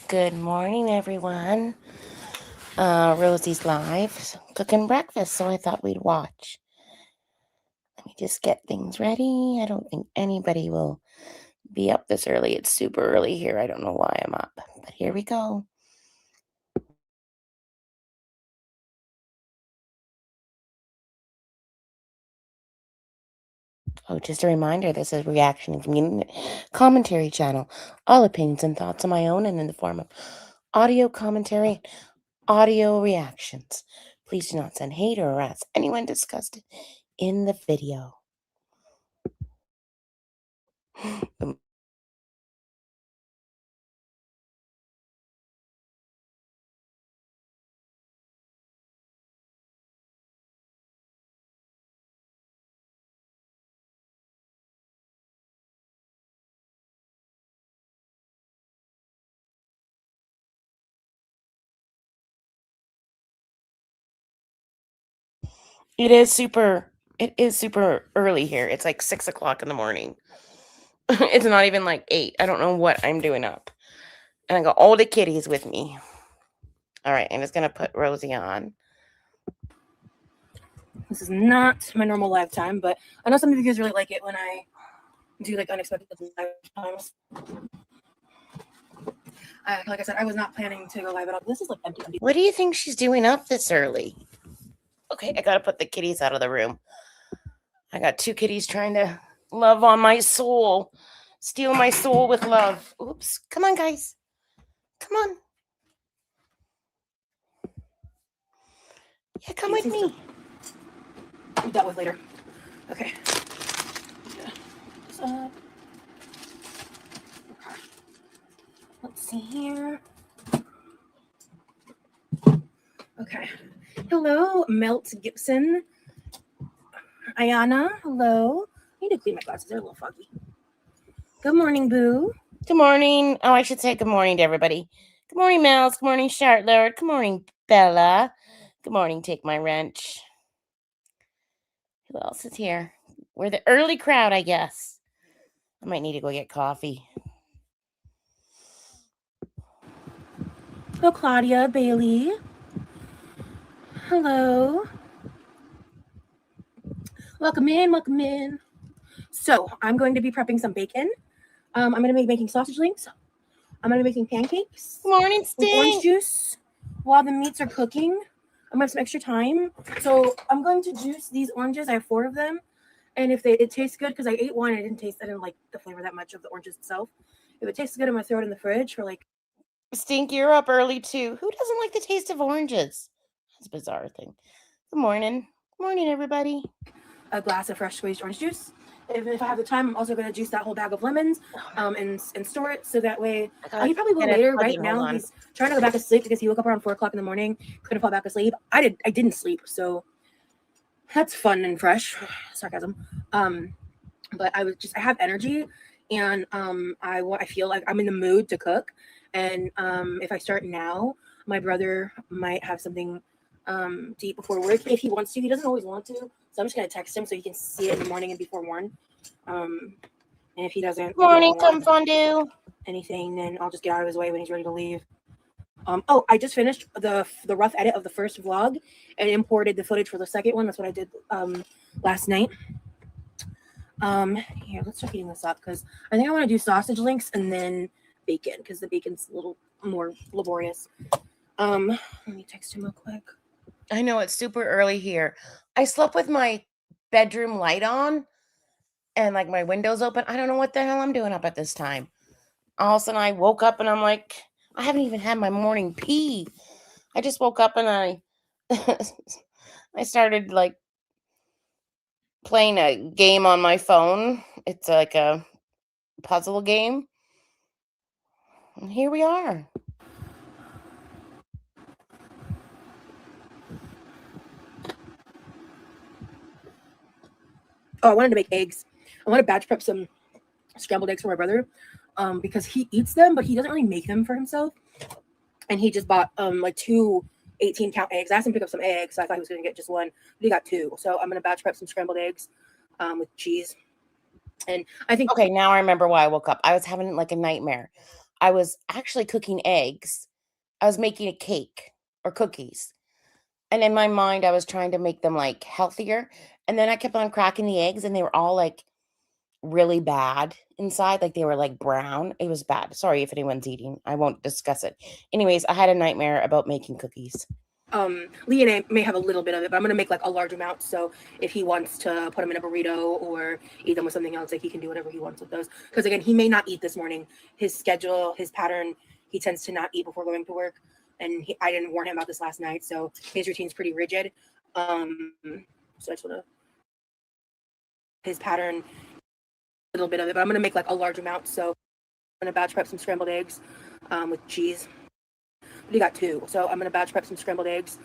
Good morning, everyone. Rosie's live cooking breakfast, so I thought we'd watch. Let me just get things ready. I don't think anybody will be up this early. It's super early here. I don't know why I'm up, but here we go. Oh, just a reminder, this is Reaction and Community Commentary channel. All opinions and thoughts are my own and in the form of audio commentary, audio reactions. Please do not send hate or harass anyone discussed in the video. It is super early here. It's like 6 o'clock in the morning. It's not even like 8. I don't know what I'm doing up. And I got all the kitties with me. All right, I'm just going to put Rosie on. This is not my normal live time, but I know some of you guys really like it when I do like unexpected live times. Like I said, I was not planning to go live at all. This is like empty. What do you think she's doing up this early? Okay, I got to put the kitties out of the room. I got 2 kitties trying to love on my soul, steal my soul with love. Oops. Come on, guys. Come on. Yeah, come with me. Be dealt with later. Okay. Let's see here. Okay. Hello, Melt Gibson. Ayana, hello. I need to clean my glasses. They're a little foggy. Good morning, Boo. Good morning. Oh, I should say good morning to everybody. Good morning, Mels. Good morning, Charlotte. Good morning, Bella. Good morning, Take My Wrench. Who else is here? We're the early crowd, I guess. I might need to go get coffee. Hello, Claudia, Bailey. Hello. Welcome in, welcome in. So I'm going to be prepping some bacon. I'm going to be making sausage links. I'm going to be making pancakes. Good morning, with orange Stink. juice while the meats are cooking. I'm going to have some extra time. So I'm going to juice these oranges. I have 4 of them. And if it tastes good, because I ate one, I didn't like the flavor that much of the oranges itself. If it tastes good, I'm going to throw it in the fridge for like. Stink, you're up early too. Who doesn't like the taste of oranges? That's a bizarre thing. Good morning. Good morning, everybody. A glass of fresh squeezed orange juice. If I have the time, I'm also going to juice that whole bag of lemons and store it so that way. He probably will later. Right now, he's trying to go back to sleep because he woke up around 4 o'clock in the morning, couldn't fall back asleep. I didn't sleep, so that's fun and fresh. Sarcasm. But I have energy, and I feel like I'm in the mood to cook. And if I start now, my brother might have something to eat before work if he wants to. He doesn't always want to, so I'm just gonna text him so he can see it in the morning and be forewarned. And if he doesn't, morning, come fondue. Anything, then I'll just get out of his way when he's ready to leave. Oh, I just finished the rough edit of the first vlog and imported the footage for the second one. That's what I did last night. Here, let's start heating this up because I think I want to do sausage links and then bacon because the bacon's a little more laborious. Let me text him real quick. I know it's super early here. I slept with my bedroom light on and like my windows open. I don't know what the hell I'm doing up at this time. All of a sudden I woke up and I'm like, I haven't even had my morning pee. I just woke up and I I started like playing a game on my phone. It's like a puzzle game. And here we are. Oh, I wanted to make eggs. I want to batch prep some scrambled eggs for my brother because he eats them, but he doesn't really make them for himself. And he just bought like 2 18-count eggs. I asked him to pick up some eggs, so I thought he was going to get just one, but he got 2. So I'm going to batch prep some scrambled eggs with cheese. And I think okay, now I remember why I woke up. I was having like a nightmare. I was actually cooking eggs. I was making a cake or cookies. And in my mind, I was trying to make them like healthier. And then I kept on cracking the eggs and they were all like really bad inside. Like they were like brown. It was bad. Sorry if anyone's eating. I won't discuss it. Anyways, I had a nightmare about making cookies. Lee and I may have a little bit of it, but I'm gonna make like a large amount. So if he wants to put them in a burrito or eat them with something else, like he can do whatever he wants with those. Because again, he may not eat this morning. His schedule, his pattern, he tends to not eat before going to work. And I didn't warn him about this last night, so his routine's pretty rigid. So I just wanna his pattern, a little bit of it, but I'm gonna make like a large amount. So I'm gonna batch prep some scrambled eggs with cheese. He got 2, so I'm gonna batch prep some scrambled eggs.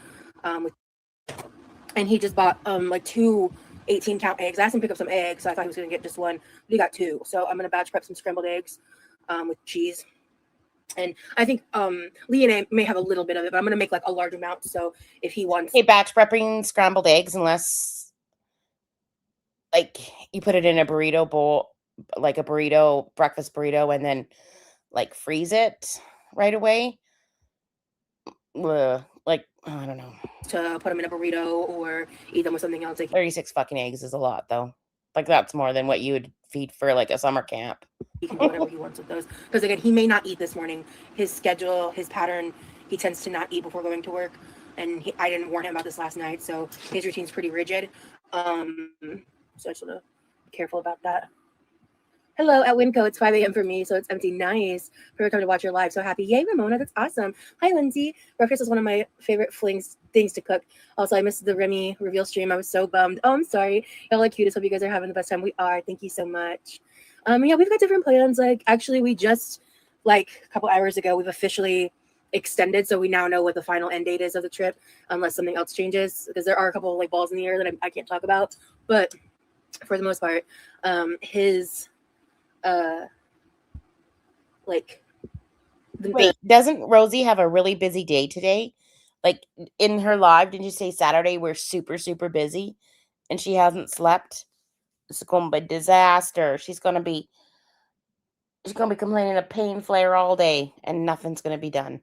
And he just bought like 2 18-count eggs. I asked him to pick up some eggs, so I thought he was gonna get just 1, but he got 2. So I'm gonna batch prep some scrambled eggs with cheese. And I think Lee and I may have a little bit of it, but I'm gonna make like a large amount. So if he wants, hey, batch prepping scrambled eggs, unless like you put it in a burrito bowl, like a burrito, breakfast burrito, and then like freeze it right away. Like, I don't know. To put them in a burrito or eat them with something else. Like 36 fucking eggs is a lot, though. Like, that's more than what you would feed for like a summer camp. He can do whatever he wants with those. Because again, he may not eat this morning. His schedule, his pattern, he tends to not eat before going to work. And I didn't warn him about this last night, so his routine's pretty rigid. So I just want to be careful about that. Hello at Winco. It's 5 a.m. for me, so it's empty. Nice. For coming to watch your live. So happy. Yay, Ramona. That's awesome. Hi, Lindsay. Breakfast is one of my favorite things to cook. Also, I missed the Remy reveal stream. I was so bummed. Oh, I'm sorry. Y'all are cutest. Hope you guys are having the best time. We are. Thank you so much. Yeah, we've got different plans. Like, actually, we just, like, a couple hours ago, we've officially extended. So we now know what the final end date is of the trip, unless something else changes. Because there are a couple, like, balls in the air that I can't talk about. But for the most part, wait, doesn't Rosie have a really busy day today? Like in her live, didn't you say Saturday we're super, super busy and she hasn't slept? It's going to be a disaster. She's going to be complaining of pain flare all day and nothing's going to be done.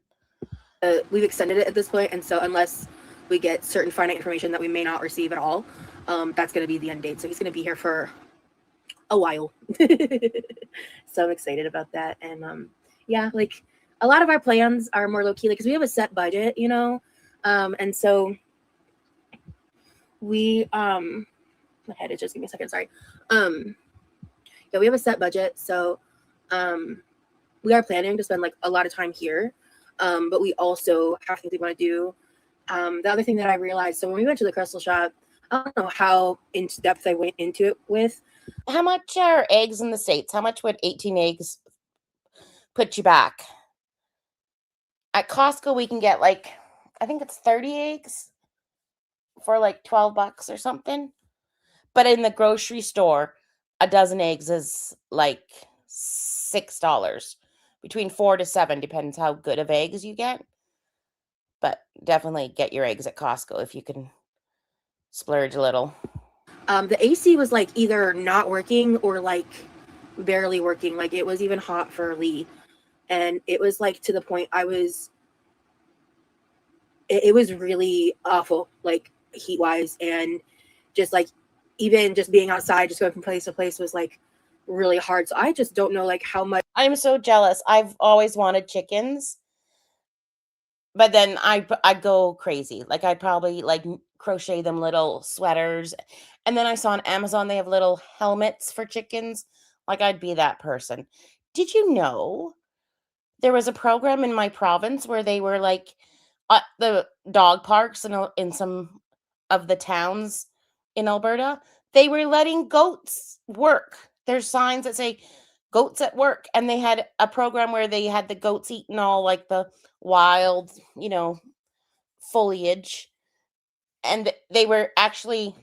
We've extended it at this point, and so unless we get certain finite information that we may not receive at all, that's going to be the end date. So he's going to be here for a while. So I'm excited about that. And yeah, like a lot of our plans are more low-key, like, because we have a set budget, you know. And so we my head is just, give me a second, sorry. Yeah, we have a set budget, so we are planning to spend like a lot of time here, but we also have things we want to do. The other thing that I realized, so when we went to the crystal shop, I don't know how in depth I went into it with. How much are eggs in the States? How much would 18 eggs put you back? At Costco, we can get like, I think it's 30 eggs for like $12 or something. But in the grocery store, a dozen eggs is like $6. Between 4 to 7, depends how good of eggs you get. But definitely get your eggs at Costco if you can splurge a little. The AC was like either not working or like barely working. Like it was even hot for Lee. And it was like to the point it was really awful, like heat wise. And just like, even just being outside, just going from place to place was like really hard. So I just don't know like how much. I'm so jealous. I've always wanted chickens. But then I'd go crazy. Like I'd probably like crochet them little sweaters. And then I saw on Amazon they have little helmets for chickens. Like I'd be that person. Did you know there was a program in my province where they were like at the dog parks in some of the towns in Alberta, they were letting goats work. There's signs that say goats at work, and they had a program where they had the goats eating all like the wild, foliage, and they were actually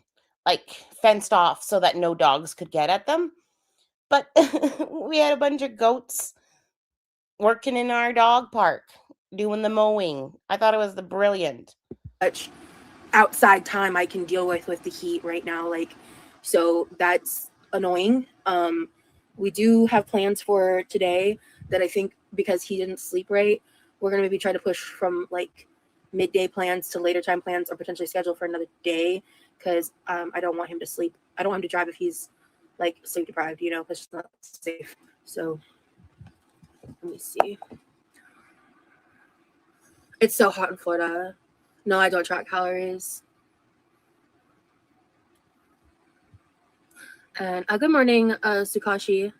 like fenced off so that no dogs could get at them. But we had a bunch of goats working in our dog park doing the mowing. I thought it was brilliant. Much outside time I can deal with the heat right now, like, so that's annoying. We do have plans for today that I think because he didn't sleep right, we're going to maybe try to push from like midday plans to later time plans, or potentially schedule for another day, because I don't want him to sleep. I don't want him to drive if he's like sleep deprived, you know, because it's not safe. So let me see. It's so hot in Florida. No, I don't track calories. And good morning, Sukashi.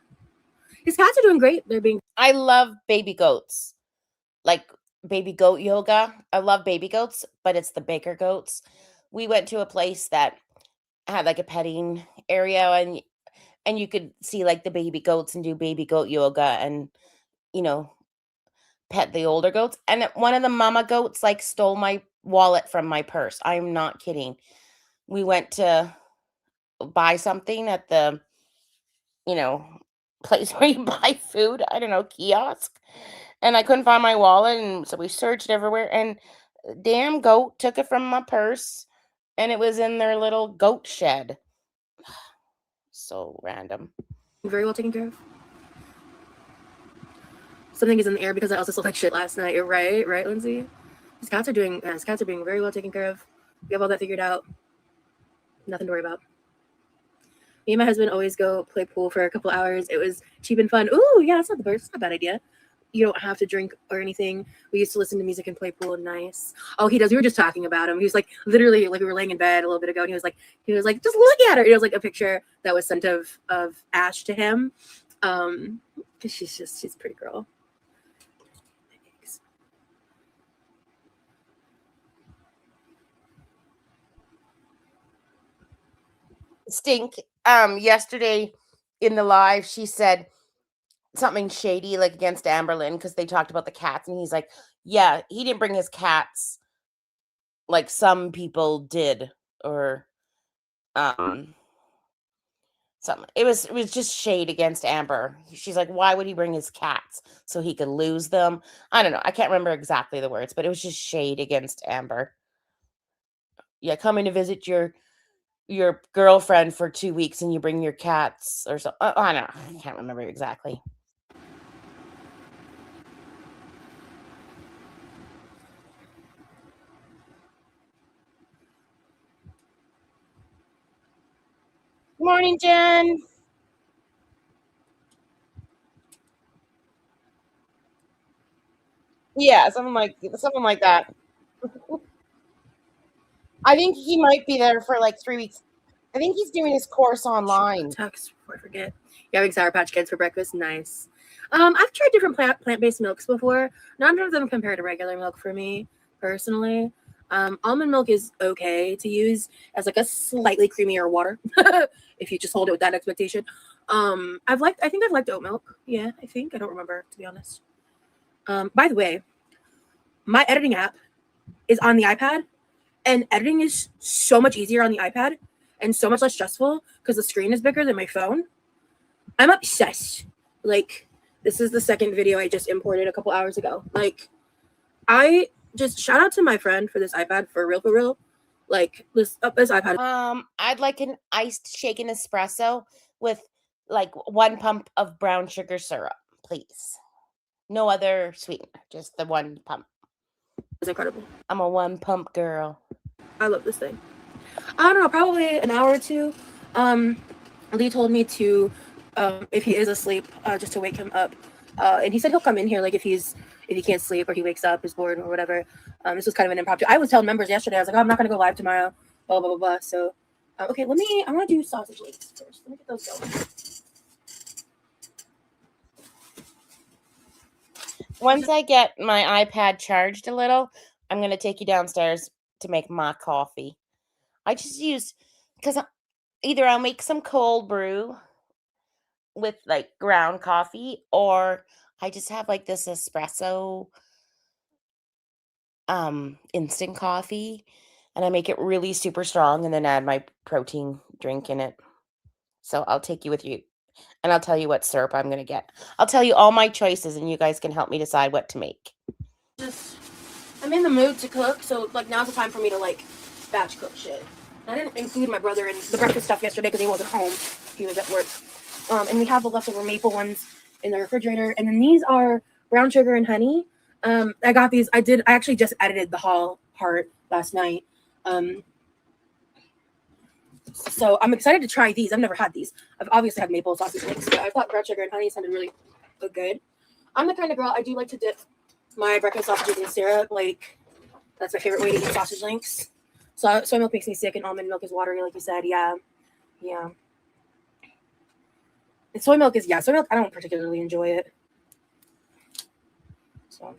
His cats are doing great. They're being. I love baby goats, like baby goat yoga. I love baby goats, but it's the bigger goats. We went to a place that had like a petting area, and you could see like the baby goats and do baby goat yoga, and you know, pet the older goats. And one of the mama goats like stole my wallet from my purse. I'm not kidding. We went to buy something at the, you know, place where you buy food. I don't know, kiosk. And I couldn't find my wallet. And so we searched everywhere. And damn goat took it from my purse. And it was in their little goat shed. So random. Very well taken care of. Something is in the air because I also slept like shit last night. You're right, Lindsay? His cats are being very well taken care of. We have all that figured out. Nothing to worry about. Me and my husband always go play pool for a couple hours. It was cheap and fun. Ooh, yeah, that's not a bad idea. You don't have to drink or anything. We used to listen to music and play pool. Nice. Oh, he does. We were just talking about him. He was like, literally, like we were laying in bed a little bit ago, and he was like, just look at her. It was like a picture that was sent of Ash to him, because she's a pretty girl. Stink. Yesterday in the live, she said something shady like against Amberlynn because they talked about the cats, and he's like, yeah, he didn't bring his cats like some people did, or something. It was just shade against Amber. She's like, why would he bring his cats so he could lose them? I don't know, I can't remember exactly the words, but it was just shade against Amber. Yeah, coming to visit your girlfriend for 2 weeks and you bring your cats or so. I don't know, I can't remember exactly. Morning, Jen. Yeah, something like that. I think he might be there for like 3 weeks. I think he's doing his course online. Text before I forget. You're having Sour Patch Kids for breakfast. Nice. I've tried different plant-based milks before. None of them compare to regular milk for me personally. Almond milk is okay to use as like a slightly creamier water if you just hold it with that expectation. I think I've liked oat milk. Yeah, I don't remember, to be honest. By the way, my editing app is on the iPad, and editing is so much easier on the iPad and so much less stressful because the screen is bigger than my phone. I'm obsessed. Like, this is the second video I just imported a couple hours ago. Like, I just shout out to my friend for this iPad, for real. Like, this iPad. I'd like an iced shaken espresso with like 1 pump of brown sugar syrup, please. No other sweetener, just the 1 pump. It's incredible. I'm a 1 pump girl. I love this thing. I don't know, probably an hour or two. Lee told me to, if he is asleep, just to wake him up. And he said he'll come in here, like if he can't sleep or he wakes up, is bored or whatever. This was kind of an impromptu. I was telling members yesterday, I was like, oh, I'm not going to go live tomorrow, blah, blah, blah, blah. So, okay, I want to do sausage links first. Let me get those going. Once I get my iPad charged a little, I'm going to take you downstairs to make my coffee. I just use, because either I'll make some cold brew with like ground coffee, or I just have like this espresso instant coffee, and I make it really super strong and then add my protein drink in it. So I'll take you with you, and I'll tell you what syrup I'm going to get. I'll tell you all my choices, and you guys can help me decide what to make. I'm in the mood to cook, so like now's the time for me to like batch cook shit. I didn't include my brother in the breakfast stuff yesterday because he wasn't home. He was at work. And we have the leftover maple ones in the refrigerator. And then these are brown sugar and honey. I got these. I actually just edited the haul part last night. So I'm excited to try these. I've never had these. I've obviously had maple sausage links, but I thought brown sugar and honey sounded really good. I'm the kind of girl, I do like to dip my breakfast sausages in syrup. Like, that's my favorite way to eat sausage links. So soy milk makes me sick, and almond milk is watery, like you said. Yeah. And soy milk, I don't particularly enjoy it. So.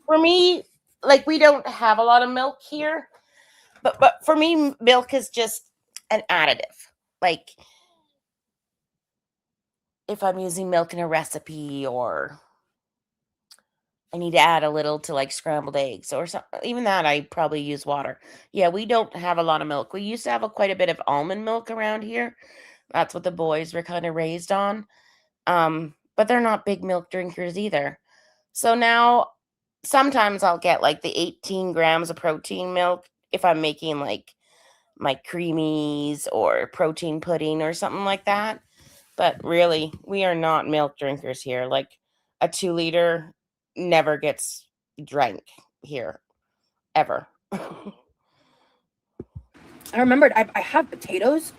For me, like, we don't have a lot of milk here, but for me, milk is just an additive. Like, if I'm using milk in a recipe, or I need to add a little to like scrambled eggs or something, even that, I probably use water. Yeah, we don't have a lot of milk. We used to have quite a bit of almond milk around here. That's what the boys were kind of raised on. But they're not big milk drinkers either. So now sometimes I'll get like the 18 grams of protein milk if I'm making like my creamies or protein pudding or something like that. But really, we are not milk drinkers here. Like, a 2-liter never gets drank here, ever. I remembered I have potatoes,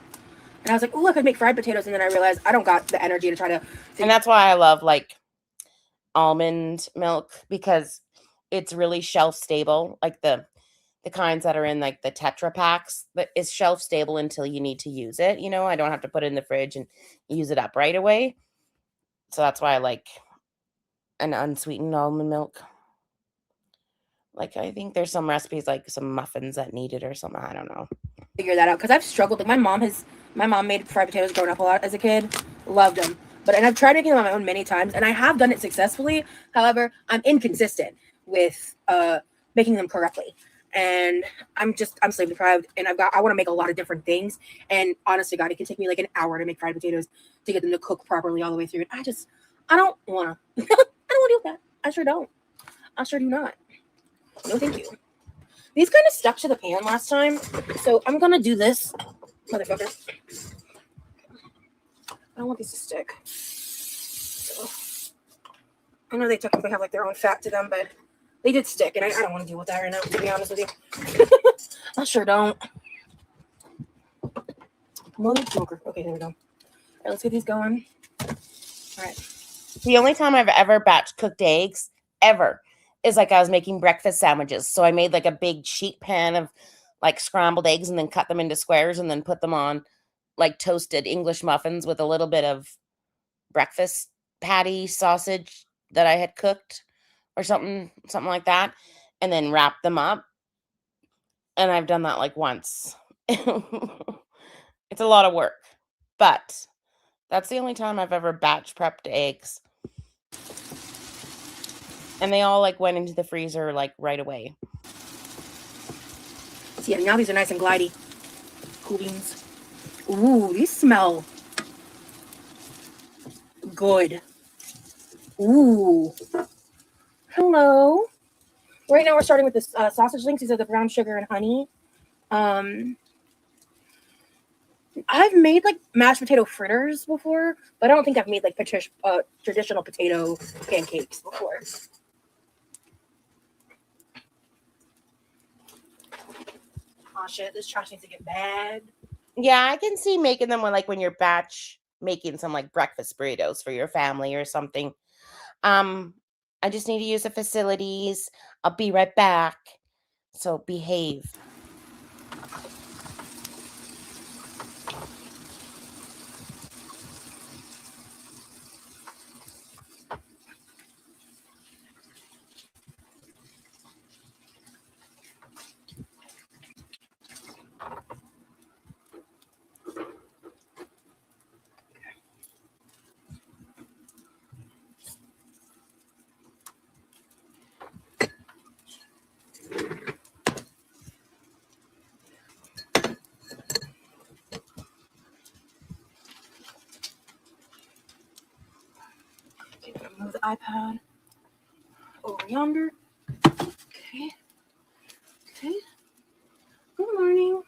and I was like, oh, I could make fried potatoes, and then I realized I don't got the energy to try to. And that's why I love like almond milk, because it's really shelf stable. Like the kinds that are in like the Tetra packs, that is shelf stable until you need to use it. You know, I don't have to put it in the fridge and use it up right away. So that's why I like an unsweetened almond milk. Like, I think there's some recipes, like some muffins that need it or something. I don't know. Figure that out, because I've struggled. Like, my mom made fried potatoes growing up a lot as a kid. Loved them. And I've tried making them on my own many times, and I have done it successfully. However, I'm inconsistent with making them correctly. And I'm sleep deprived, and I want to make a lot of different things. And honestly, God, it can take me like an hour to make fried potatoes to get them to cook properly all the way through. And I don't want to. I don't want to do that. I sure don't. I sure do not. No, thank you. These kind of stuck to the pan last time, so I'm gonna do this, motherfucker. I don't want these to stick. So, I know they technically have like their own fat to them, but they did stick, and I don't want to deal with that right now, to be honest with you. I sure don't. Motherfucker. Okay, there we go. All right, let's get these going. All right. The only time I've ever batch cooked eggs, ever, is like I was making breakfast sandwiches. So I made like a big sheet pan of like scrambled eggs and then cut them into squares and then put them on like toasted English muffins with a little bit of breakfast patty sausage that I had cooked or something like that, and then wrap them up. And I've done that like once. It's a lot of work, but that's the only time I've ever batch prepped eggs. And they all like went into the freezer like right away. See, now these are nice and glidey. Cool beans. Ooh, these smell good. Ooh. Hello. Right now we're starting with the sausage links. These are the brown sugar and honey. I've made like mashed potato fritters before, but I don't think I've made like traditional potato pancakes before. Oh shit, this trash needs to get bad. Yeah, I can see making them when you're batch making some like breakfast burritos for your family or something. I just need to use the facilities. I'll be right back. So behave. Okay, I'm gonna move the iPad over yonder. Okay. Good morning.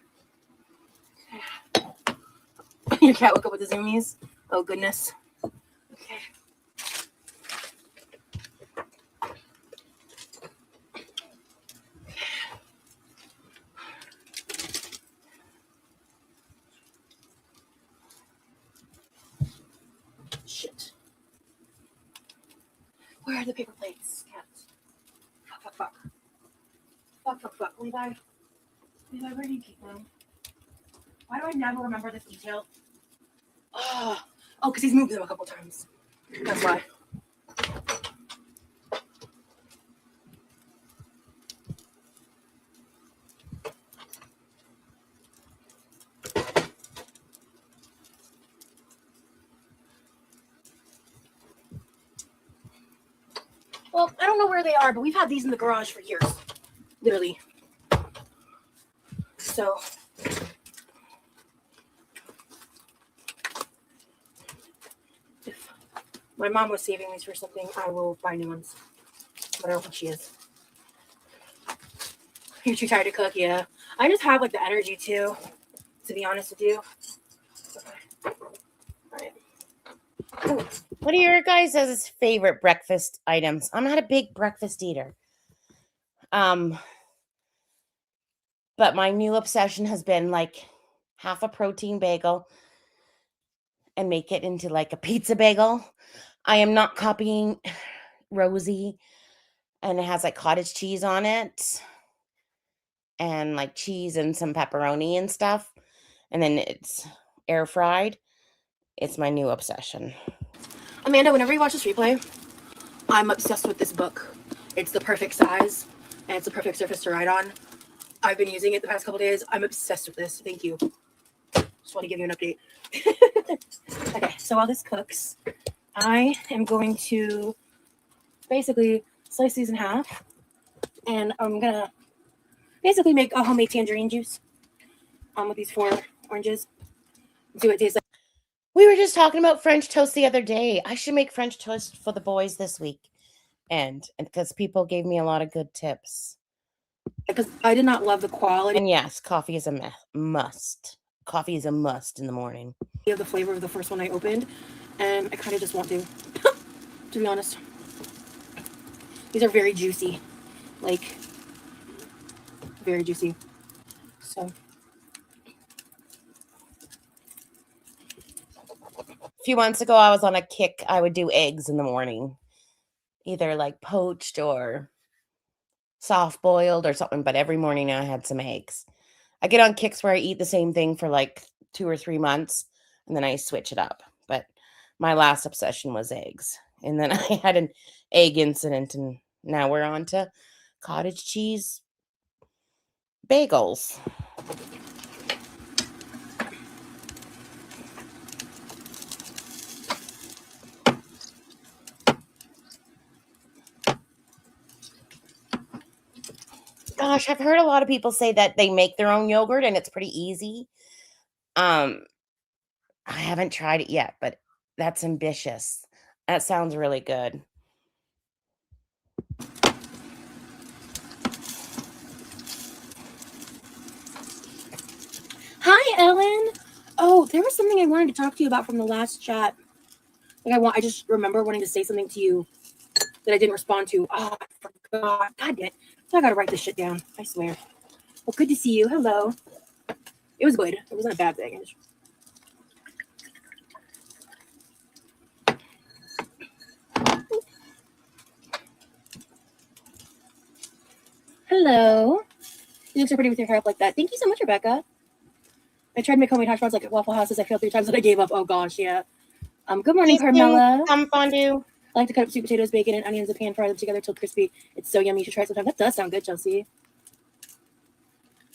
Your cat woke up with the zoomies. Oh, goodness. Okay. Shit. Where are the paper plates, cat? Fuck. Fuck. Levi, where do you keep them? Why do I never remember this detail? Oh, because he's moved them a couple times. That's why. Well, I don't know where they are, but we've had these in the garage for years. Literally. So. If my mom was saving these for something, I will buy new ones. But I don't think she is. You're too tired to cook, yeah. I just have like the energy to be honest with you. Okay. All right. What are your guys' favorite breakfast items? I'm not a big breakfast eater. But my new obsession has been like half a protein bagel and make it into like a pizza bagel. I am not copying Rosie, and it has like cottage cheese on it and like cheese and some pepperoni and stuff. And then it's air fried. It's my new obsession. Amanda, whenever you watch this replay, I'm obsessed with this book. It's the perfect size and it's the perfect surface to write on. I've been using it the past couple days. I'm obsessed with this. Thank you. Just want to give you an update. Okay, so while this cooks, I am going to basically slice these in half, and I'm gonna basically make a homemade tangerine juice with these 4 oranges. See what it tastes like. We were just talking about French toast the other day. I should make French toast for the boys this week, and because people gave me a lot of good tips. Because I did not love the quality. And yes, coffee is a must. Coffee is a must in the morning. Of the flavor of the first one I opened, and I kind of just want to be honest. These are very juicy, like very juicy. So a few months ago, I was on a kick. I would do eggs in the morning, either like poached or soft boiled or something, but every morning I had some eggs. I get on kicks where I eat the same thing for like 2 or 3 months and then I switch it up. But my last obsession was eggs. And then I had an egg incident, and now we're on to cottage cheese bagels. Gosh, I've heard a lot of people say that they make their own yogurt and it's pretty easy. I haven't tried it yet, but that's ambitious. That sounds really good. Hi, Ellen. Oh, there was something I wanted to talk to you about from the last chat. Like I just remember wanting to say something to you that I didn't respond to. Oh, I forgot. God damn it. So I gotta write this shit down. I swear. Well, good to see you. Hello. It was good. It wasn't a bad thing. Hello. You look so pretty with your hair up like that. Thank you so much, Rebecca. I tried to make homemade hash browns like at Waffle Houses. I failed 3 times and I gave up. Oh gosh, yeah. Good morning, Carmela. Some fondue. I like to cut up sweet potatoes, bacon, and onions and pan fry them together till crispy. It's so yummy. You should try it sometime. That does sound good, Chelsea.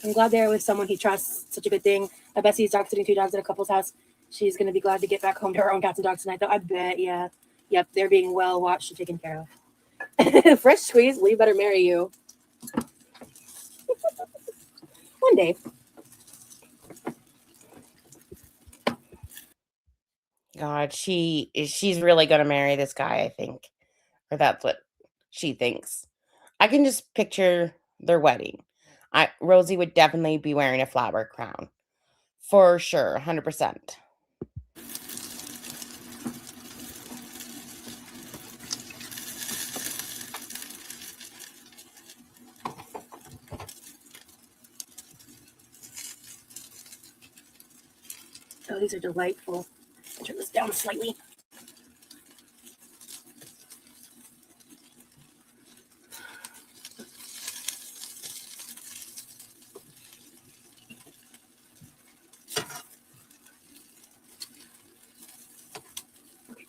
I'm glad they're with someone he trusts. Such a good thing. I bet he's dog sitting 2 dogs at a couple's house. She's going to be glad to get back home to her own cats and dogs tonight, though. I bet, yeah. Yep, they're being well watched and taken care of. Fresh squeeze, Lee better marry you. One day. God, she's really going to marry this guy, I think. Or that's what she thinks. I can just picture their wedding. Rosie would definitely be wearing a flower crown. For sure, 100%. Oh, these are delightful. I'll turn this down slightly.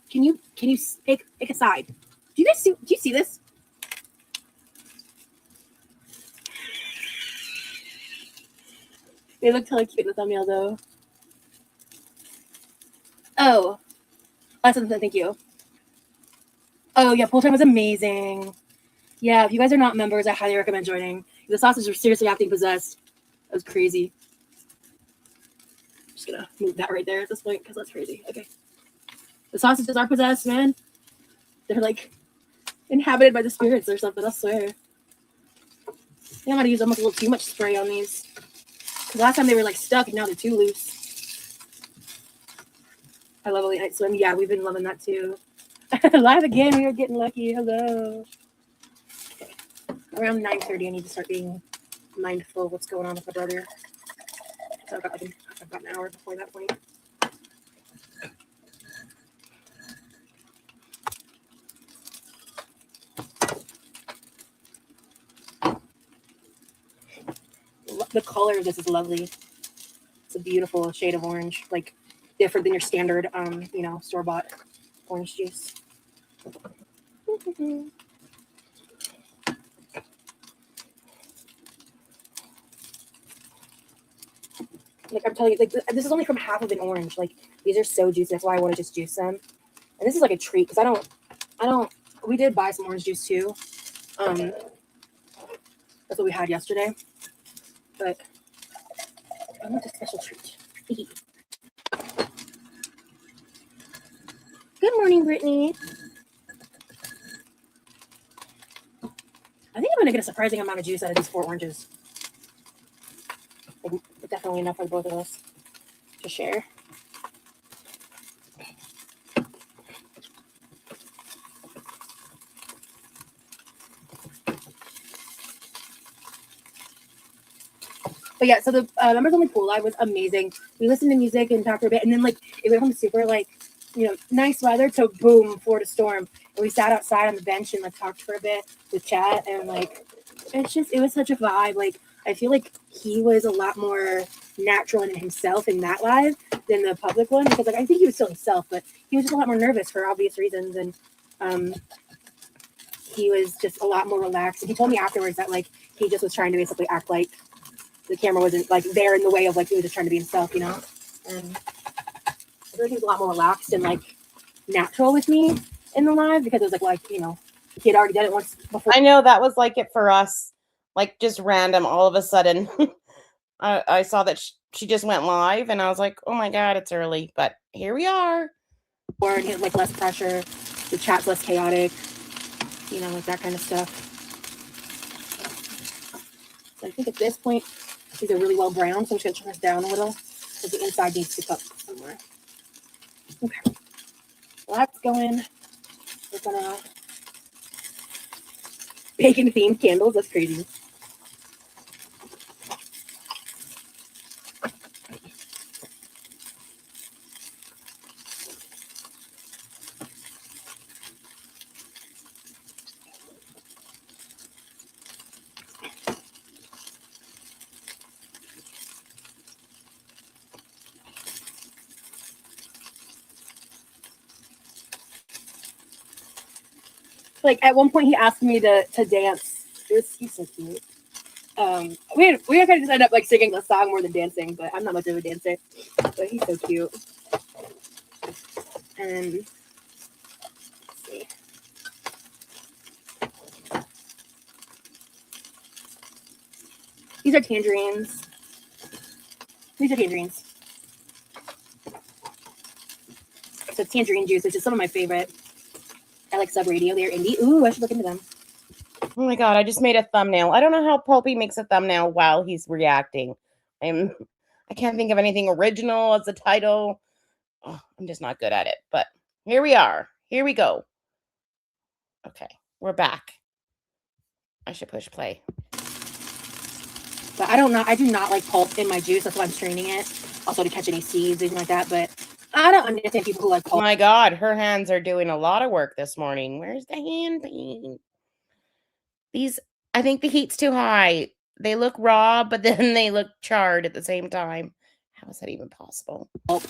Can you pick a side? Do you see this? They look totally cute in the thumbnail though. Oh, that's something. Thank you. Oh yeah, Pull Time was amazing. Yeah, if you guys are not members, I highly recommend joining. The sausages were seriously acting possessed. That was crazy. I'm just gonna move that right there at this point because that's crazy. Okay. The sausages are possessed, man. They're like inhabited by the spirits or something, I swear. I think I'm gonna use almost a little too much spray on these. Because last time they were like stuck and now they're too loose. I love Late Night Swim. Yeah, we've been loving that too. Live again, we are getting lucky. Hello. Okay. Around 9:30, I need to start being mindful of what's going on with my brother. So I've got an hour before that point. The color of this is lovely. It's a beautiful shade of orange, like different than your standard, store-bought orange juice. Like I'm telling you, like this is only from half of an orange. Like these are so juicy. That's why I want to just juice them. And this is like a treat because I don't. We did buy some orange juice too. That's what we had yesterday. But I want a special treat. Good morning, Brittany. I think I'm gonna get a surprising amount of juice out of these 4 oranges. Like, definitely enough for both of us to share. But yeah, so the members only pool live was amazing. We listened to music and talked for a bit, and then like it went from super nice weather to boom, Florida storm. And we sat outside on the bench and like talked for a bit with chat, and like it was such a vibe. Like I feel like he was a lot more natural in himself in that live than the public one, because like I think he was still himself, but he was just a lot more nervous for obvious reasons, and he was just a lot more relaxed. And he told me afterwards that like he just was trying to basically act like the camera wasn't like there in the way of like he was just trying to be himself, And I feel like he was a lot more relaxed and like natural with me in the live because it was he had already done it once before. I know that was like it for us, like just random. All of a sudden, I saw that she just went live, and I was like, "Oh my god, it's early!" But here we are. Or he had like less pressure, the chat's less chaotic, like that kind of stuff. So I think at this point these are really well browned, so I'm just gonna turn this down a little because the inside needs to cook somewhere. Okay, well, that's going. We're gonna bacon themed candles. That's crazy. Like at one point he asked me to dance. He's so cute. We had kind of just ended up like singing the song more than dancing, but I'm not much of a dancer. But he's so cute. And let's see. These are tangerines. So it's tangerine juice, which is some of my favorite. I like Sub Radio. They're indie. Ooh, I should look into them. Oh my god, I just made a thumbnail. I don't know how Pulpy makes a thumbnail while he's reacting. I can't think of anything original as a title. Oh, I'm just not good at it. But here we are. Here we go. Okay, we're back. I should push play. But I do not like pulp in my juice. That's why I'm straining it. also to catch any seeds, anything like that. But I don't understand people who like. Oh my God, her hands are doing a lot of work this morning. Where's the hand paint? These, I think the heat's too high. They look raw, but then they look charred at the same time. How is that even possible? Oh.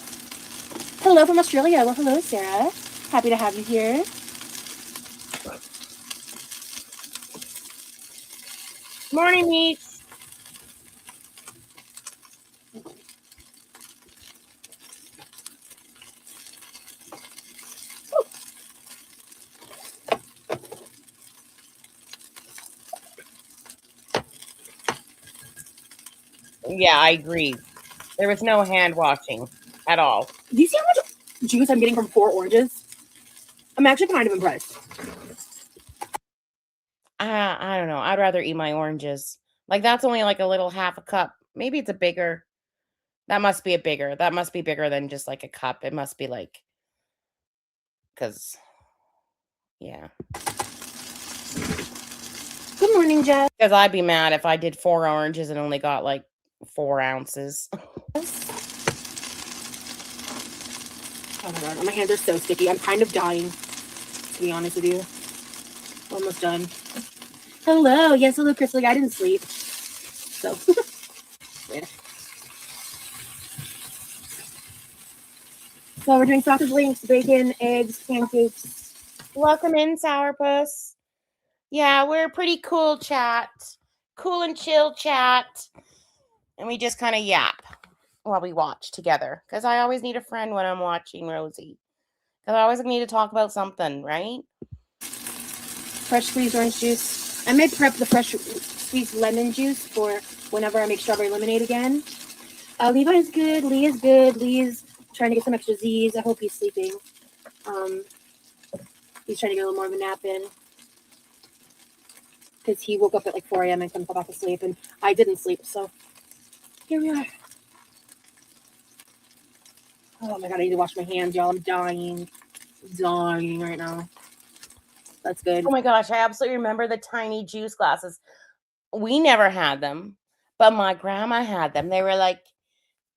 Hello from Australia. Well, hello, Sarah. Happy to have you here. Morning, meats. Yeah, I agree. There was no hand washing at all. Do you see how much juice I'm getting from 4 oranges? I'm actually kind of impressed. I don't know. I'd rather eat my oranges. Like, that's only like a little half a cup. Maybe it's a bigger. That must be that must be bigger than just like a cup. It must be like, because, yeah. Good morning, Jess. Because I'd be mad if I did 4 oranges and only got like 4 ounces. Oh my God, my hands are so sticky. I'm kind of dying, to be honest with you. Almost done. Hello. Yes, hello, Crystal. I didn't sleep. So, yeah. So we're doing sausage links, bacon, eggs, pancakes. Welcome in, Sourpuss. Yeah, we're a pretty cool chat. Cool and chill chat. And we just kind of yap while we watch together. Because I always need a friend when I'm watching Rosie. Because I always need to talk about something, right? Fresh squeezed orange juice. I may prep the fresh squeezed lemon juice for whenever I make strawberry lemonade again. Levi's good. Lee is good. Lee's trying to get some extra Z's. I hope he's sleeping. He's trying to get a little more of a nap in. Because he woke up at like 4 a.m. and couldn't fall back asleep. And I didn't sleep. So here we are. Oh my God, I need to wash my hands, y'all. I'm dying. Dying right now. That's good. Oh my gosh, I absolutely remember the tiny juice glasses. We never had them, but my grandma had them. They were like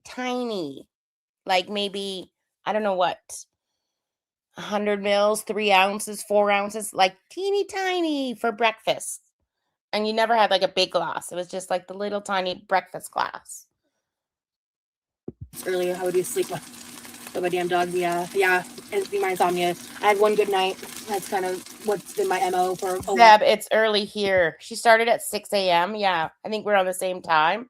tiny, like maybe, I don't know what, 100 mils, 3 ounces, 4 ounces, like teeny tiny for breakfast. And you never had like a big glass. It was just like the little tiny breakfast glass. Earlier, how would you sleep with my damn dog? Yeah, it'd be my insomnia. I had one good night. That's kind of what's been my MO for a while. Zeb, it's early here. She started at 6 a.m. Yeah, I think we're on the same time.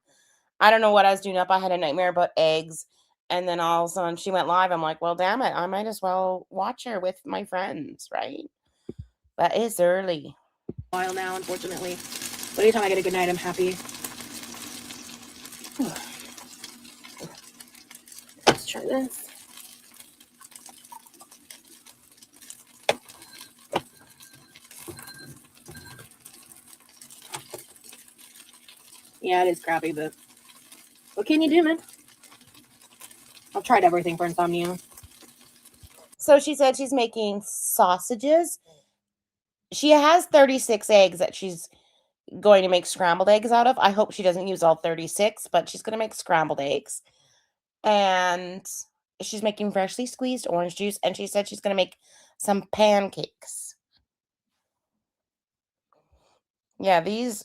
I don't know what I was doing up. I had a nightmare about eggs. And then all of a sudden she went live. I'm like, well, damn it. I might as well watch her with my friends, right? But it's early. While now, unfortunately. But anytime I get a good night, I'm happy. Let's try this. Yeah, it is crappy, but what can you do, man? I've tried everything for insomnia. So she said she's making sausages. She has 36 eggs that she's going to make scrambled eggs out of. I hope she doesn't use all 36, but she's going to make scrambled eggs. And she's making freshly squeezed orange juice. And she said she's going to make some pancakes. Yeah, these,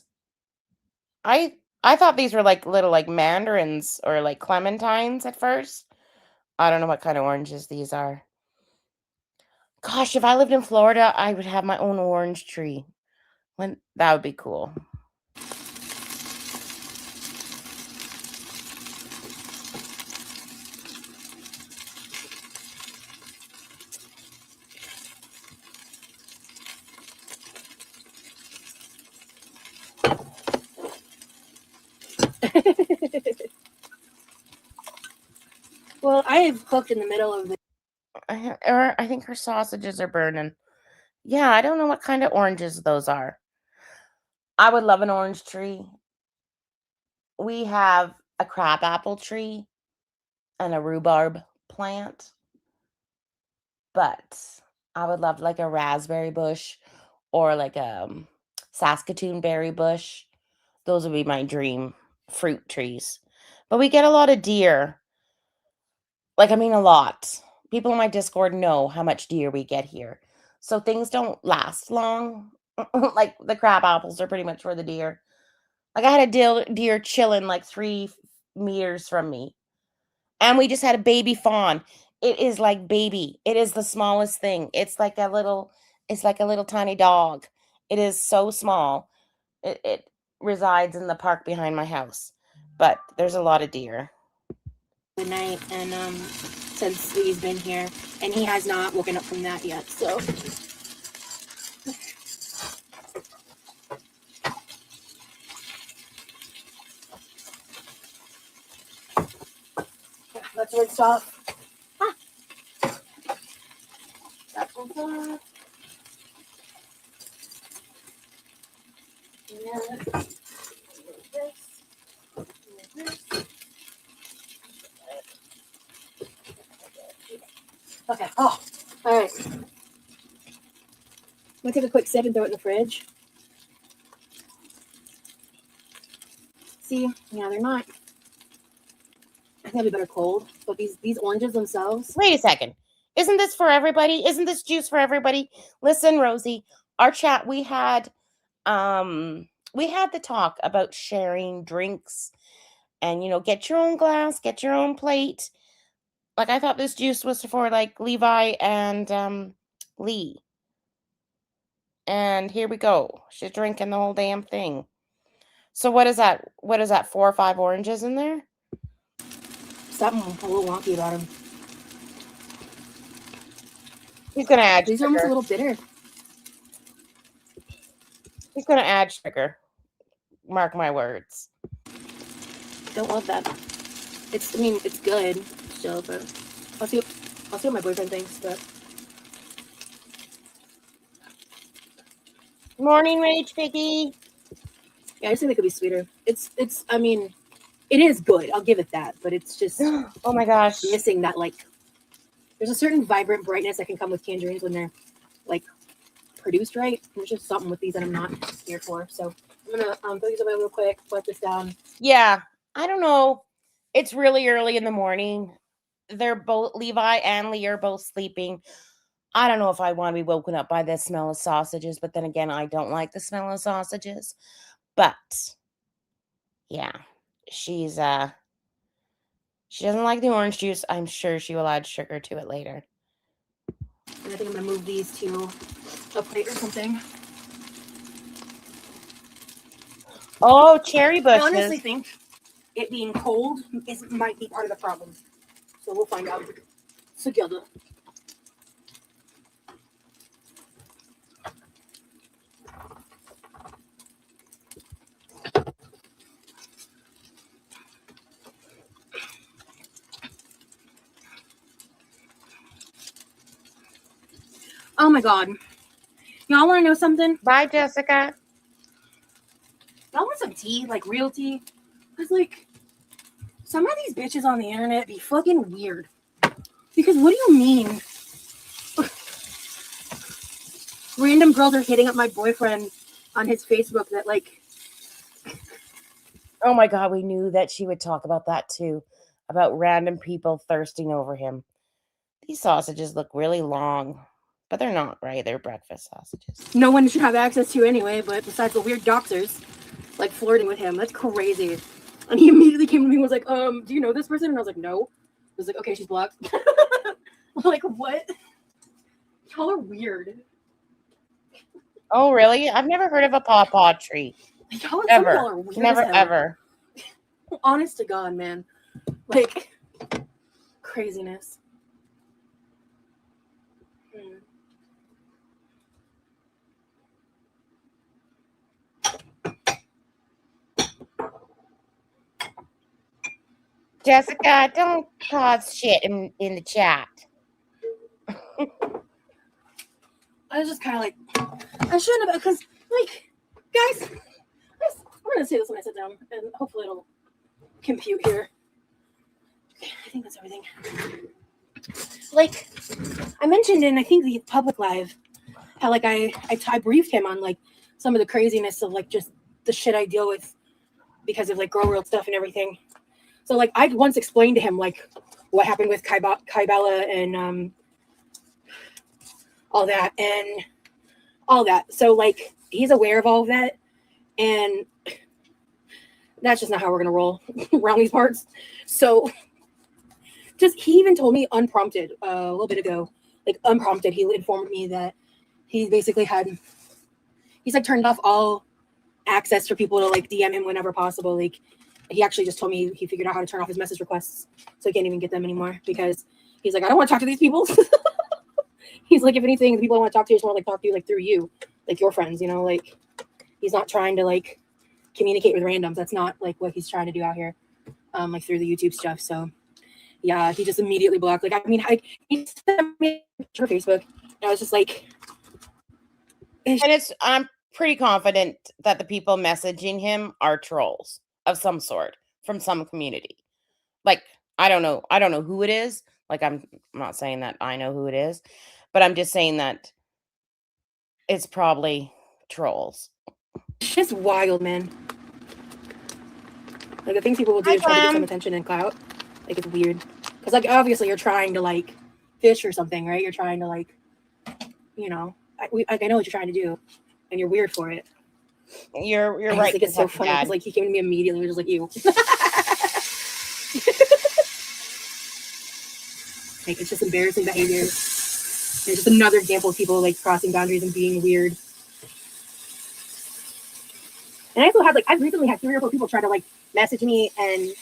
I thought these were like little like mandarins or like clementines at first. I don't know what kind of oranges these are. Gosh, if I lived in Florida, I would have my own orange tree. That would be cool. Well, I have cooked in the middle of the. I think her sausages are burning. Yeah, I don't know what kind of oranges those are. I would love an orange tree. We have a crabapple tree and a rhubarb plant. But I would love like a raspberry bush or like a Saskatoon berry bush. Those would be my dream fruit trees. But we get a lot of deer. Like, I mean, a lot. People in my Discord know how much deer we get here. So things don't last long. Like, the crab apples are pretty much for the deer. Like, I had a deer chilling like 3 meters from me. And we just had a baby fawn. It is like baby. It is the smallest thing. It's like a little tiny dog. It is so small. It resides in the park behind my house. But there's a lot of deer. The night, and since he's been here, and he has not woken up from that yet, so let's rinse off. That goes off. And then this. Okay. Oh, all right. I'm gonna take a quick sip and throw it in the fridge. See, yeah, they're not. I think they'll be better cold, but these oranges themselves. Wait a second. Isn't this for everybody? Isn't this juice for everybody? Listen, Rosie, our chat, we had the talk about sharing drinks and, get your own glass, get your own plate. Like, I thought this juice was for like Levi and Lee. And here we go. She's drinking the whole damn thing. So what is that? 4 or 5 oranges in there? Something a little wonky about him. He's gonna add These sugar. are almost a little bitter. He's gonna add sugar. Mark my words. Don't love that. It's good still, but I'll see what my boyfriend thinks. But Morning, Rage Piggy. yeah, I just think it could be sweeter. It is good. I'll give it that, but it's just oh my gosh, missing that like. There's a certain vibrant brightness that can come with tangerines when they're like produced right. There's just something with these that I'm not here for. So I'm gonna throw these away real quick, wipe this down. Yeah, I don't know. It's really early in the morning. They're both Levi and Lee are both sleeping. I don't know if I want to be woken up by the smell of sausages, but then again, I don't like the smell of sausages. But yeah, she doesn't like the orange juice. I'm sure she will add sugar to it later. And I think I'm gonna move these to a plate or something. Oh, cherry bushes. I honestly think it being cold might be part of the problem. So we'll find out together. Oh my god. Y'all want to know something? Bye, Jessica. Y'all want some tea? Like real tea? Because like some of these bitches on the internet be fucking weird. Because what do you mean? Random girls are hitting up my boyfriend on his Facebook that like. Oh my god, we knew that she would talk about that too. About random people thirsting over him. These sausages look really long. But they're not, right? They're breakfast sausages. No one should have access to anyway, but besides the weird doctors, like flirting with him. That's crazy. And he immediately came to me and was like, do you know this person? And I was like, no. I was like, okay, she's blocked. Like, what? Y'all are weird. Oh, really? I've never heard of a pawpaw tree. Y'all Ever. Y'all are weird Never, as hell. ever. Honest to God, man. Like, craziness. Jessica, don't cause shit in the chat. I was just kind of like, I shouldn't have, because, like, guys, I'm going to say this when I sit down, and hopefully it'll compute here. Okay, I think that's everything. Like, I mentioned in, I think, the public live, how, like, I briefed him on, like, some of the craziness of, like, just the shit I deal with because of, like, Grow World stuff and everything. So, like, I once explained to him, like, what happened with Kybella and all that and all that. So like he's aware of all of that, and that's just not how we're gonna roll around these parts. So he even told me unprompted a little bit ago, like unprompted, he informed me that he basically he's like turned off all access for people to like DM him whenever possible. Like he actually just told me he figured out how to turn off his message requests, so he can't even get them anymore because he's like, I don't want to talk to these people. He's like, if anything, the people I want to talk to just want to like talk to you like through you, like your friends, you know, like he's not trying to like communicate with randoms. That's not like what he's trying to do out here, like through the YouTube stuff. So yeah, he just immediately blocked. Like, I mean, he sent me a picture of Facebook, and I was just like, and I'm pretty confident that the people messaging him are trolls of some sort from some community. Like, I don't know who it is. Like, I'm not saying that I know who it is, but I'm just saying that it's probably trolls. It's just wild, man. Like the things people will do to try to get some attention and clout. Like it's weird. Because like obviously you're trying to like fish or something, right? You're trying to like, you know, I know what you're trying to do, and you're weird for it. You're right. Like it's so funny because like he came to me immediately. He was just like, ew. Like it's just embarrassing behavior. It's just another example of people like crossing boundaries and being weird. And I also had I've recently had 3 or 4 people try to like message me and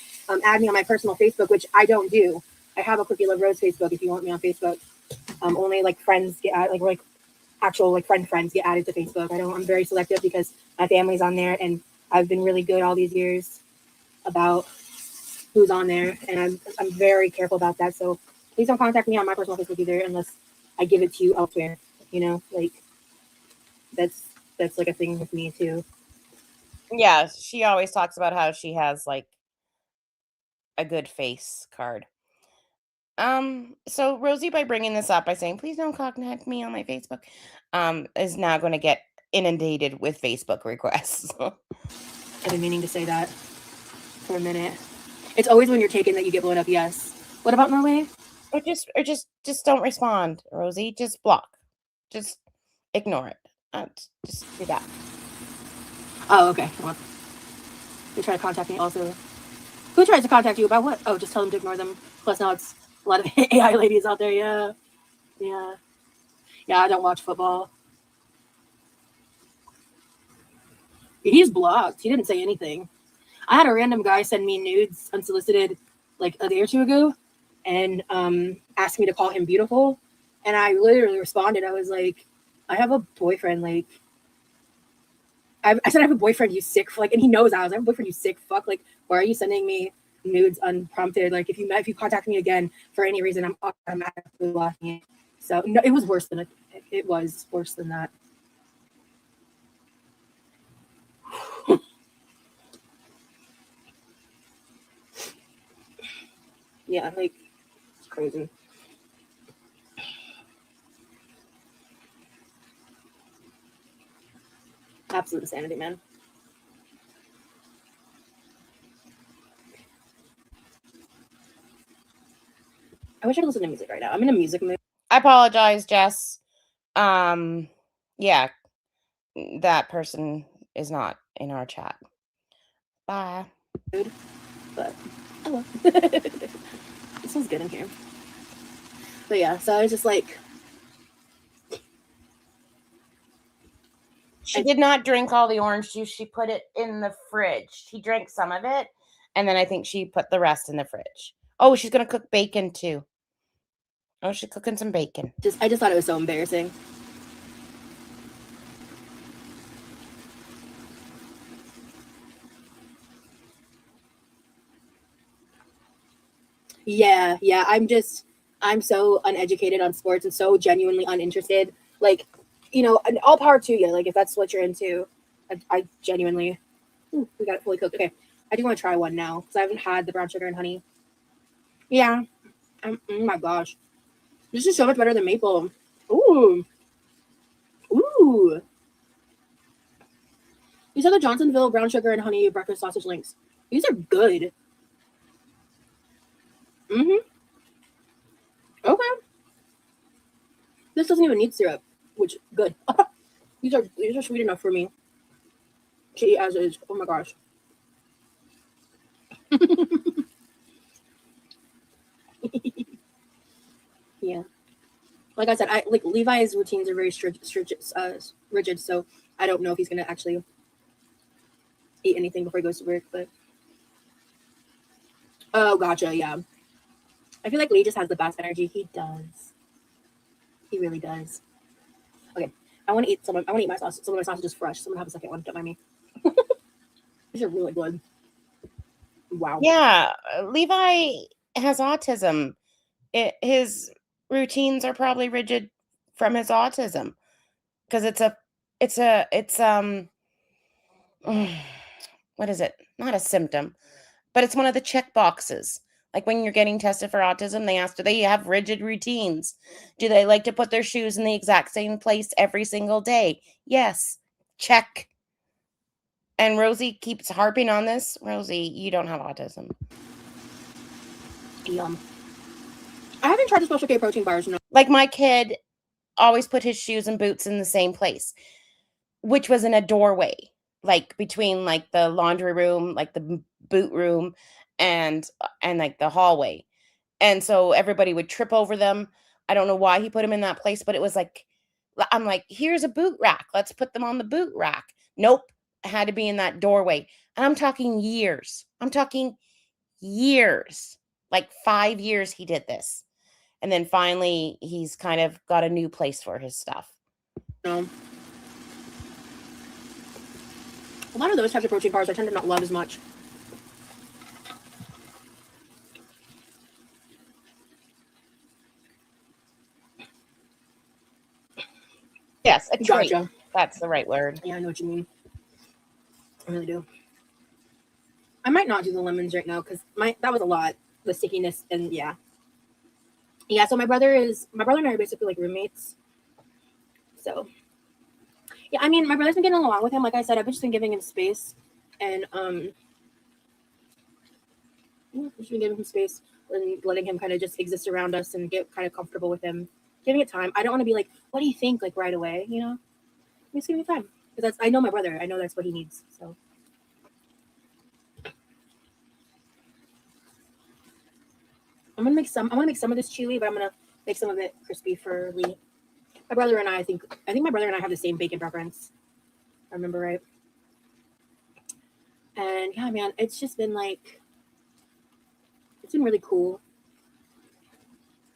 add me on my personal Facebook, which I don't do. I have a Cookie Love Rose Facebook if you want me on Facebook. Only like friends get added, like actual like friends get added to Facebook. I'm very selective because my family's on there, and I've been really good all these years about who's on there, and I'm very careful about that. So please don't contact me on my personal Facebook either unless I give it to you elsewhere. You know, like that's like a thing with me too. Yeah, she always talks about how she has like a good face card. So Rosie, by bringing this up by saying please don't contact me on my Facebook, is now going to get inundated with Facebook requests. I've been meaning to say that for a minute. It's always when you're taken that you get blown up. Yes. What about Norway? Or just don't respond, Rosie. Just block. Just ignore it. Just do that. Oh, okay. Well, they try to contact me also. Who tries to contact you about what? Oh, just tell them to ignore them. Plus now it's a lot of AI ladies out there. Yeah. I don't watch football. He's blocked. He didn't say anything. I had a random guy send me nudes unsolicited like a day or 2 ago and asked me to call him beautiful. And I literally responded. I was like, I have a boyfriend. Like, I said, I have a boyfriend, you sick fuck. And he knows I have a boyfriend, you sick fuck. Like, why are you sending me nudes unprompted? Like, if you contact me again for any reason, I'm automatically blocking it. So no, it was worse than it was worse than that. Yeah, like it's crazy. Absolute insanity, man. I wish I could listen to music right now. I'm in a music mood. I apologize, Jess. Yeah, that person is not in our chat. Bye. But oh well. This one's good in here. But yeah, so I was just like, she did not drink all the orange juice. She put it in the fridge. She drank some of it, and then I think she put the rest in the fridge. Oh, she's gonna cook bacon too. Oh, she's cooking some bacon. I just thought it was so embarrassing. Yeah. I'm so uneducated on sports and so genuinely uninterested. Like, you know, all power to you. Like, if that's what you're into, I genuinely, we got it fully cooked. Okay. I do want to try one now because I haven't had the brown sugar and honey. Yeah. Oh my gosh. This is so much better than maple. Ooh. These are the Johnsonville brown sugar and honey breakfast sausage links. These are good. This doesn't even need syrup, which good. These are sweet enough for me to eat as is. Oh my gosh. Yeah. Like I said, Levi's routines are very rigid, so I don't know if he's gonna actually eat anything before he goes to work. But oh, gotcha. Yeah, I feel like Lee just has the best energy. He does. He really does. Okay, I want to eat some. I want to eat my sausage. Some of my sausage is fresh. So I'm gonna have a second one. Don't mind me. These are really good. Wow. Yeah, Levi has autism. His routines are probably rigid from his autism because it's what is it? Not a symptom, but it's one of the check boxes. Like when you're getting tested for autism, they ask, do they have rigid routines? Do they like to put their shoes in the exact same place every single day? Yes. Check. And Rosie keeps harping on this. Rosie, you don't have autism. Yum. I haven't tried the Special K protein bars. No. Like my kid always put his shoes and boots in the same place, which was in a doorway, like between like the laundry room, like the boot room, and like the hallway. And so everybody would trip over them. I don't know why he put them in that place, but it was like, I'm like, here's a boot rack. Let's put them on the boot rack. Nope. It had to be in that doorway. And I'm talking years. I'm talking years. Like 5 years he did this. And then finally he's kind of got a new place for his stuff. No. A lot of those types of protein bars I tend to not love as much. Yes, a treat. Gotcha. That's the right word. Yeah, I know what you mean. I really do. I might not do the lemons right now because that was a lot. The stickiness and yeah. So my brother and I are basically like roommates. So yeah, I mean my brother's been getting along with him. Like I said, I've just been giving him space and just been giving him space and letting him kind of just exist around us and get kind of comfortable with him. Giving it time. I don't want to be like, what do you think? Like right away, you know? I'm just giving it time. Because I know my brother. I know that's what he needs. So I'm gonna make some of this chewy, but I'm gonna make some of it crispy for Lee. My brother and I think my brother and I have the same bacon preference. If I remember right. And yeah, man, it's just been like it's been really cool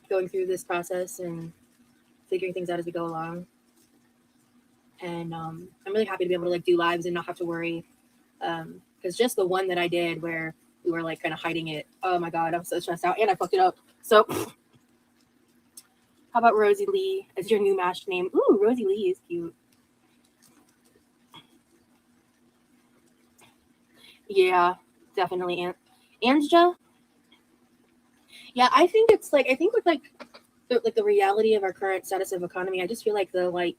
going through this process and figuring things out as we go along. And I'm really happy to be able to like do lives and not have to worry. Because just the one that I did where we were like kind of hiding it. Oh my god, I'm so stressed out and I fucked it up. So how about Rosie Lee as your new mashed name? Ooh, Rosie Lee is cute. Yeah, definitely. Anja. Yeah, I think with the reality of our current status of economy, I just feel like the like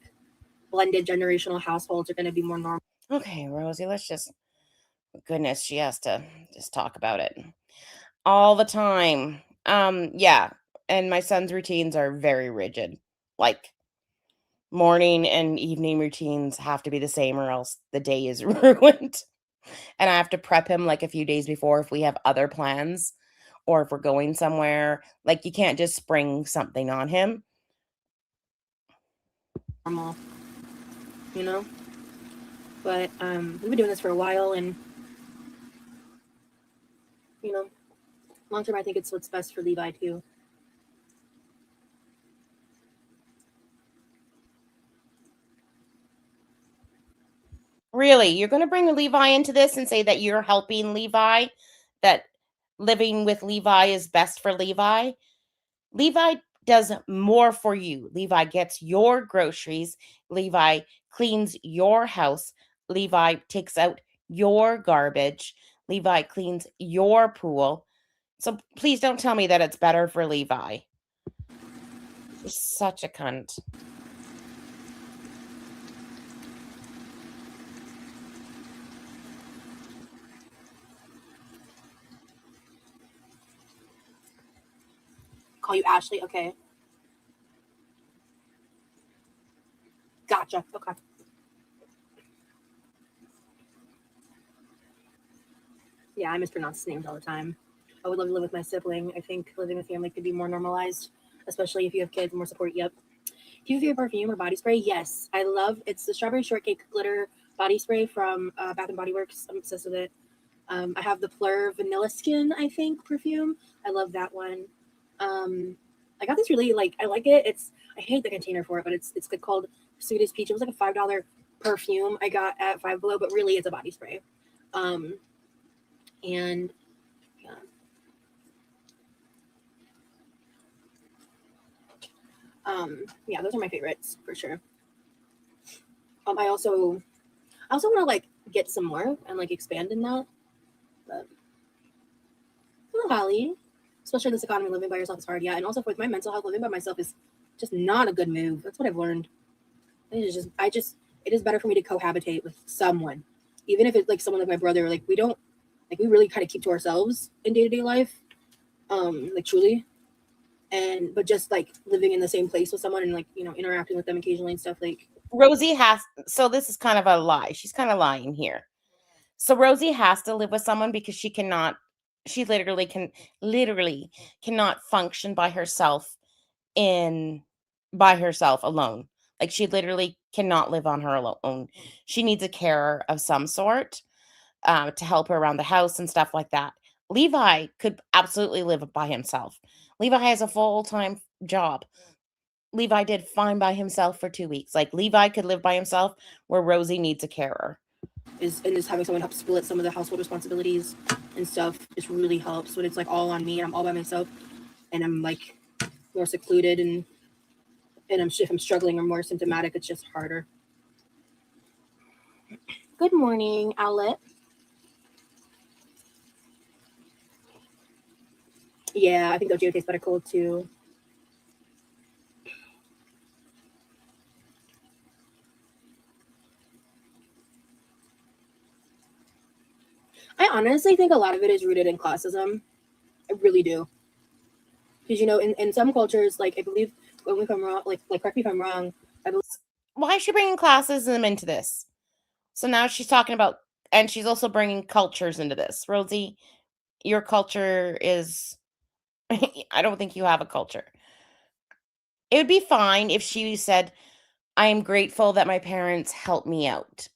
blended generational households are going to be more normal. Okay, Rosie, let's just, goodness, she has to just talk about it all the time. Yeah, and my son's routines are very rigid. Like morning and evening routines have to be the same or else the day is ruined. And I have to prep him like a few days before if we have other plans or if we're going somewhere. Like you can't just spring something on him. Normal, you know? But we've been doing this for a while and you know, long term I think it's what's best for Levi too. Really, you're going to bring Levi into this and say that you're helping Levi, that living with Levi is best for Levi? Levi does more for you. Levi gets your groceries. Levi cleans your house. Levi takes out your garbage. Levi cleans your pool. So please don't tell me that it's better for Levi. You're such a cunt. Call you Ashley, okay. Gotcha. Okay. Yeah, I mispronounce names all the time. I would love to live with my sibling. I think living with family could be more normalized, especially if you have kids, more support. Yep. Do you have your perfume or body spray? Yes, I love. It's the strawberry shortcake glitter body spray from Bath and Body Works. I'm obsessed with it. I have the Plur Vanilla Skin, I think, perfume. I love that one. I got this really I like it. I hate the container for it, but it's called Sweetest Peach. It was like a $5 perfume I got at Five Below, but really it's a body spray. And yeah, those are my favorites for sure. I also want to get some more and expand in that. But Holly, especially this economy, living by yourself is hard. Yeah, and also with my mental health, living by myself is just not a good move. That's what I've learned. It is better for me to cohabitate with someone, even if it's someone like my brother. We don't we really kind of keep to ourselves in day-to-day life, truly. But just living in the same place with someone and interacting with them occasionally and stuff. Rosie so this is kind of a lie. She's kind of lying here. So Rosie has to live with someone because she literally cannot function by herself alone. She literally cannot live on her own. She needs a carer of some sort to help her around the house and stuff like that. Levi could absolutely live by himself. Levi has a full-time job. Levi did fine by himself for 2 weeks. Levi could live by himself where Rosie needs a carer. Is having someone help split some of the household responsibilities and stuff just really helps when it's all on me and I'm all by myself and I'm more secluded and if I'm struggling or more symptomatic, it's just harder. Good morning, Owlet. Yeah, I think the OGO tastes better cold too. I honestly think a lot of it is rooted in classism. I really do. Because in some cultures, I believe, if I'm wrong, correct me if I'm wrong. Why is she bringing classism into this? So now she's talking about, and she's also bringing cultures into this. Rosie, your culture is, I don't think you have a culture. It would be fine if she said, I am grateful that my parents helped me out.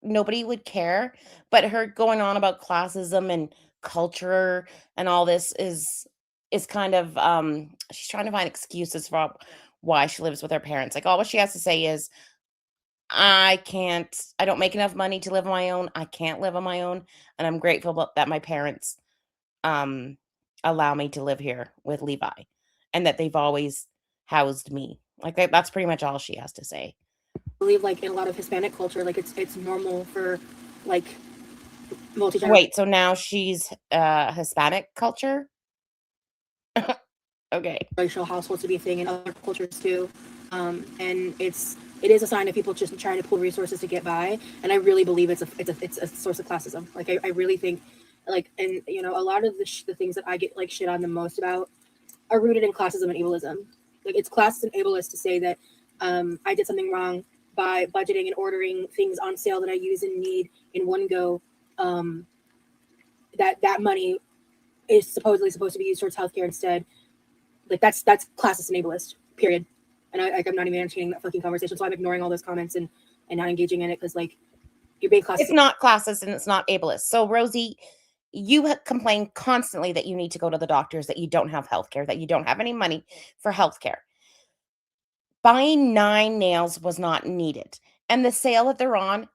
Nobody would care. But her going on about classism and culture and all this is kind of, she's trying to find excuses for why she lives with her parents. All what she has to say is, I don't make enough money to live on my own. I can't live on my own. And I'm grateful that my parents allow me to live here with Levi and that they've always housed me. That's pretty much all she has to say. I believe in a lot of Hispanic culture, it's normal for multi-generational. Wait, so now she's Hispanic culture? Okay. Racial households to be a thing in other cultures too. And it is a sign of people just trying to pull resources to get by. And I really believe it's a source of classism. I really think and a lot of the things that I get shit on the most about are rooted in classism and ableism. It's classist and ableist to say that I did something wrong by budgeting and ordering things on sale that I use and need in one go. That money is supposedly supposed to be used towards healthcare instead. That's classist and ableist, period. And I'm not even entertaining that fucking conversation, so I'm ignoring all those comments and not engaging in it because you're being classist. It's not classist and it's not ableist. So Rosie, you complain constantly that you need to go to the doctors, that you don't have healthcare, that you don't have any money for healthcare. Buying 9 nails was not needed. And the sale that they're on,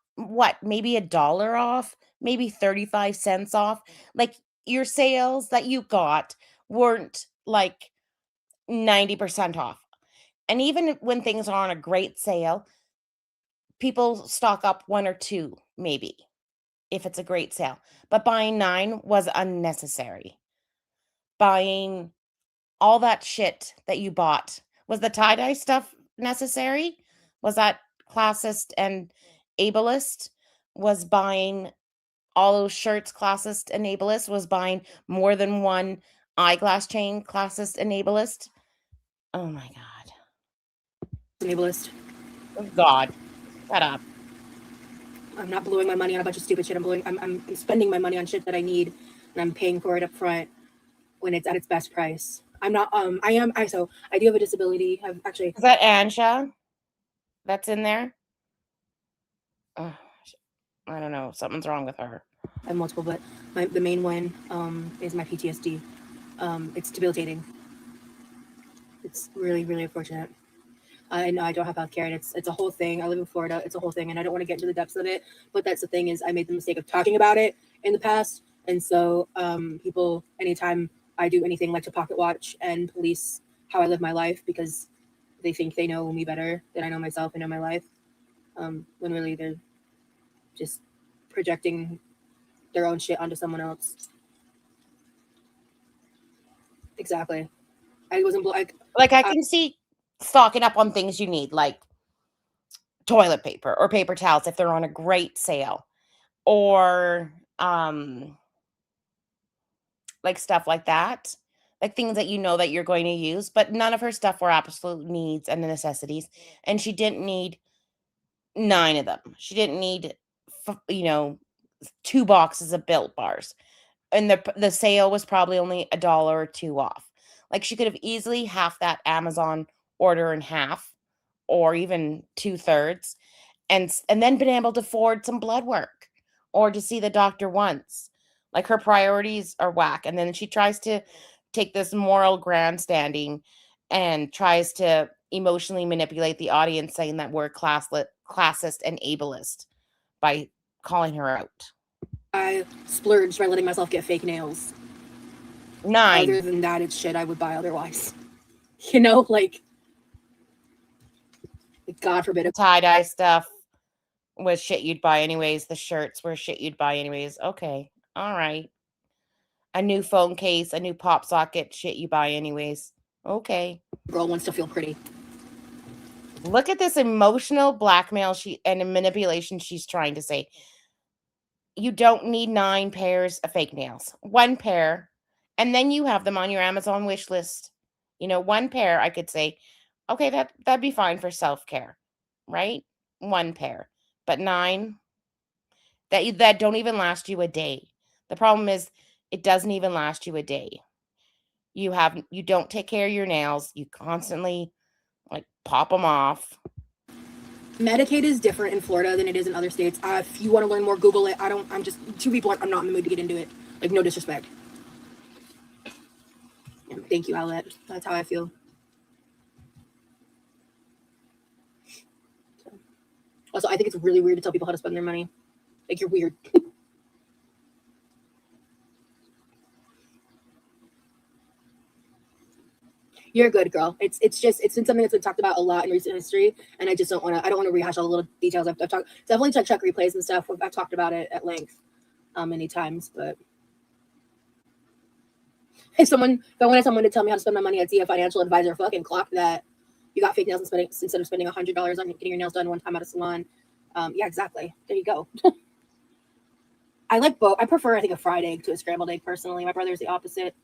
maybe $1 off, maybe 35 cents off. Your sales that you got weren't 90% off. And even when things are on a great sale, people stock up 1 or 2, maybe, if it's a great sale. But buying 9 was unnecessary. Buying all that shit that you bought. Was the tie-dye stuff necessary? Was that classist and ableist? Was buying all those shirts classist and ableist? Was buying more than one eyeglass chain classist and ableist? Oh my God. Ableist. Oh, God. Shut up. I'm not blowing my money on a bunch of stupid shit. I'm spending my money on shit that I need, and I'm paying for it up front when it's at its best price. I'm not. So I do have a disability. I've actually. Is that Ansha? That's in there. Oh, I don't know. Something's wrong with her. I have multiple, but the main one is my PTSD. It's debilitating. It's really, really unfortunate. I know I don't have healthcare, and it's a whole thing. I live in Florida. It's a whole thing, and I don't want to get into the depths of it. But that's the thing is, I made the mistake of talking about it in the past, and so people, anytime I do anything, like to pocket watch and police how I live my life because they think they know me better than I know myself and know my life, when really they're just projecting their own shit onto someone else. Exactly. I wasn't like I can see stocking up on things you need, like toilet paper or paper towels if they're on a great sale, or like stuff like that, like things that you know that you're going to use. But none of her stuff were absolute needs and necessities, and she didn't need 9 of them. She didn't need 2 boxes of Built Bars, and the sale was probably only $1 or 2 off. Like, she could have easily half that Amazon order in half or even 2/3, and then been able to afford some blood work or to see the doctor once. Like, her priorities are whack, and then she tries to take this moral grandstanding and tries to emotionally manipulate the audience, saying that we're classist and ableist by calling her out. I splurged by letting myself get fake nails. 9. Other than that, it's shit I would buy otherwise. You know, like God forbid. Tie-dye stuff was shit you'd buy anyways. The shirts were shit you'd buy anyways. Okay. All right. A new phone case, a new pop socket, shit you buy anyways. Okay. Girl wants to feel pretty. Look at this emotional blackmail and manipulation she's trying to say. You don't need 9 pairs of fake nails. 1 pair, and then you have them on your Amazon wish list. 1 pair, I could say, okay, that'd be fine for self-care, right? 1 pair. But 9 that don't even last you a day. The problem is it doesn't even last you a day. You don't take care of your nails. You constantly like pop them off. Medicaid is different in Florida than it is in other states. If you want to learn more, Google it. I'm just, to be blunt, I'm not in the mood to get into it. Like, no disrespect. Thank you, Owlette. That's how I feel. Also, I think it's really weird to tell people how to spend their money. Like, you're weird. You're a good girl. It's been something that's been talked about a lot in recent history, and I just don't want to rehash all the little details. I've talked, definitely check replays and stuff. I've talked about it at length many times, but if I wanted someone to tell me how to spend my money, I'd see a financial advisor. Fucking clock that. You got fake nails instead of spending $100 on getting your nails done one time at a salon. Yeah, exactly. There you go. I like both. I prefer, I think, a fried egg to a scrambled egg personally. My brother's the opposite.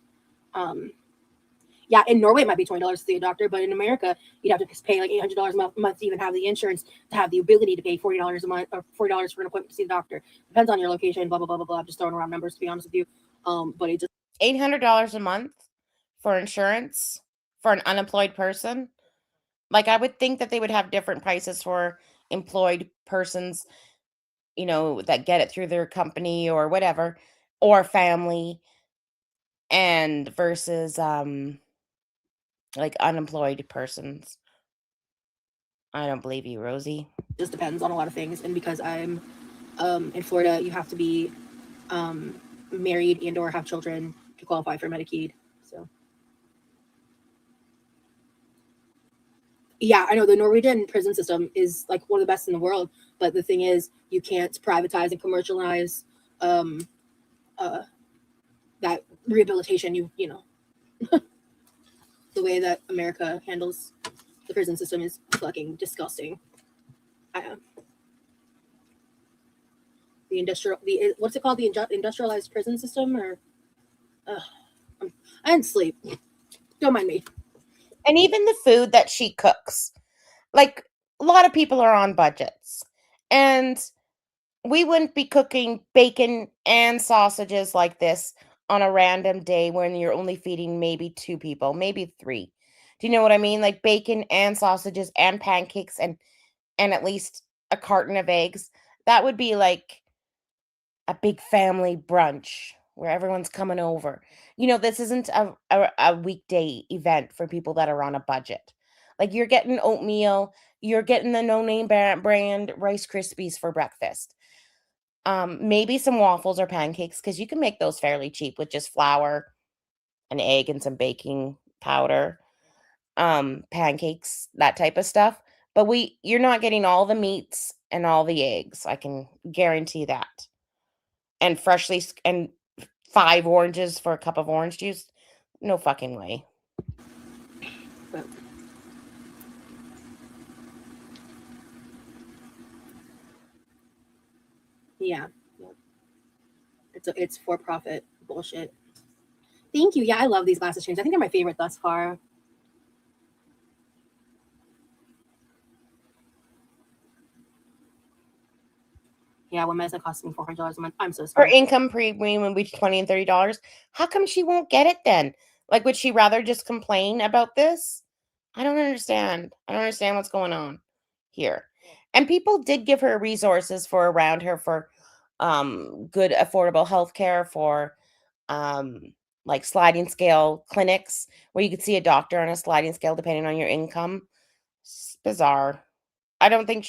Yeah, in Norway it might be $20 to see a doctor, but in America you'd have to pay like $800 a month to even have the insurance to have the ability to pay $40 a month or $40 for an appointment to see the doctor. Depends on your location. Blah blah blah blah blah. I'm just throwing around numbers to be honest with you. But it just $800 a month for insurance for an unemployed person. Like, I would think that they would have different prices for employed persons, that get it through their company or whatever, or family, and versus like unemployed persons. I don't believe you, Rosie. Just depends on a lot of things, and because I'm in Florida, you have to be married and or have children to qualify for Medicaid. So yeah, I know the Norwegian prison system is like one of the best in the world, but the thing is, you can't privatize and commercialize that rehabilitation. You know, the way that America handles the prison system is fucking disgusting. What's it called? The industrialized prison system, or I didn't sleep. Don't mind me. And even the food that she cooks, like, a lot of people are on budgets, and we wouldn't be cooking bacon and sausages like this on a random day when you're only feeding maybe 2 people, maybe 3. Do you know what I mean? Like bacon and sausages and pancakes and at least a carton of eggs. That would be like a big family brunch where everyone's coming over. This isn't a weekday event for people that are on a budget. Like you're getting oatmeal, you're getting the no name brand Rice Krispies for breakfast. Maybe some waffles or pancakes because you can make those fairly cheap with just flour, an egg, and some baking powder. Pancakes, that type of stuff. But you're not getting all the meats and all the eggs. I can guarantee that. And and 5 oranges for a cup of orange juice. No fucking way. But yeah. It's for profit bullshit. Thank you. Yeah, I love these glasses streams. I think they're my favorite thus far. Yeah, one medicine costs me $400 a month. I'm so sorry. Her income premium would be $20 and $30. How come she won't get it then? Like, would she rather just complain about this? I don't understand. I don't understand what's going on here. And people did give her resources for around her for good affordable health care, for like sliding scale clinics where you could see a doctor on a sliding scale depending on your income. It's bizarre. I don't think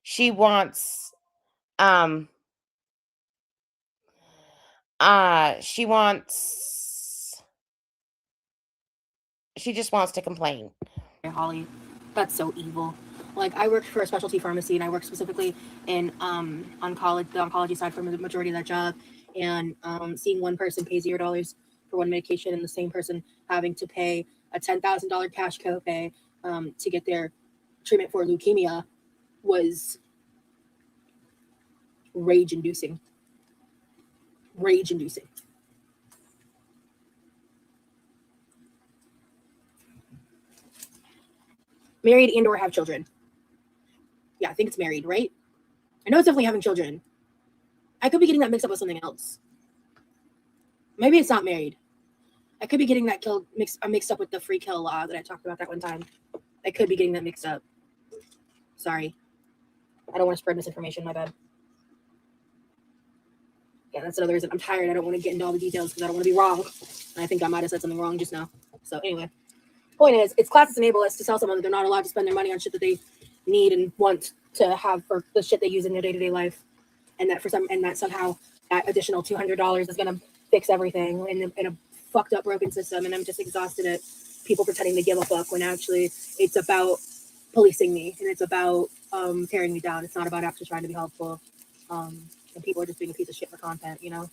she wants she just wants to complain. Holly, that's so evil. Like, I worked for a specialty pharmacy, and I worked specifically in the oncology side for the majority of that job. And seeing one person pay $0 for one medication, and the same person having to pay a $10,000 cash copay to get their treatment for leukemia was rage-inducing. Rage-inducing. Married and or have children. Yeah, I think it's married, right? I know it's definitely having children. I could be getting that mixed up with something else. Maybe it's not married. I could be getting that mixed up with the free kill law that I talked about that one time. I could be getting that mixed up. Sorry. I don't want to spread misinformation, my bad. Yeah, that's another reason I'm tired. I don't want to get into all the details because I don't want to be wrong. And I think I might have said something wrong just now. So anyway, point is, it's classes enable us to tell someone that they're not allowed to spend their money on shit that they need and want to have for the shit they use in their day-to-day life, and that somehow that additional $200 is going to fix everything in a fucked up broken system. And I'm just exhausted at people pretending to give a fuck when actually it's about policing me and it's about tearing me down. It's not about actually trying to be helpful. And people are just being a piece of shit for content, you know?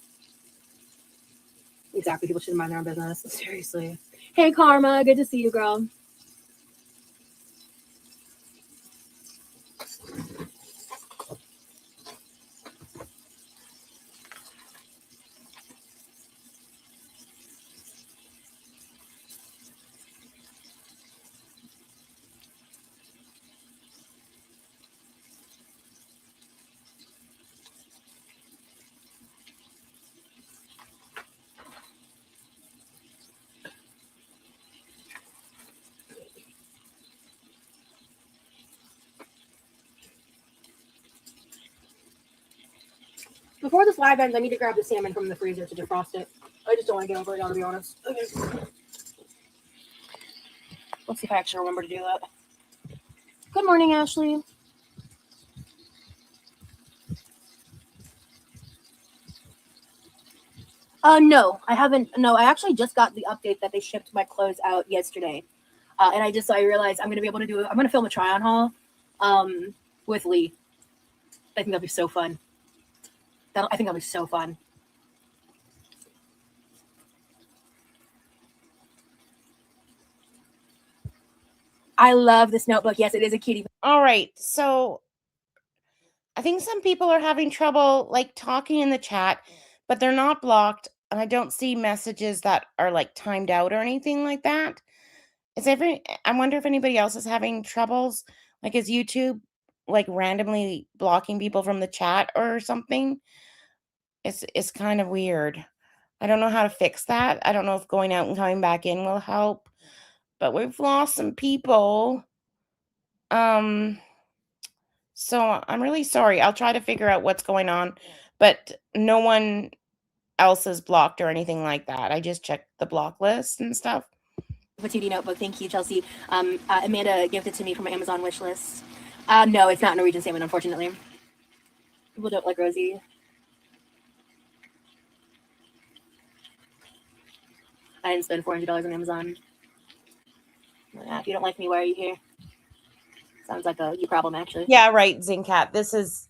Exactly. People shouldn't mind their own business. Seriously. Hey, Karma. Good to see you, girl. Before this live ends, I need to grab the salmon from the freezer to defrost it. I just don't want to get over it, to be honest. Okay. Let's see if I actually remember to do that. Good morning, Ashley. No, I haven't. No, I actually just got the update that they shipped my clothes out yesterday. And I realized I'm going to be able to I'm going to film a try-on haul with Lee. I think that'll be so fun. I think that'll be so fun. I love this notebook. Yes, it is a cutie. All right. So I think some people are having trouble like talking in the chat, but they're not blocked. And I don't see messages that are like timed out or anything like that. I wonder if anybody else is having troubles Like, is YouTube like randomly blocking people from the chat or something? It's kind of weird. I don't know how to fix that. I don't know if going out and coming back in will help, but we've lost some people. So I'm really sorry. I'll try to figure out what's going on, but no one else is blocked or anything like that. I just checked the block list and stuff. Patootie notebook. Thank you, Chelsea. Amanda gifted to me from my Amazon wish list. No, it's not Norwegian salmon, unfortunately. People don't like Rosie. I didn't spend $400 on Amazon. If you don't like me, why are you here? Sounds like a you problem, actually. Yeah, right, Zincat. This is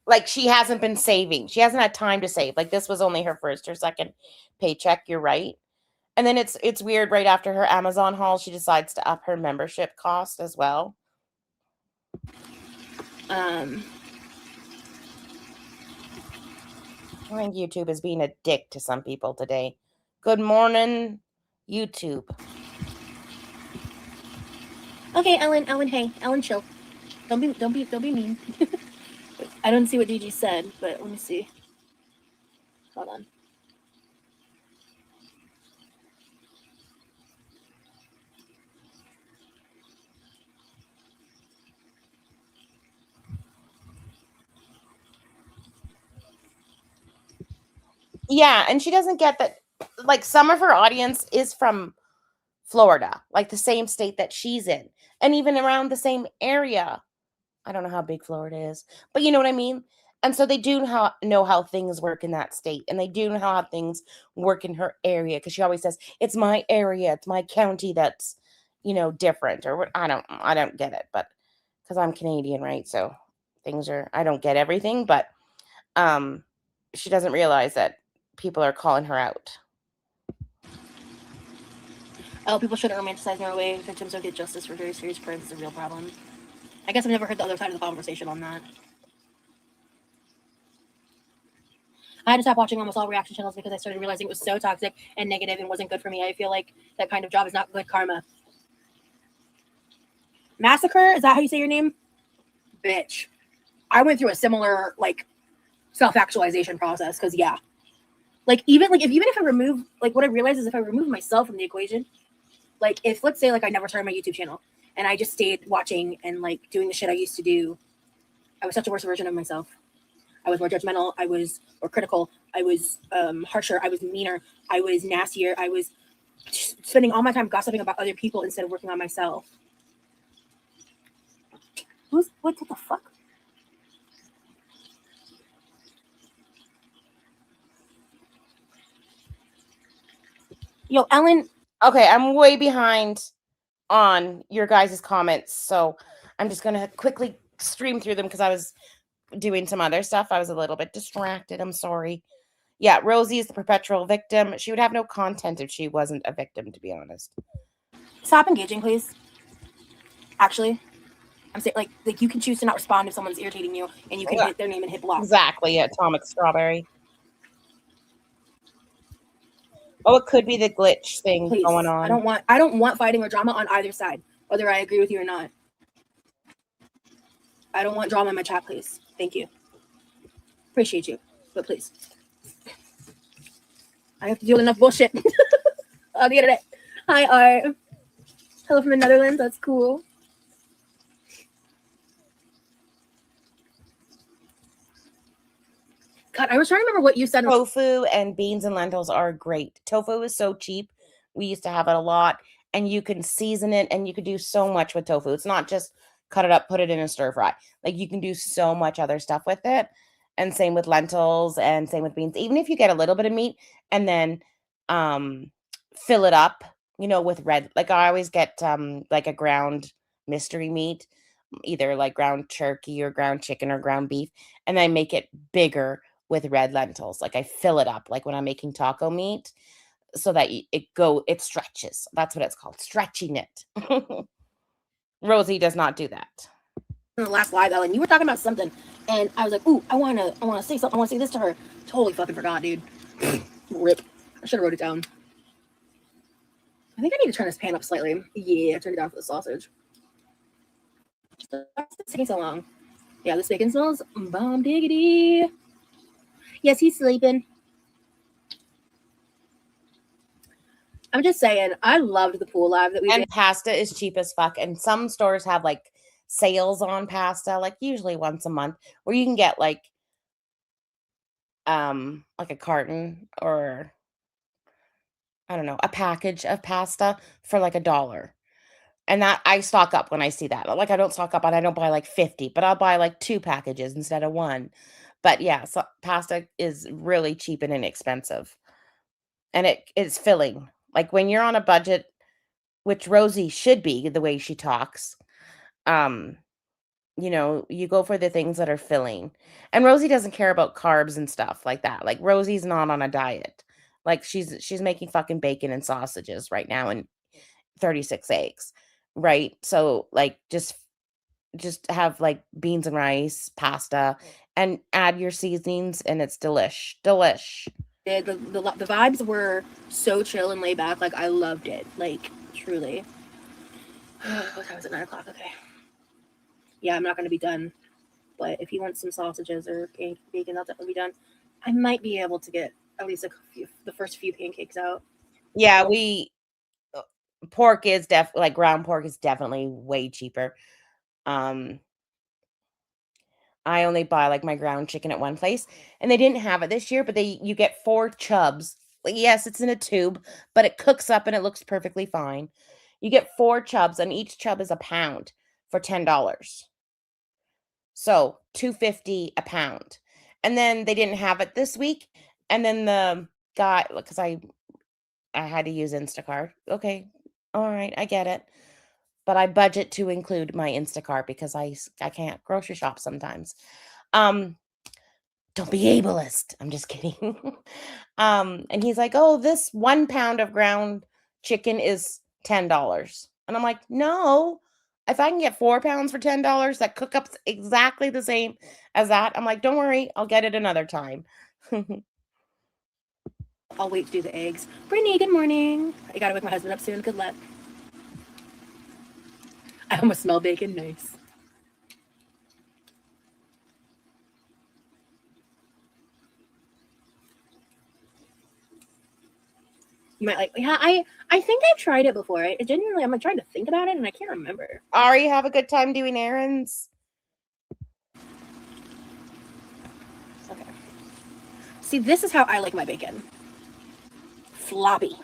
like she hasn't been saving. She hasn't had time to save. Like this was only her first or second paycheck. You're right. And then it's weird. Right after her Amazon haul, she decides to up her membership cost as well. I think YouTube is being a dick to some people today. Good morning, YouTube. Okay, Ellen, hey, Ellen, chill. Don't be mean. I don't see what DG said, but let me see. Hold on. Yeah, and she doesn't get that. Like some of her audience is from Florida, like the same state that she's in, and even around the same area. I don't know how big Florida is, but you know what I mean? And so they do know how things work in that state, and they do know how things work in her area because she always says, "It's my area, it's my county that's, different." Or what? I don't get it, but because I'm Canadian, right? So I don't get everything, but she doesn't realize that people are calling her out. Oh, people shouldn't romanticize Norway. Victims don't get justice for very serious crimes. It's a real problem. I guess I've never heard the other side of the conversation on that. I had to stop watching almost all reaction channels because I started realizing it was so toxic and negative and wasn't good for me. I feel like that kind of job is not good karma. Massacre? Is that how you say your name? Bitch. I went through a similar, self-actualization process because, yeah. Even if I remove, what I realized is if I remove myself from the equation, if, let's say, I never started my YouTube channel and I just stayed watching and, doing the shit I used to do, I was such a worse version of myself. I was more judgmental. I was more critical. I was harsher. I was meaner. I was nastier. I was spending all my time gossiping about other people instead of working on myself. What the fuck? Yo, Ellen. Okay, I'm way behind on your guys' comments, so I'm just going to quickly stream through them because I was doing some other stuff. I was a little bit distracted. I'm sorry. Yeah, Rosie is the perpetual victim. She would have no content if she wasn't a victim, to be honest. Stop engaging, please. Actually, I'm saying, you can choose to not respond if someone's irritating you, and you can hit their name and hit block. Exactly, Atomic Strawberry. Oh, it could be the glitch thing going on. I don't want fighting or drama on either side, whether I agree with you or not. I don't want drama in my chat, please. Thank you. Appreciate you, but please. I have to deal with enough bullshit on the internet. Hi, Art. Hello from the Netherlands. That's cool. God, I was trying to remember what you said. Tofu and beans and lentils are great. Tofu is so cheap. We used to have it a lot, and you can season it, and you can do so much with tofu. It's not just cut it up, put it in a stir fry. You can do so much other stuff with it. And same with lentils and same with beans. Even if you get a little bit of meat and then fill it up, with red. I always get a ground mystery meat, either ground turkey or ground chicken or ground beef, and I make it bigger with red lentils. I fill it up when I'm making taco meat so that it stretches. That's what it's called, stretching it. Rosie does not do that. In the last live, Ellen, you were talking about something, and I was like, "Ooh, I want to say something. I want to say this to her." Totally fucking forgot, dude. Rip. I should have wrote it down. I think I need to turn this pan up slightly. Yeah, I turned it down for the sausage. What's this taking so long? Yeah, this bacon smells bomb diggity. Yes, he's sleeping. I'm just saying, I loved the pool live that we did. And pasta is cheap as fuck. And some stores have like sales on pasta, like usually once a month, where you can get like a carton or I don't know, a package of pasta for like $1. And that I stock up when I see that. Like I don't stock up and I don't buy like 50, but I'll buy like 2 packages instead of 1. But yeah, so pasta is really cheap and inexpensive. And it's filling. Like when you're on a budget, which Rosie should be the way she talks, um, you go for the things that are filling. And Rosie doesn't care about carbs and stuff like that. Like Rosie's not on a diet. Like she's making fucking bacon and sausages right now and 36 eggs, right? So like just have like beans and rice, pasta, and add your seasonings and it's delish. The vibes were so chill and laid back. Like I loved it. Like truly. What time is it? 9 o'clock. Okay. Yeah, I'm not gonna be done. But if he wants some sausages or bacon, I'll definitely be done. I might be able to get at least the first few pancakes out. Yeah, pork is like ground pork is definitely way cheaper. I only buy like my ground chicken at one place and they didn't have it this year, but you get 4 chubs. Like, yes, it's in a tube, but it cooks up and it looks perfectly fine. You get 4 chubs and each chub is a pound for $10. So, $2.50 a pound. And then they didn't have it this week and then the guy cuz I had to use Instacart. Okay. All right, I get it. But I budget to include my Instacart because I can't grocery shop sometimes. Um, don't be ableist. I'm just kidding. And he's like, "Oh, this 1 pound of ground chicken is $10." And I'm like, "No. If I can get 4 pounds for $10 that cook up exactly the same as that." I'm like, "Don't worry, I'll get it another time." I'll wait to do the eggs. Brittany, good morning. I gotta wake my husband up soon. Good luck. I almost smell bacon. Nice. You might like, yeah, I think I've tried it before. I genuinely, I'm like trying to think about it and I can't remember. Ari, have a good time doing errands. Okay. See, this is how I like my bacon. Floppy.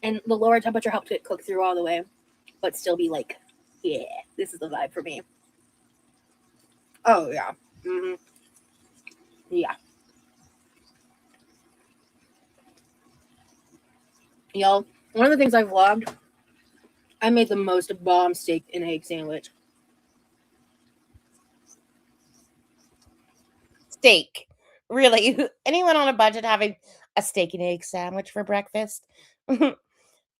And the lower temperature helps it cook through all the way, but still be like, yeah, this is the vibe for me. Oh, yeah. Mm-hmm. Yeah. Y'all, one of the things I've vlogged, I made the most bomb steak and egg sandwich. Steak. Really? Anyone on a budget having a steak and egg sandwich for breakfast? I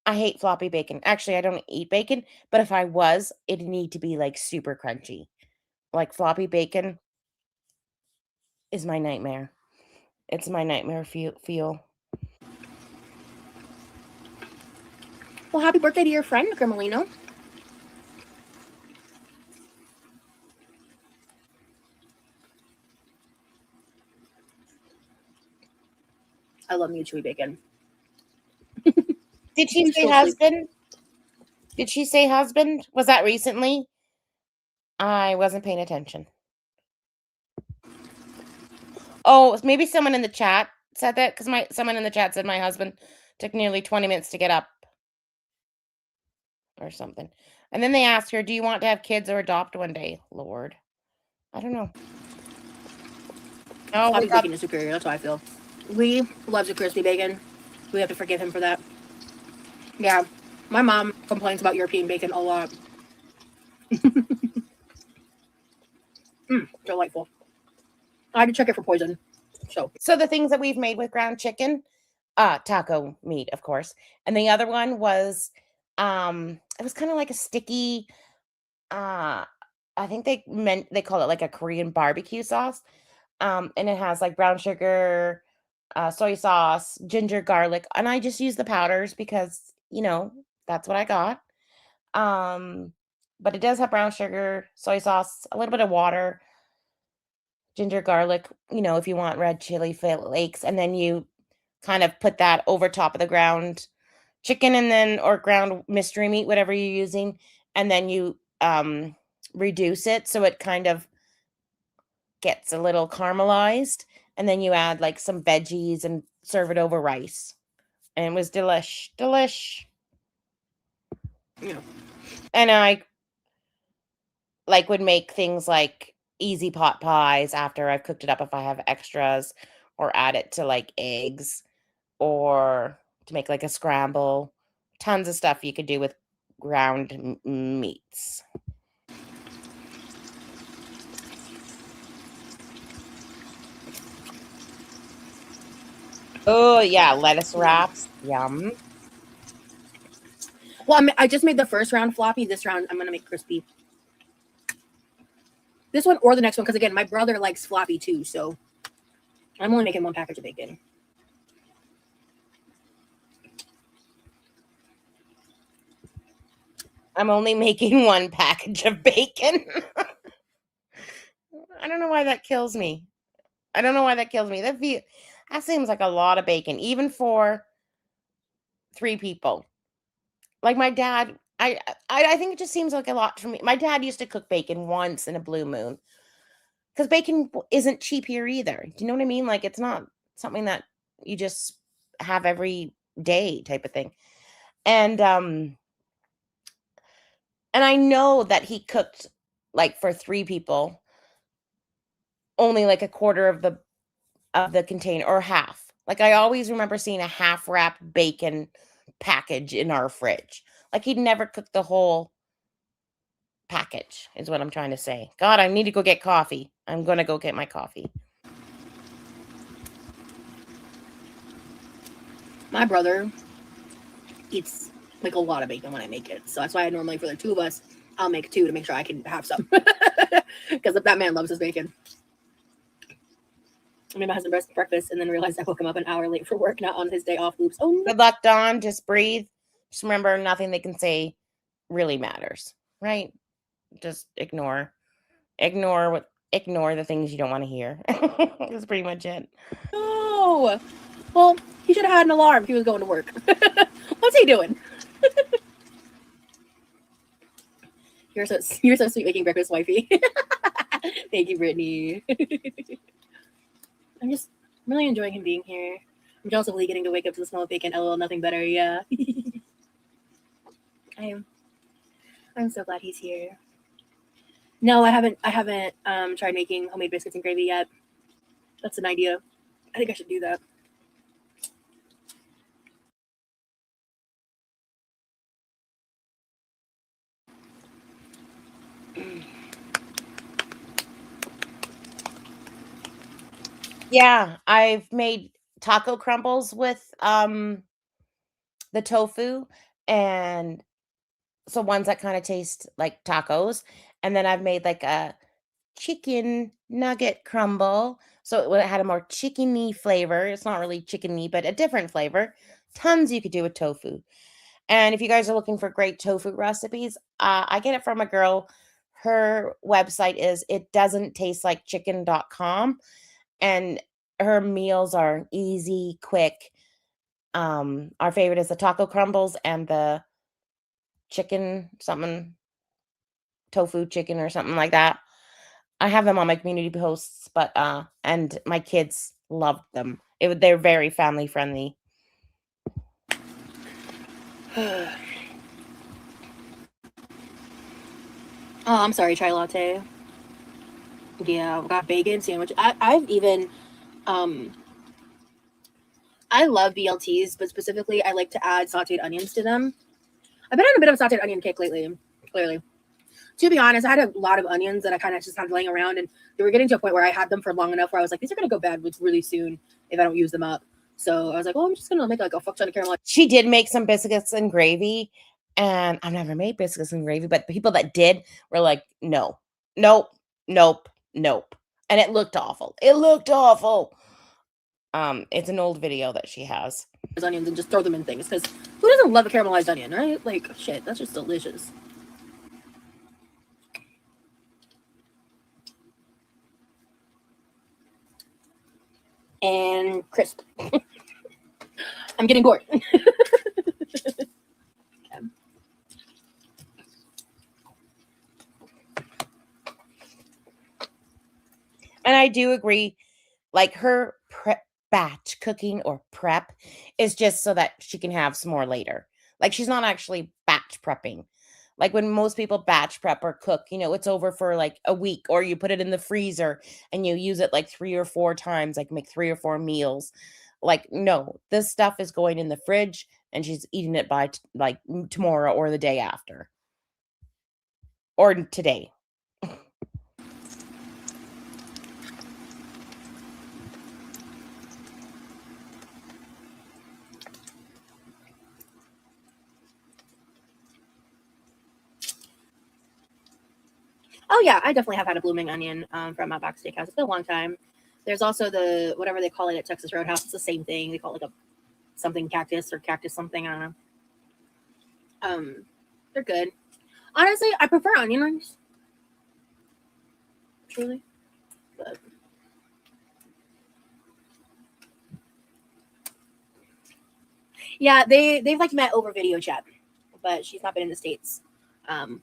hate floppy bacon. Actually, I don't eat bacon, but if I was, it'd need to be like super crunchy. Like floppy bacon is my nightmare. It's my nightmare feel. Well, happy birthday to your friend, Grimalino. I love me a chewy bacon. Did she say husband? Did she say husband? Was that recently? I wasn't paying attention. Oh, maybe someone in the chat said that because someone in the chat said my husband took nearly 20 minutes to get up or something. And then they asked her, "Do you want to have kids or adopt one day?" Lord, I don't know. Oh, floppy bacon is superior. That's how I feel. Lee loves a crispy bacon. We have to forgive him for that. Yeah, my mom complains about European bacon a lot. Delightful. I had to check it for poison. So the things that we've made with ground chicken, taco meat, of course. And the other one was it was kind of like a sticky I think they call it like a Korean barbecue sauce. And it has like brown sugar, soy sauce, ginger, garlic, and I just use the powders because, that's what I got. but it does have brown sugar, soy sauce, a little bit of water, ginger, garlic, if you want red chili flakes, and then you kind of put that over top of the ground chicken and then or ground mystery meat, whatever you're using, and then you reduce it so it kind of gets a little caramelized, and then you add like some veggies and serve it over rice. And it was delish. Yeah. And I would make things like easy pot pies after I've cooked it up if I have extras, or add it to like eggs, or to make like a scramble. Tons of stuff you could do with ground meats. Oh yeah, lettuce wraps. Yum. Well, I just made the first round floppy. This round I'm gonna make crispy. This one or the next one, because again, my brother likes floppy too, so I'm only making one package of bacon. I'm only making one package of bacon. I don't know why that kills me. That seems like a lot of bacon, even for 3 people. Like my dad, I think it just seems like a lot for me. My dad used to cook bacon once in a blue moon, because bacon isn't cheap here either. Do you know what I mean? Like, it's not something that you just have every day type of thing. And I know that he cooked like for 3 people only like a quarter of the container, or half. Like, I always remember seeing a half wrapped bacon package in our fridge. Like, he'd never cooked the whole package, is what I'm trying to say. God, I need to go get coffee. I'm going to go get my coffee. My brother eats like a lot of bacon when I make it. So that's why I normally, for the 2 of us, I'll make 2 to make sure I can have some. Because that man loves his bacon. I made my husband breakfast and then realized I woke him up an hour late for work, not on his day off. Oops. Oh, no. Good luck, Dawn. Just breathe. Just remember, nothing they can say really matters, right? Just ignore the things you don't want to hear. That's pretty much it. Oh, well, he should have had an alarm if he was going to work. What's he doing? You're so sweet making breakfast, wifey. Thank you, Brittany. I'm really enjoying him being here. I'm jealous of Lee getting to wake up to the smell of bacon. LOL, nothing better. Yeah. I'm so glad he's here. No, I haven't tried making homemade biscuits and gravy yet. That's an idea. I think I should do that. Yeah, I've made taco crumbles with the tofu, and so ones that kind of taste like tacos, and then I've made like a chicken nugget crumble, so it had a more chickeny flavor. It's not really chickeny, but a different flavor. Tons you could do with tofu. And if you guys are looking for great tofu recipes, I get it from a girl. Her website is itdoesn'ttastelechicken.com, and her meals are easy, quick. Our favorite is the taco crumbles and the chicken something, tofu chicken or something like that. I have them on my community posts, but and my kids loved them. They're very family friendly. Oh, I'm sorry, chai latte. Yeah, I've got bacon sandwich. I've even I love BLTs, but specifically I like to add sauteed onions to them. I've been on a bit of a sauteed onion kick lately, clearly. To be honest, I had a lot of onions that I kind of just had laying around, and they were getting to a point where I had them for long enough where I was like, these are going to go bad really soon if I don't use them up. So I was like, well, I'm just going to make like a fuck ton of caramel. She did make some biscuits and gravy, and I've never made biscuits and gravy, but the people that did were like, no, nope, nope, nope. And it looked awful. It looked awful. It's an old video that she has. Onions and just throw them in things, because who doesn't love a caramelized onion, right? Like, shit, that's just delicious. and crisp. I'm getting bored. And I do agree, like her batch cooking or prep is just so that she can have some more later. Like she's not actually batch prepping. Like when most people batch prep or cook, it's over for like a week, or you put it in the freezer and you use it like 3 or 4 times, like make 3 or 4 meals. Like no, this stuff is going in the fridge and she's eating it by like tomorrow or the day after. Or today. Oh yeah, I definitely have had a blooming onion from Outback Steakhouse. It's been a long time. There's also the whatever they call it at Texas Roadhouse. It's the same thing. They call it like a something cactus or cactus something. I don't know. They're good. Honestly, I prefer onion rings. Truly, but yeah, they've like met over video chat, but she's not been in the States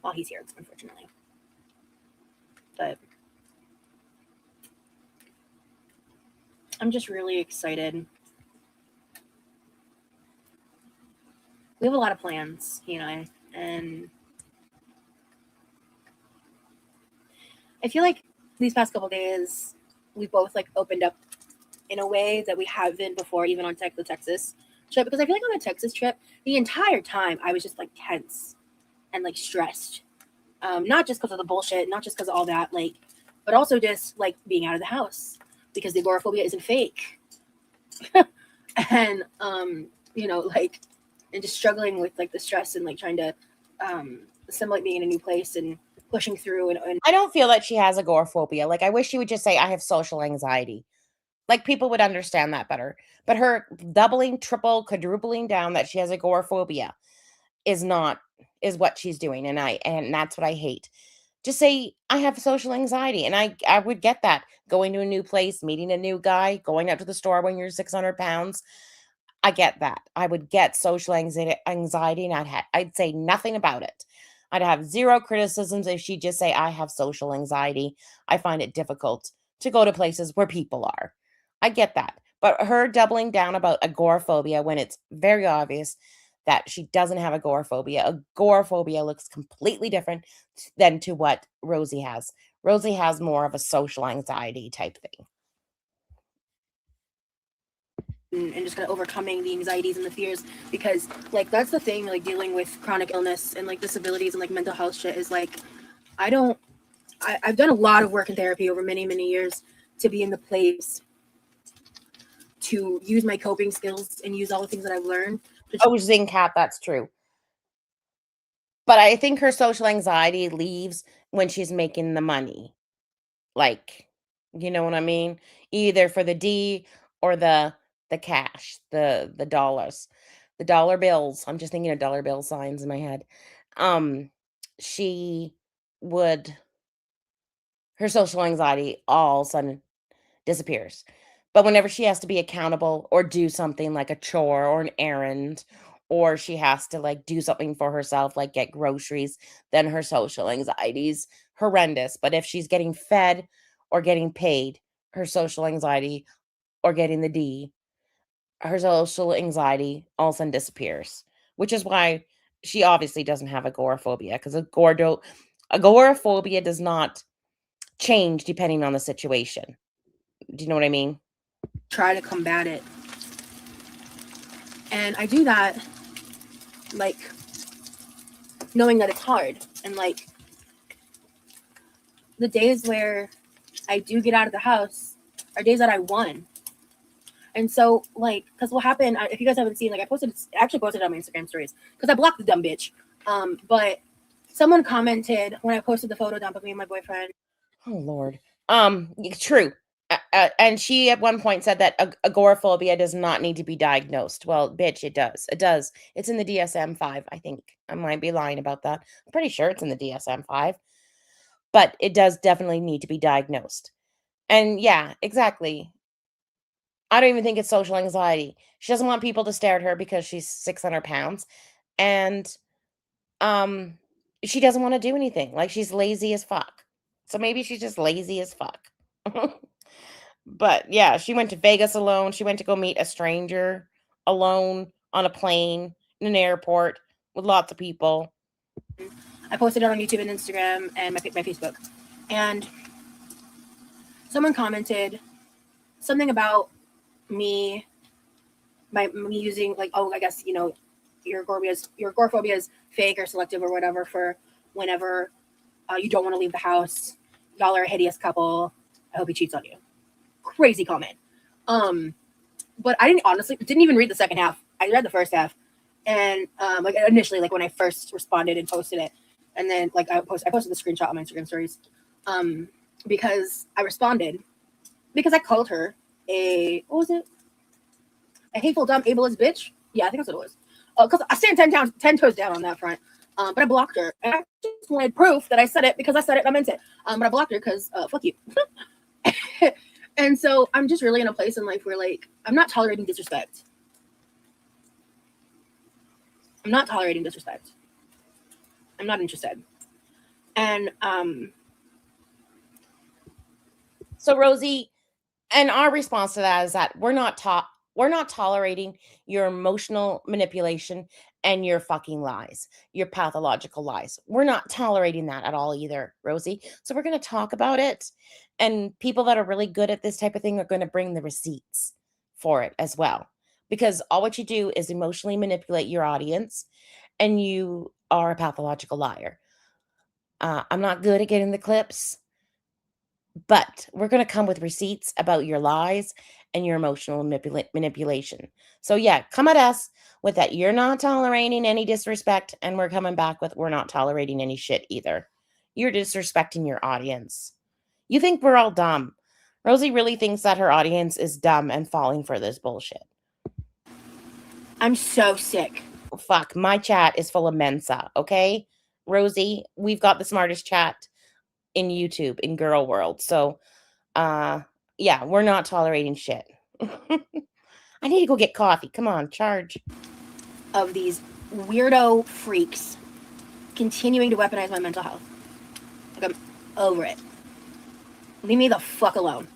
while he's here, unfortunately. But I'm just really excited. We have a lot of plans, and I feel like these past couple days we both like opened up in a way that we haven't before, even on the Texas trip. Because I feel like on the Texas trip, the entire time I was just like tense and like stressed, not just because of the bullshit, not just because of all that, like, but also just like being out of the house because the agoraphobia isn't fake, and like, and just struggling with like the stress and like trying to assimilate being in a new place and pushing through. And I don't feel that she has agoraphobia. Like I wish she would just say I have social anxiety. Like people would understand that better. But her doubling, triple, quadrupling down that she has agoraphobia is what she's doing, and that's what I hate. Just say I have social anxiety, and I would get that. Going to a new place, meeting a new guy, going out to the store when you're 600 pounds. I get that. I would get social anxiety, and I'd say nothing about it. I'd have zero criticisms if she just say I have social anxiety. I find it difficult to go to places where people are. I get that. But her doubling down about agoraphobia when it's very obvious that she doesn't have agoraphobia. Agoraphobia looks completely different than to what Rosie has. Rosie has more of a social anxiety type thing. And just kind of overcoming the anxieties and the fears, because like that's the thing, like dealing with chronic illness and like disabilities and like mental health shit is like I've done a lot of work in therapy over many years to be in the place to use my coping skills and use all the things that I've learned. Oh, Zincat, that's true. But I think her social anxiety leaves when she's making the money. Like, you know what I mean? Either for the D or the cash, the dollars, the dollar bills. I'm just thinking of dollar bill signs in my head. She would her social anxiety all of a sudden disappears. But whenever she has to be accountable or do something like a chore or an errand, or she has to like do something for herself, like get groceries, then her social anxiety's horrendous. But if she's getting fed or getting paid, her social anxiety or getting the D, her social anxiety all of a sudden disappears, which is why she obviously doesn't have agoraphobia, because agoraphobia does not change depending on the situation. Do you know what I mean? Try to combat it. And I do that like knowing that it's hard, and like the days where I do get out of the house are days that I won. And so like, because what happened, if you guys haven't seen, like I actually posted it on my Instagram stories because I blocked the dumb bitch, but someone commented when I posted the photo dump of me and my boyfriend. Oh Lord. True. And she at one point said that agoraphobia does not need to be diagnosed. Well, bitch, it does. It does. It's in the DSM-5, I think. I might be lying about that. I'm pretty sure it's in the DSM-5. But it does definitely need to be diagnosed. And yeah, exactly. I don't even think it's social anxiety. She doesn't want people to stare at her because she's 600 pounds. And she doesn't want to do anything. Like, she's lazy as fuck. So maybe she's just lazy as fuck. But yeah, she went to Vegas alone. She went to go meet a stranger alone on a plane in an airport with lots of people. I posted it on YouTube and Instagram and my Facebook. And someone commented something about me using, like, oh, I guess, your agoraphobia is fake or selective or whatever for whenever you don't want to leave the house. Y'all are a hideous couple. I hope he cheats on you. Crazy comment. But I didn't even read the second half. I read the first half. And like initially, like when I first responded and posted it, and then like I posted the screenshot on my Instagram stories, because I responded because I called her a hateful, dumb, ableist bitch. Yeah, I think that's what it was. Because I stand 10 toes down on that front. But I blocked her. And I just wanted proof that I said it because I said it and I meant it. But I blocked her because fuck you. And so I'm just really in a place in life where, like, I'm not tolerating disrespect. I'm not interested. And so Rosie, and our response to that is that we're not tolerating your emotional manipulation and your fucking lies, your pathological lies. We're not tolerating that at all either, Rosie. So we're going to talk about it. And people that are really good at this type of thing are going to bring the receipts for it as well. Because all what you do is emotionally manipulate your audience, and you are a pathological liar. I'm not good at getting the clips, but we're going to come with receipts about your lies and your emotional manipulation. So yeah, come at us with that. You're not tolerating any disrespect, and we're coming back with we're not tolerating any shit either. You're disrespecting your audience. You think we're all dumb. Rosie really thinks that her audience is dumb and falling for this bullshit. I'm so sick. Fuck, my chat is full of Mensa, okay? Rosie, we've got the smartest chat in YouTube, in girl world. So, yeah, we're not tolerating shit. I need to go get coffee. Come on, charge. Of these weirdo freaks continuing to weaponize my mental health. Like, I'm over it. Leave me the fuck alone.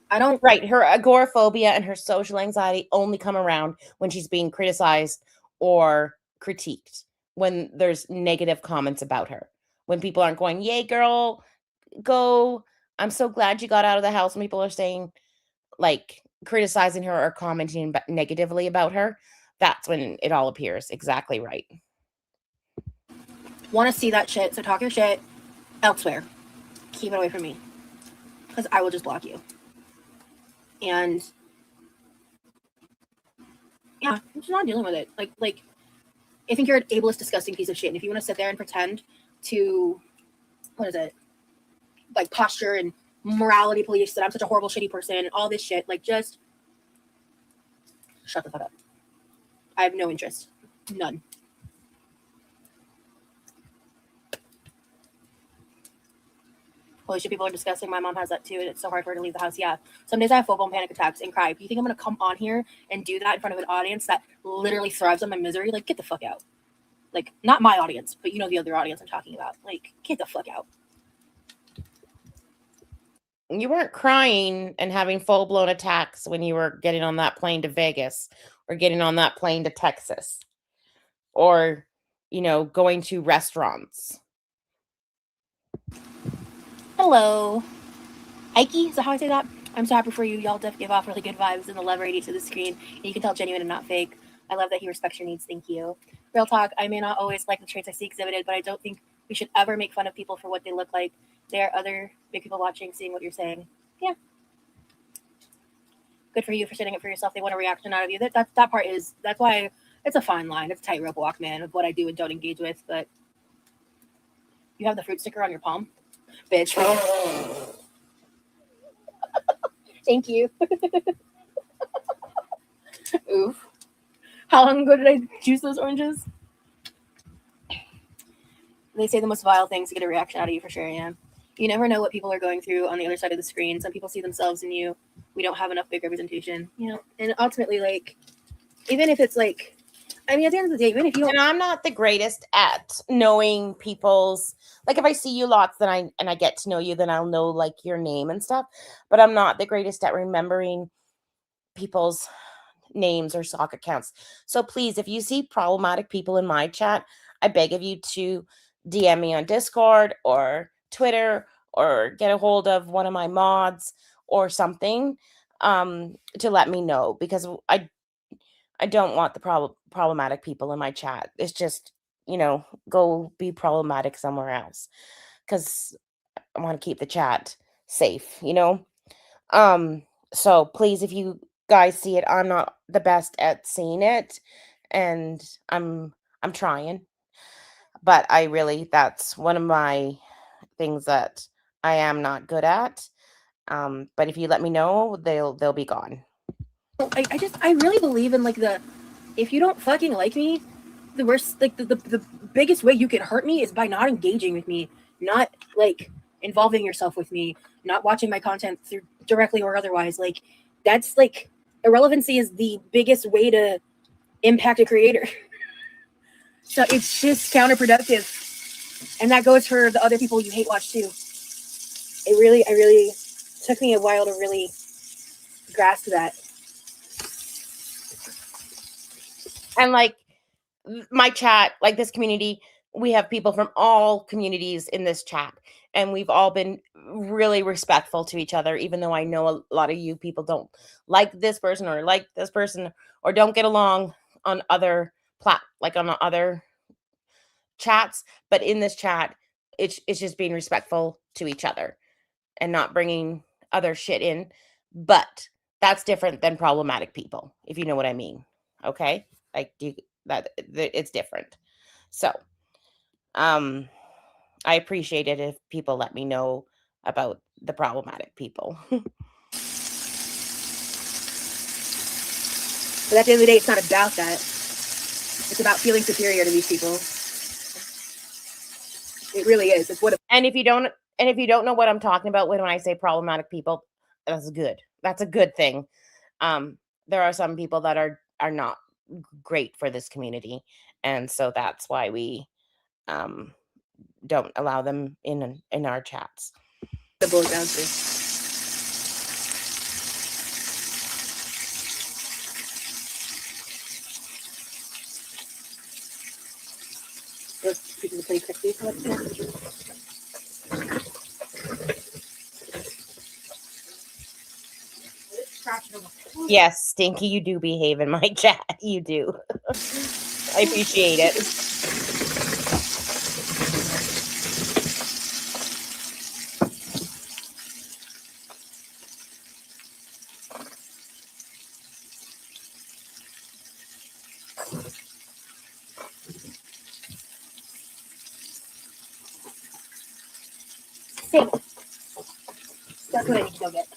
I don't. Right. Her agoraphobia and her social anxiety only come around when she's being criticized or critiqued, when there's negative comments about her. When people aren't going, yay, girl, go. I'm so glad you got out of the house. When people are saying, like, criticizing her or commenting negatively about her, that's when it all appears. Exactly right. Want to see that shit, so talk your shit elsewhere. Keep it away from me. Because I will just block you. And yeah, I'm just not dealing with it. Like, I think you're an ableist, disgusting piece of shit. And if you want to sit there and pretend to, like, posture and morality police that I'm such a horrible, shitty person and all this shit, like, just shut the fuck up. I have no interest. None. Holy shit, people are disgusting. My mom has that too, and it's so hard for her to leave the house. Yeah. Some days I have full-blown panic attacks and cry. If you think I'm going to come on here and do that in front of an audience that literally thrives on my misery, like, get the fuck out. Like, not my audience, but you know the other audience I'm talking about. Like, get the fuck out. You weren't crying and having full-blown attacks when you were getting on that plane to Vegas or getting on that plane to Texas or, going to restaurants. Hello. Ike, is that how I say that? I'm so happy for you. Y'all definitely give off really good vibes and the love radiates to the screen. And you can tell genuine and not fake. I love that he respects your needs. Thank you. Real talk, I may not always like the traits I see exhibited, but I don't think we should ever make fun of people for what they look like. There are other big people watching, seeing what you're saying. Yeah. Good for you for sitting it for yourself. They want a reaction out of you. That part is, that's why it's a fine line. It's a tightrope walk, man, of what I do and don't engage with. But you have the fruit sticker on your palm? Bitch. Thank you. Oof. How long ago did I juice those oranges? They say the most vile things to get a reaction out of you, for sure, yeah. You never know what people are going through on the other side of the screen. Some people see themselves in you. we don't have enough big representation, you know. And ultimately, like, even if it's like, I mean, at the end of the day, even if you don't, and I'm not the greatest at knowing people's, like, if I see you lots, then I get to know you, then I'll know like your name and stuff. But I'm not the greatest at remembering people's names or sock accounts. So please, if you see problematic people in my chat, I beg of you to DM me on Discord or Twitter or get a hold of one of my mods or something to let me know, because I don't want the problematic people in my chat. It's just, go be problematic somewhere else, cuz I want to keep the chat safe. Um, so please, if you guys see it, I'm not the best at seeing it, and I'm trying, but that's one of my things that I am not good at. But if you let me know, they'll be gone. I really believe in like if you don't fucking like me, the worst, like the biggest way you can hurt me is by not engaging with me, not like involving yourself with me, not watching my content through directly or otherwise. Like, that's like, irrelevancy is the biggest way to impact a creator. So it's just counterproductive, and that goes for the other people you hate watch too. I really took me a while to really grasp that. And like my chat, like this community, we have people from all communities in this chat, and we've all been really respectful to each other, even though I know a lot of you people don't like this person or don't get along on other on other chats. But in this chat, it's just being respectful to each other and not bringing other shit in. But that's different than problematic people, if you know what I mean. Okay? Like, it's different. So, I appreciate it if people let me know about the problematic people. But at the end of the day, it's not about that. It's about feeling superior to these people. It really is. It's what. And if you don't know what I'm talking about when I say problematic people, that's good. That's a good thing. There are some people that are not great for this community, and so that's why we don't allow them in our chats. The boys down to. Those pieces are pretty crispy. Yes, Stinky, you do behave in my chat. You do. I appreciate it. Sing. That's what I need to go get.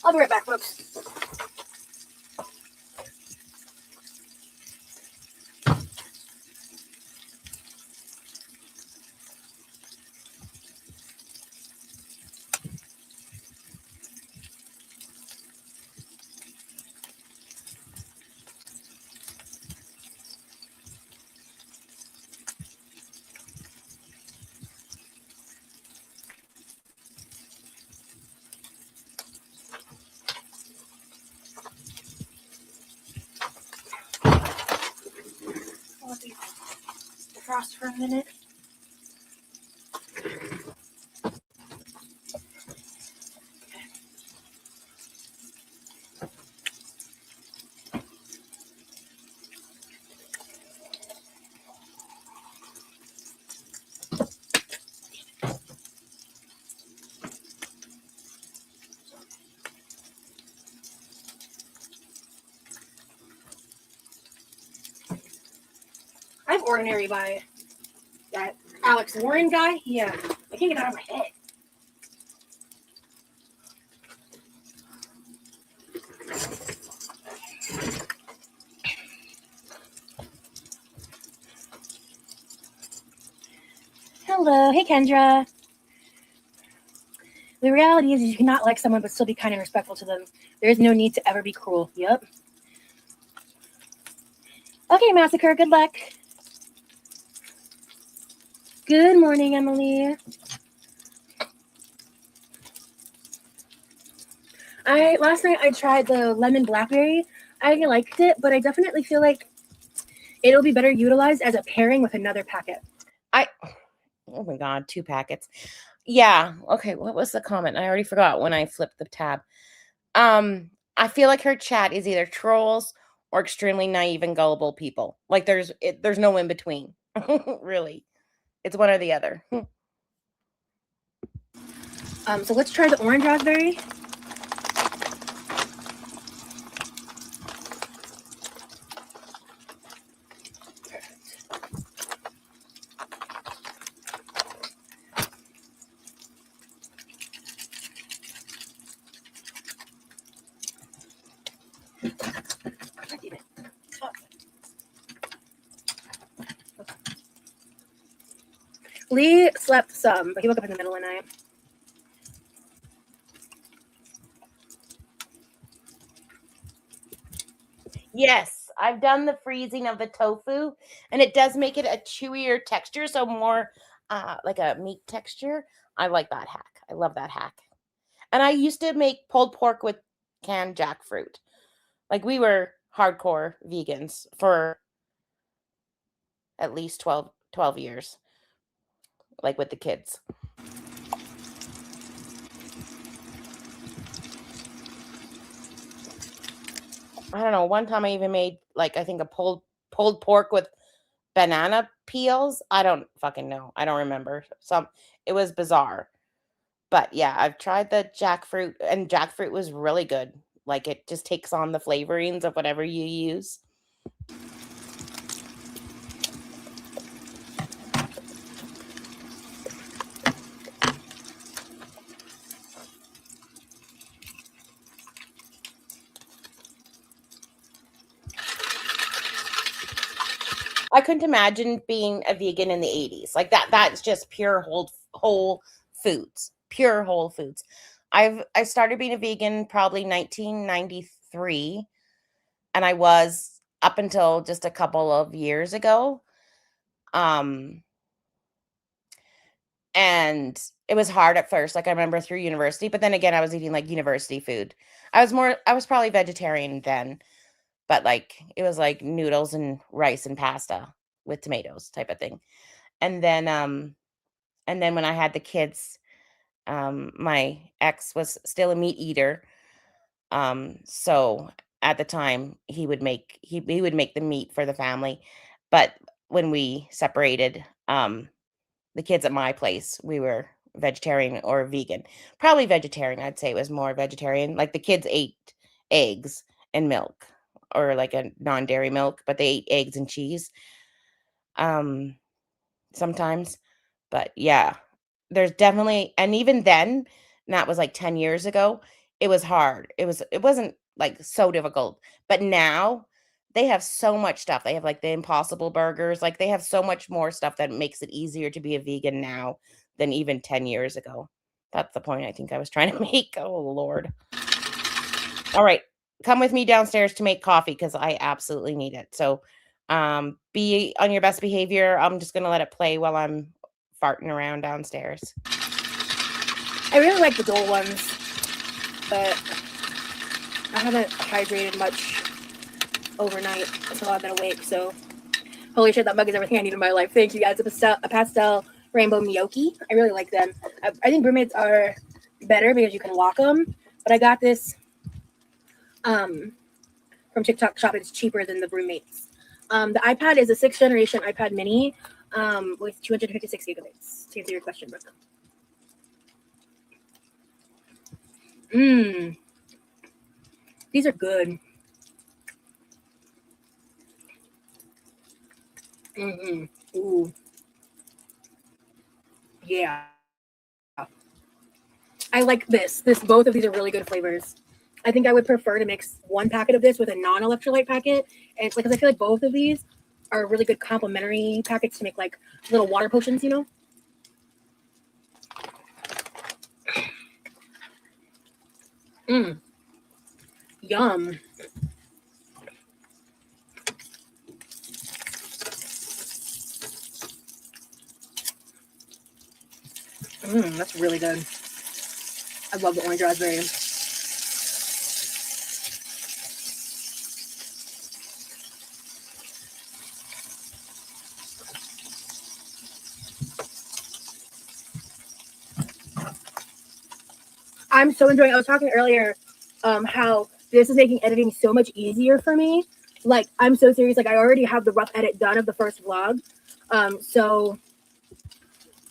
I'll be right back, folks. Defrost for a minute. I have Ordinary by that Alex Warren guy. Yeah, I can't get it out of my head. Hello. Hey, Kendra. The reality is you cannot like someone but still be kind and respectful to them. There is no need to ever be cruel. Yep. Okay, Massacre, good luck. Good morning, Emily. Last night I tried the lemon blackberry. I liked it, but I definitely feel like it'll be better utilized as a pairing with another packet. Oh my God, 2 packets. Yeah. Okay. What was the comment? I already forgot when I flipped the tab. I feel like her chat is either trolls or extremely naive and gullible people. Like there's no in between. Really. It's one or the other. So let's try the orange raspberry. Lee slept some, but he woke up in the middle of the night. Yes, I've done the freezing of the tofu, and it does make it a chewier texture, so more like a meat texture. I like that hack. I love that hack. And I used to make pulled pork with canned jackfruit. Like we were hardcore vegans for at least 12 years, like with the kids. I don't know. One time I even made like I think a pulled pork with banana peels. I don't fucking know. I don't remember. It was bizarre. But yeah, I've tried the jackfruit and jackfruit was really good. Like it just takes on the flavorings of whatever you use. I couldn't imagine being a vegan in the 80s. Like that's just pure whole foods. Pure whole foods. I started being a vegan probably 1993 and I was up until just a couple of years ago. And it was hard at first. Like I remember through university, but then again I was eating like university food. I was probably vegetarian then, but like it was like noodles and rice and pasta with tomatoes type of thing. And then when I had the kids, my ex was still a meat eater. So at the time he would make the meat for the family. But when we separated, the kids at my place, we were vegetarian or vegan. Probably vegetarian. I'd say it was more vegetarian. Like the kids ate eggs and milk or like a non-dairy milk, but they ate eggs and cheese. Sometimes. But yeah, there's definitely and even then, and that was like 10 years ago, it was hard. It wasn't like so difficult. But now they have so much stuff. They have like the Impossible Burgers. Like they have so much more stuff that makes it easier to be a vegan now than even 10 years ago. That's the point I think I was trying to make. Oh Lord. All right. Come with me downstairs to make coffee because I absolutely need it. So be on your best behavior. I'm just gonna let it play while I'm farting around downstairs. I really like the Dole ones, but I haven't hydrated much overnight, so I've been awake. So holy shit, that mug is everything I need in my life. Thank you guys. A pastel rainbow gnocchi. I really like them. I think BrewMates are better because you can lock them, but I got this from TikTok Shop. It's cheaper than the BrewMates. The iPad is a 6th generation iPad mini with 256 gigabytes. To answer your question, Brooke. These are good. Ooh. Yeah. I like this. Both of these are really good flavors. I think I would prefer to mix one packet of this with a non-electrolyte packet. And it's like, because I feel like both of these are really good complementary packets to make like little water potions, you know? Yum. That's really good. I love the orange raspberry. I'm so enjoying. I was talking earlier, how this is making editing so much easier for me. Like, I'm so serious. Like, I already have the rough edit done of the first vlog. So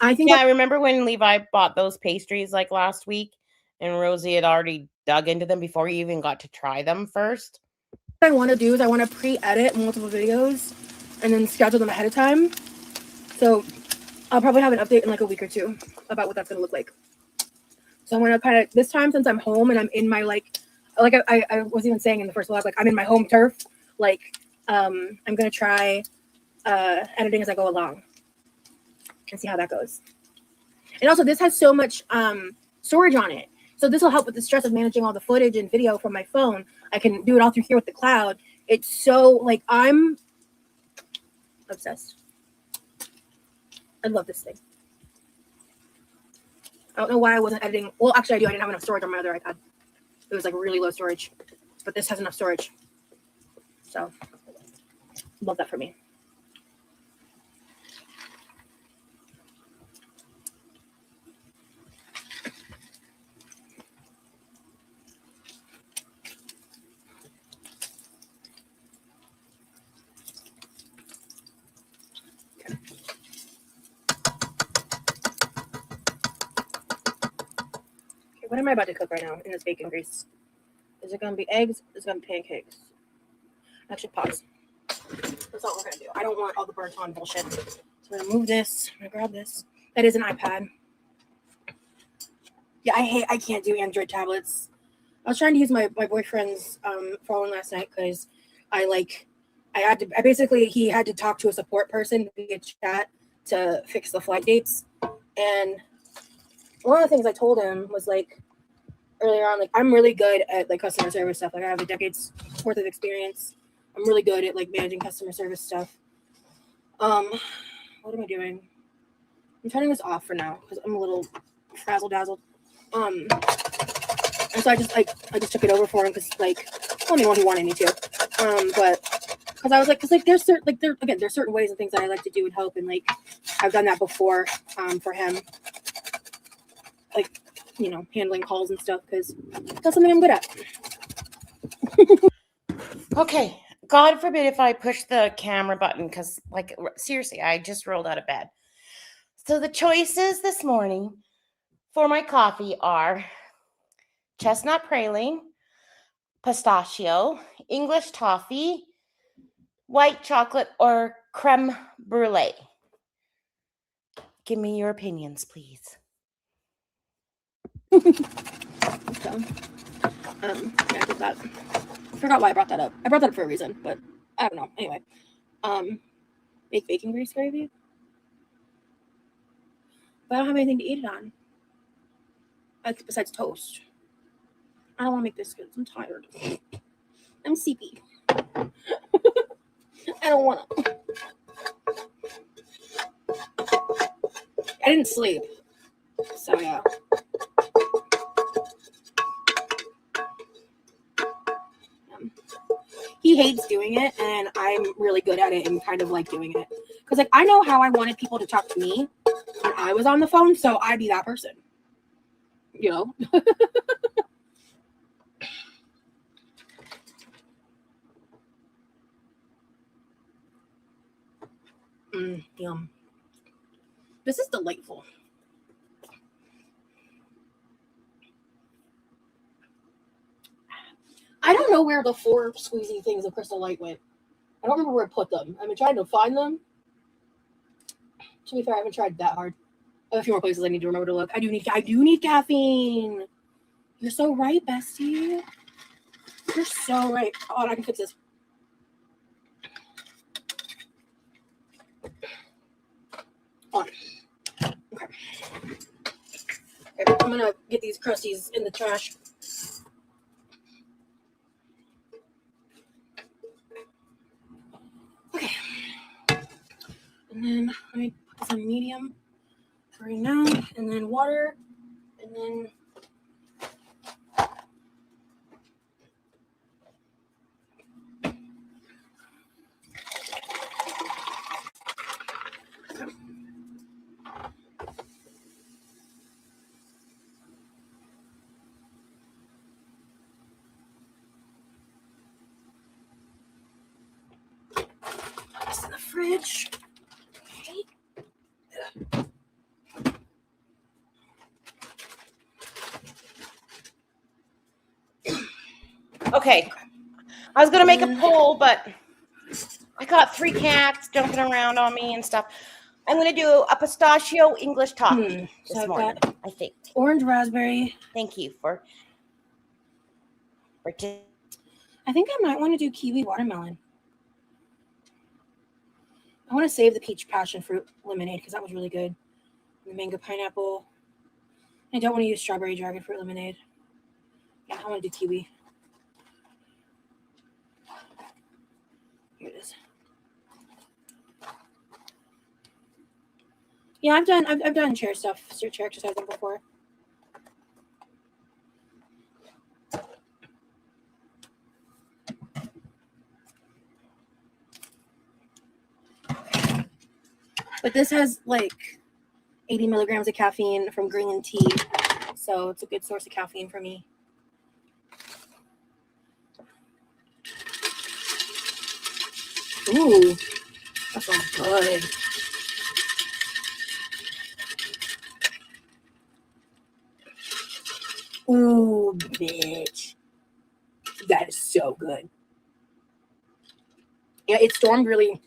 I think. Yeah, I remember when Levi bought those pastries like last week, and Rosie had already dug into them before you even got to try them first. What I want to do is I want to pre-edit multiple videos and then schedule them ahead of time. So I'll probably have an update in like a week or two about what that's going to look like. So I'm going to kind of, this time since I'm home and I'm in my I was even saying in the first vlog, like I'm in my home turf, like I'm going to try editing as I go along and see how that goes. And also this has so much storage on it. So this will help with the stress of managing all the footage and video from my phone. I can do it all through here with the cloud. It's so, like, I'm obsessed. I love this thing. I don't know why I wasn't editing. Well, actually I do. I didn't have enough storage on my other iPad. It was like really low storage, but this has enough storage. So love that for me. What am I about to cook right now in this bacon grease? Is it going to be eggs? Is it going to be pancakes? Actually, pause. That's all we're going to do. I don't want all the burnt on bullshit. So I'm going to move this. I'm going to grab this. That is an iPad. Yeah, I can't do Android tablets. I was trying to use my boyfriend's phone last night because he had to talk to a support person via chat to fix the flight dates. And one of the things I told him was like earlier on, like I'm really good at like customer service stuff. Like I have a decade's worth of experience. I'm really good at like managing customer service stuff. What am I doing? I'm turning this off for now because I'm a little frazzle dazzled. And so I just took it over for him because like only one he wanted me to. But because I was like, there's certain ways and things that I like to do and help, and like I've done that before for him. Like, you know, handling calls and stuff because that's something I'm good at. Okay, God forbid if I push the camera button because, like, seriously, I just rolled out of bed. So the choices this morning for my coffee are chestnut praline, pistachio, English toffee, white chocolate, or creme brulee. Give me your opinions, please. So, I did that. I forgot why I brought that up. I brought that up for a reason, but I don't know. Anyway, make bacon grease gravy. But I don't have anything to eat it on. Besides toast. I don't want to make biscuits. I'm tired. I'm sleepy. I don't want to. I didn't sleep. So, yeah. He hates doing it, and I'm really good at it and kind of like doing it. Because, like, I know how I wanted people to talk to me when I was on the phone, so I'd be that person. You know? Yum. This is delightful. I don't know where the 4 squeezy things of Crystal Light went. I don't remember where I put them. I've been trying to find them. To be fair, I haven't tried that hard. I have a few more places I need to remember to look. I do need caffeine. You're so right, bestie. You're so right. Oh, I can fix this. On. Okay. I'm gonna get these crusties in the trash. And then let me put this on medium for right now. And then water. And then this in the fridge. Okay. I was going to make a poll, but I got 3 cats jumping around on me and stuff. I'm going to do a pistachio English toffee this morning, I think. Orange raspberry. Thank you for I think I might want to do kiwi watermelon. I want to save the peach passion fruit lemonade because that was really good. The mango pineapple. I don't want to use strawberry dragon fruit lemonade. Yeah, I want to do kiwi. Here it is. Yeah, I've done chair exercising before. But this has like 80 milligrams of caffeine from green tea, so it's a good source of caffeine for me. Ooh, that sounds good. Ooh, bitch. That is so good. Yeah, it stormed really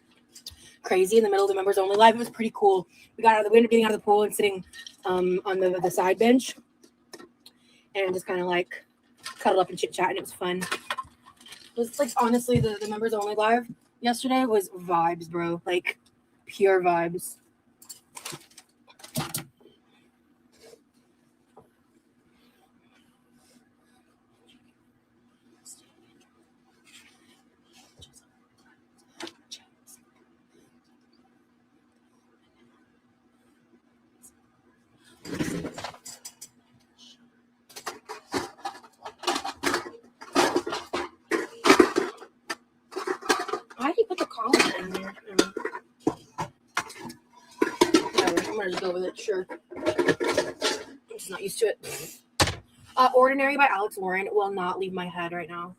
crazy in the middle of the members only live. It was pretty cool. We ended up getting out of the pool and sitting on the side bench and just kind of like cuddle up and chit chat, and it was fun. It was like, honestly, the members only live yesterday was vibes, bro. Like pure vibes. Why did he put the collar in there? Whatever, I'm gonna just go with it. Sure. I'm just not used to it. Ordinary by Alex Lauren will not leave my head right now.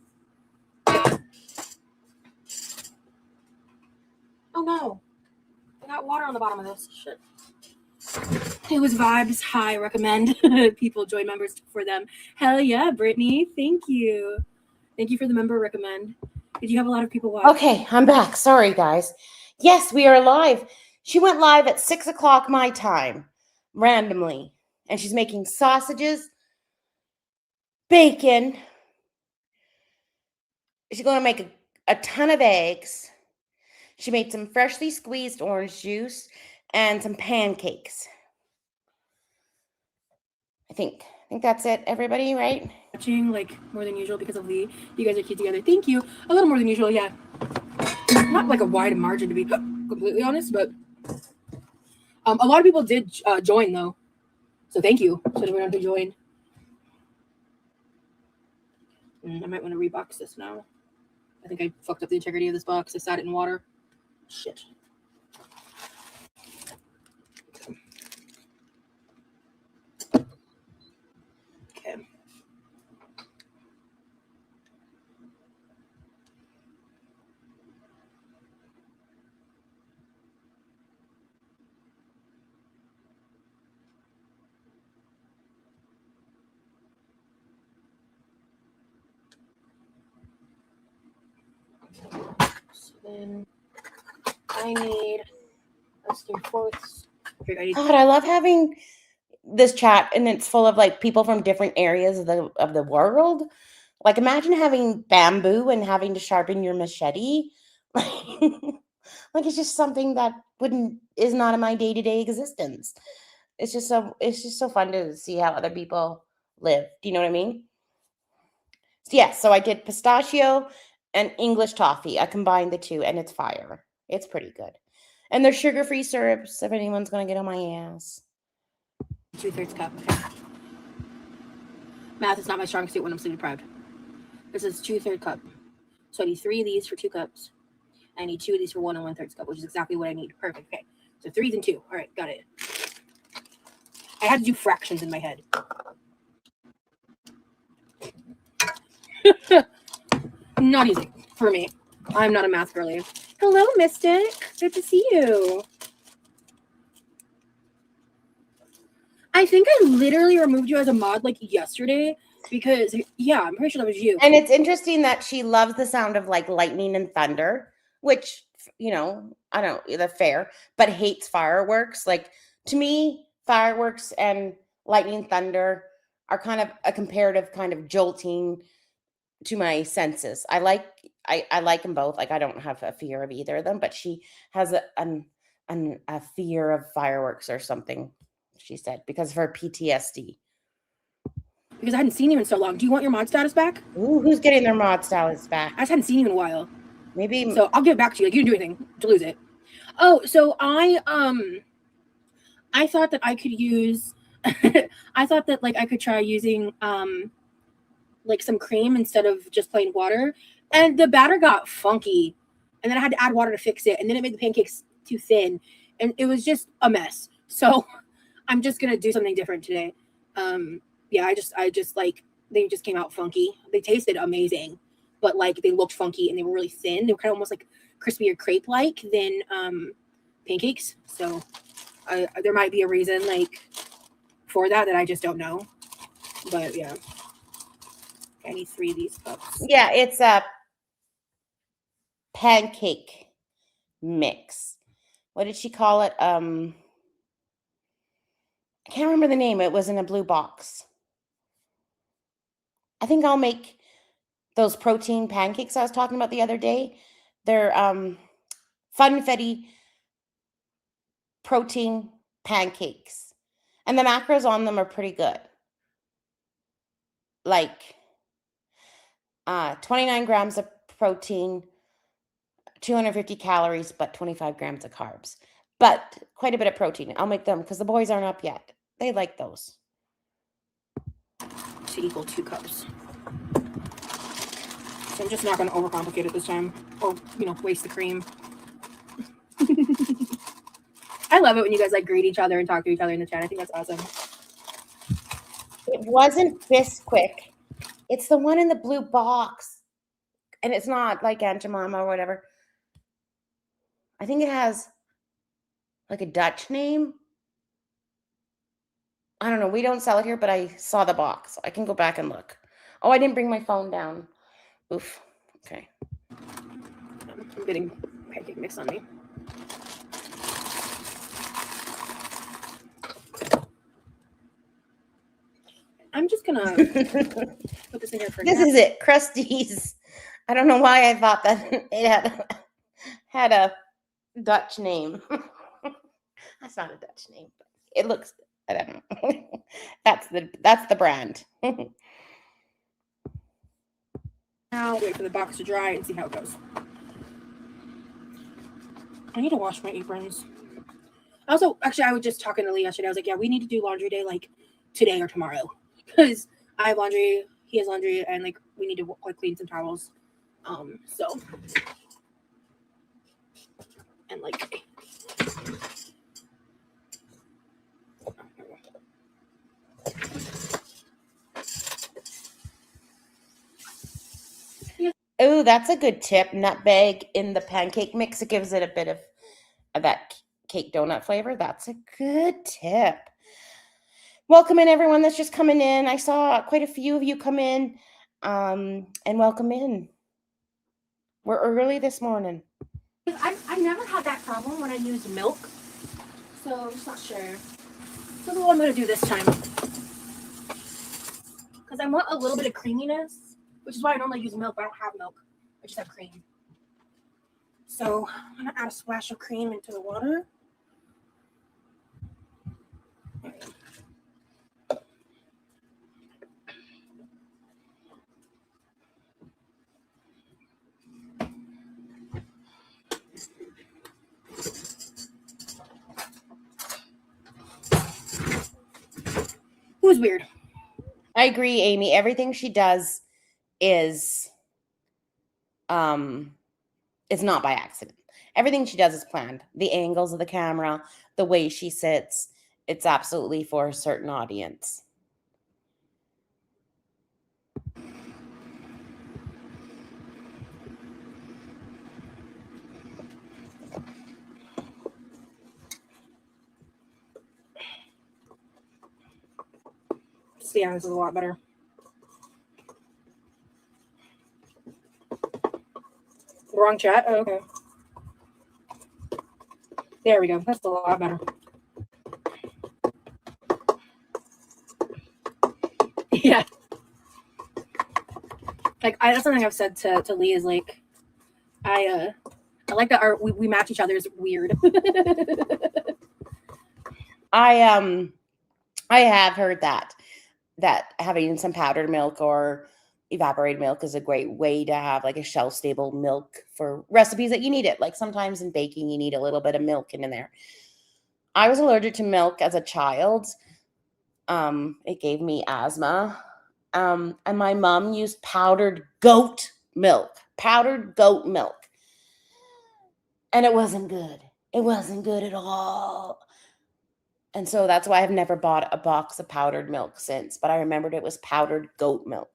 Oh no. I got water on the bottom of this. Shit. It was vibes. High. Recommend people join members for them. Hell yeah, Brittany. Thank you. Thank you for the member recommend. Did you have a lot of people watch? Okay, I'm back. Sorry, guys. Yes, we are live. She went live at 6 o'clock my time, randomly. And she's making sausages, bacon. She's going to make a ton of eggs. She made some freshly squeezed orange juice and some pancakes. I think that's it, everybody, right? Watching like more than usual because of Lee. You guys are cute together. Thank you. A little more than usual, yeah. Not like a wide margin to be completely honest, but a lot of people did join though. So thank you to everyone who joined. I might want to rebox this now. I think I fucked up the integrity of this box. I sat it in water. Shit. Okay. So then I need let's do 3/4. God, I love having this chat, and it's full of like people from different areas of the world. Like, imagine having bamboo and having to sharpen your machete. Like it's just something that is not in my day-to-day existence. It's just so fun to see how other people live. Do you know what I mean? So, yeah, so I did pistachio and English toffee. I combined the two, and it's fire. It's pretty good. And they're sugar-free syrups if anyone's going to get on my ass. 2/3 cup. Okay. Math is not my strong suit when I'm sleep deprived. This is 2/3 cup. So I need 3 of these for 2 cups. I need 2 of these for 1 1/3 cup, which is exactly what I need. Perfect. Okay. So 3 and 2. All right, got it. I had to do fractions in my head. Not easy for me. I'm not a math girly. Hello, Mystic. Good to see you. I think I literally removed you as a mod like yesterday because, yeah, I'm pretty sure that was you. And it's interesting that she loves the sound of like lightning and thunder, which, you know, I don't know, that's fair, but hates fireworks. Like, to me, fireworks and lightning thunder are kind of a comparative kind of jolting to my senses. I like them both. Like, I don't have a fear of either of them, but she has a fear of fireworks or something, she said, because of her PTSD. Because I hadn't seen you in so long. Do you want your mod status back? Ooh, who's getting their mod status back? I just hadn't seen you in a while. Maybe. So I'll give it back to you. Like, you didn't do anything to lose it. Oh, so I thought that I could use I thought that like I could try using like some cream instead of just plain water, and the batter got funky, and then I had to add water to fix it, and then it made the pancakes too thin, and it was just a mess. So I'm just gonna do something different today. Yeah, I just like, they just came out funky. They tasted amazing, but like they looked funky and they were really thin. They were kind of almost like crispier crepe like than pancakes. So there might be a reason like for that I just don't know. But yeah, I need 3 of these cups. Yeah, it's a pancake mix. What did she call it? I can't remember the name. It was in a blue box. I think I'll make those protein pancakes I was talking about the other day. They're Funfetti protein pancakes. And the macros on them are pretty good. Like 29 grams of protein, 250 calories, but 25 grams of carbs. But quite a bit of protein. I'll make them because the boys aren't up yet. They like those. To equal 2 cups. So I'm just not going to overcomplicate it this time, or waste the cream. I love it when you guys like greet each other and talk to each other in the chat. I think that's awesome. It wasn't Bisquick. It's the one in the blue box, and it's not like Aunt Jemima or whatever. I think it has like a Dutch name. I don't know. We don't sell it here, but I saw the box. I can go back and look. Oh, I didn't bring my phone down. Oof. Okay. I'm getting pancake mix on me. I'm just gonna put this in here for now. This is it, Krusty's. I don't know why I thought that it had a Dutch name. That's not a Dutch name, but it looks. I don't know. That's the brand. Now wait for the box to dry and see how it goes. I need to wash my aprons. Also, actually, I was just talking to Lee yesterday. I was like, yeah, we need to do laundry day like today or tomorrow, because I have laundry, he has laundry, and like we need to like clean some towels. So and like Oh, that's a good tip. Nutmeg in the pancake mix. It gives it a bit of that cake donut flavor. That's a good tip. Welcome in, everyone that's just coming in. I saw quite a few of you come in, and welcome in. We're early this morning. I never had that problem when I used milk, so I'm just not sure. So what I'm going to do this time, because I want a little bit of creaminess, which is why I normally use milk. I don't have milk. I just have cream. So I'm going to add a splash of cream into the water. was weird. I agree, Amy. Everything she does is it's not by accident. Everything she does is planned. The angles of the camera, the way she sits, it's absolutely for a certain audience. Yeah, this is a lot better. Wrong chat? Oh, okay. There we go. That's a lot better. Yeah. Like, that's something I've said to Lee is like, I like that we match each other's weird. I have heard that having some powdered milk or evaporated milk is a great way to have like a shelf stable milk for recipes that you need it. Like sometimes in baking, you need a little bit of milk in there. I was allergic to milk as a child. It gave me asthma. And my mom used powdered goat milk. And it wasn't good. It wasn't good at all. And so that's why I've never bought a box of powdered milk since. But I remembered it was powdered goat milk.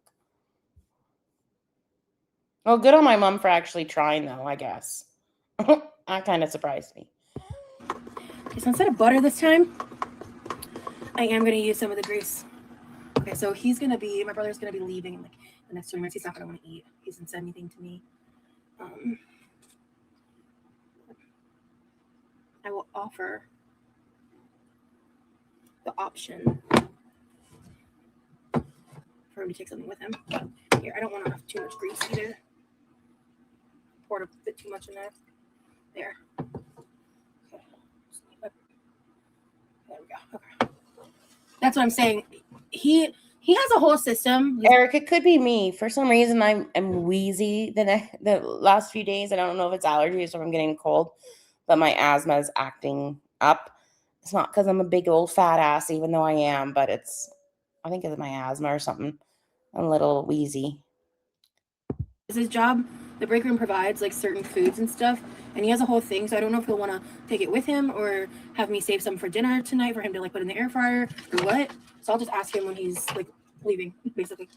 Well, good on my mom for actually trying, though, I guess. That kind of surprised me. Okay, so instead of butter this time, I am going to use some of the grease. Okay, so my brother's going to be leaving in like the next 20 minutes. He's not going to want to eat. He hasn't said anything to me. I will offer the option for him to take something with him. Here, I don't want to have too much grease either. Poured a bit too much in there. There. Okay. There we go. Okay. That's what I'm saying. He has a whole system. Eric, it could be me. For some reason, I'm wheezy the last few days. I don't know if it's allergies or if I'm getting cold, but my asthma is acting up. It's not because I'm a big old fat ass, even though I am, but I think it's my asthma or something. I'm a little wheezy. It's his job. The break room provides like certain foods and stuff, and he has a whole thing. So I don't know if he'll want to take it with him or have me save some for dinner tonight for him to like put in the air fryer or what. So I'll just ask him when he's like leaving, basically.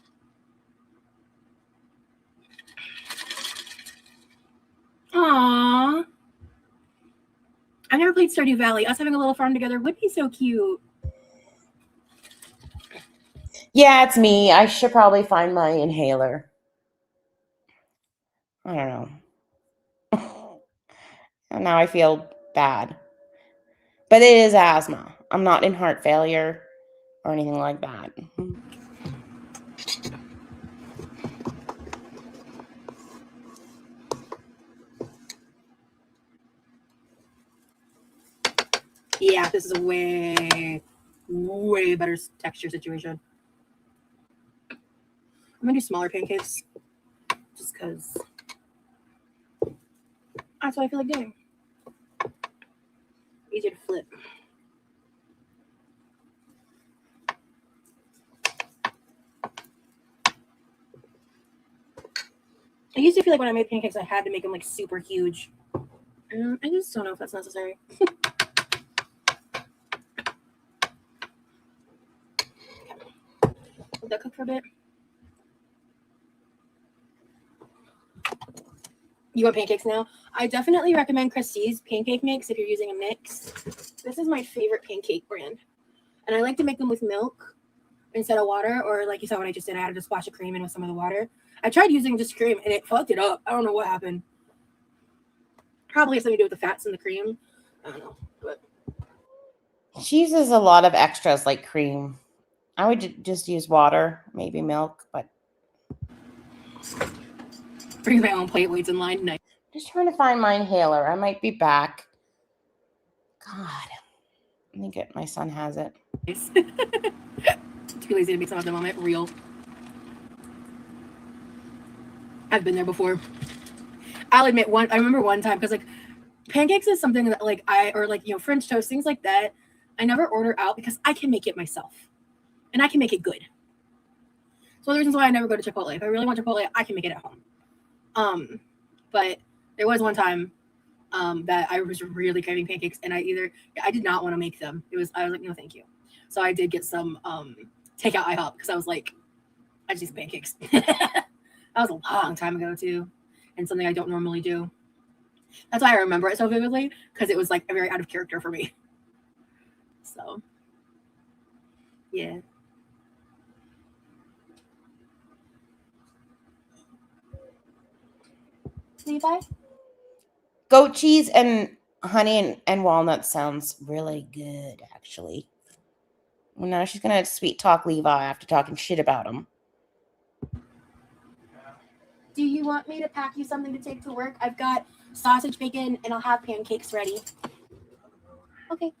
Aww. I never played Stardew Valley. Us having a little farm together would be so cute. Yeah, it's me. I should probably find my inhaler. I don't know. And now I feel bad. But it is asthma. I'm not in heart failure or anything like that. Yeah, this is a way better texture situation. I'm gonna do smaller pancakes just because that's what I feel like doing. Easier to flip. I used to feel like when I made pancakes, I had to make them like super huge. I just don't know if that's necessary. Let that cook for a bit. You want pancakes now? I definitely recommend Christie's pancake mix if you're using a mix. This is my favorite pancake brand. And I like to make them with milk instead of water, or like you saw what I just did, I added a splash of cream in with some of the water. I tried using just cream and it fucked it up. I don't know what happened. Probably has something to do with the fats in the cream. I don't know. But she uses a lot of extras like cream. I would just use water, maybe milk, but bring my own plate, waits in line. Nice. Just trying to find my inhaler. I might be back. God, I think my son has it. Too lazy to make some at the moment. Real. I've been there before. I'll admit I remember one time because like pancakes is something that like French toast, things like that. I never order out because I can make it myself. and I can make it good. So the reasons why I never go to Chipotle. If I really want Chipotle, I can make it at home. But there was one time that I was really craving pancakes, and I did not want to make them. I was like, no, thank you. So I did get some takeout IHOP because I was like, I just need some pancakes. That was a long time ago too, and something I don't normally do. That's why I remember it so vividly, because it was like a very out of character for me. So, yeah. Levi? Goat cheese and honey and walnut sounds really good, actually. Well, now she's going to sweet talk Levi after talking shit about him. Do you want me to pack you something to take to work? I've got sausage, bacon, and I'll have pancakes ready. Okay.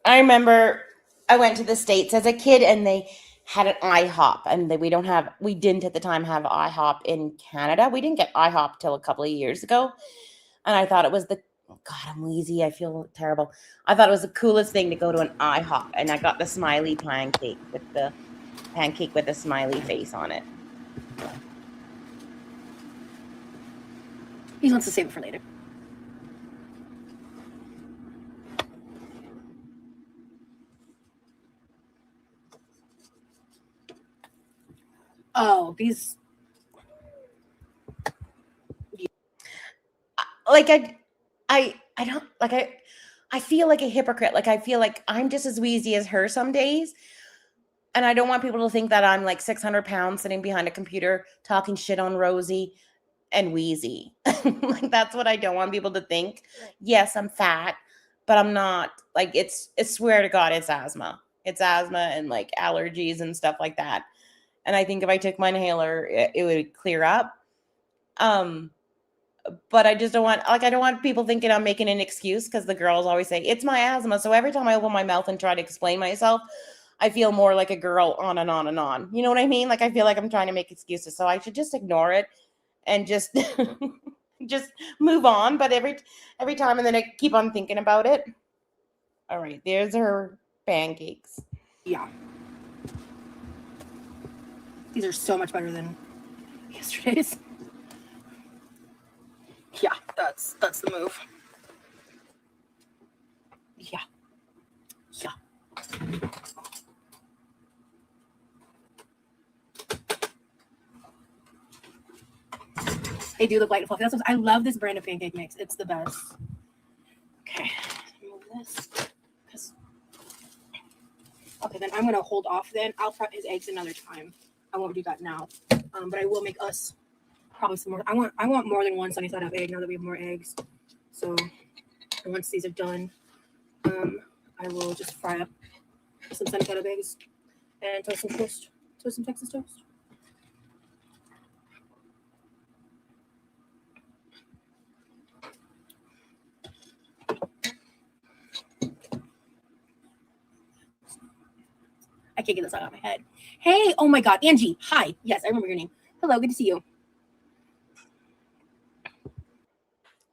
I remember I went to the States as a kid and they had an IHOP, and we didn't at the time have IHOP in Canada. We didn't get IHOP till a couple of years ago. And I thought it was God, I'm wheezy. I feel terrible. I thought it was the coolest thing to go to an IHOP, and I got the smiley pancake with a smiley face on it. He wants to save it for later. Oh, these. Like I don't like I feel like a hypocrite. Like I feel like I'm just as wheezy as her some days. And I don't want people to think that I'm like 600 pounds sitting behind a computer talking shit on Rosie and wheezy. Like that's what I don't want people to think. Yes, I'm fat, but I'm not. Like it's swear to God, it's asthma. It's asthma and like allergies and stuff like that. And I think if I took my inhaler, it would clear up. But I just don't want, I don't want people thinking I'm making an excuse, because the girls always say it's my asthma. So every time I open my mouth and try to explain myself, I feel more like a girl on and on and on. You know what I mean? Like I feel like I'm trying to make excuses. So I should just ignore it and just just move on. But every time, and then I keep on thinking about it. All right, there's her pancakes. Yeah. These are so much better than yesterday's. Yeah, that's the move. Yeah. They do look light and fluffy. I love this brand of pancake mix. It's the best. Okay, move this. Okay, then I'm gonna hold off. Then I'll prep his eggs another time. I won't do that now. But I will make us probably some more. I want more than one sunny side up egg now that we have more eggs. So once these are done, I will just fry up some sunny side up eggs and toast some Texas toast. I can't get this out of my head. Hey, oh my God, Angie. Hi. Yes, I remember your name. Hello, good to see you.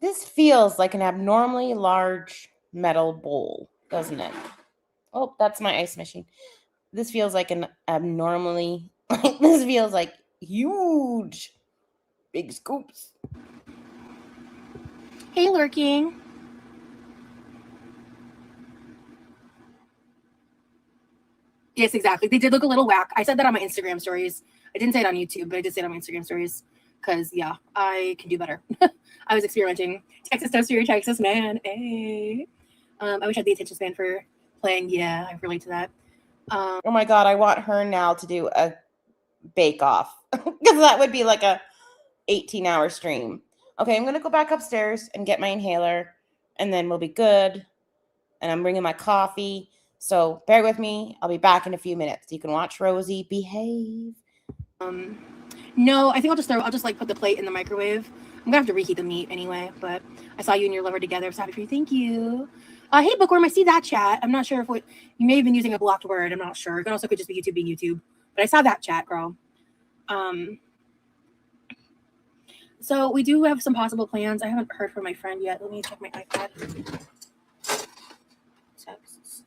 This feels like an abnormally large metal bowl, doesn't it? Oh, that's my ice machine. This feels like an abnormally, this feels like huge, big scoops. Hey, Lurking. Yes, exactly. They did look a little whack. I said that on my Instagram stories. I didn't say it on YouTube, but I did say it on my Instagram stories because, yeah, I can do better. I was experimenting. Texas toast, you're a Texas man. Hey. I wish I had the attention span for playing. Yeah, I relate to that. Oh my God, I want her now to do a bake-off, because that would be like a 18-hour stream. Okay, I'm going to go back upstairs and get my inhaler, and then we'll be good. And I'm bringing my coffee. So bear with me. I'll be back in a few minutes. You can watch Rosie behave. No, I think I'll just like put the plate in the microwave. I'm gonna have to reheat the meat anyway, but I saw you and your lover together. I'm so happy for you. Thank you. Hey, Bookworm, I see that chat. I'm not sure if you may have been using a blocked word. I'm not sure. It could also just be YouTube being YouTube. But I saw that chat, girl. So we do have some possible plans. I haven't heard from my friend yet. Let me check my iPad. Texts.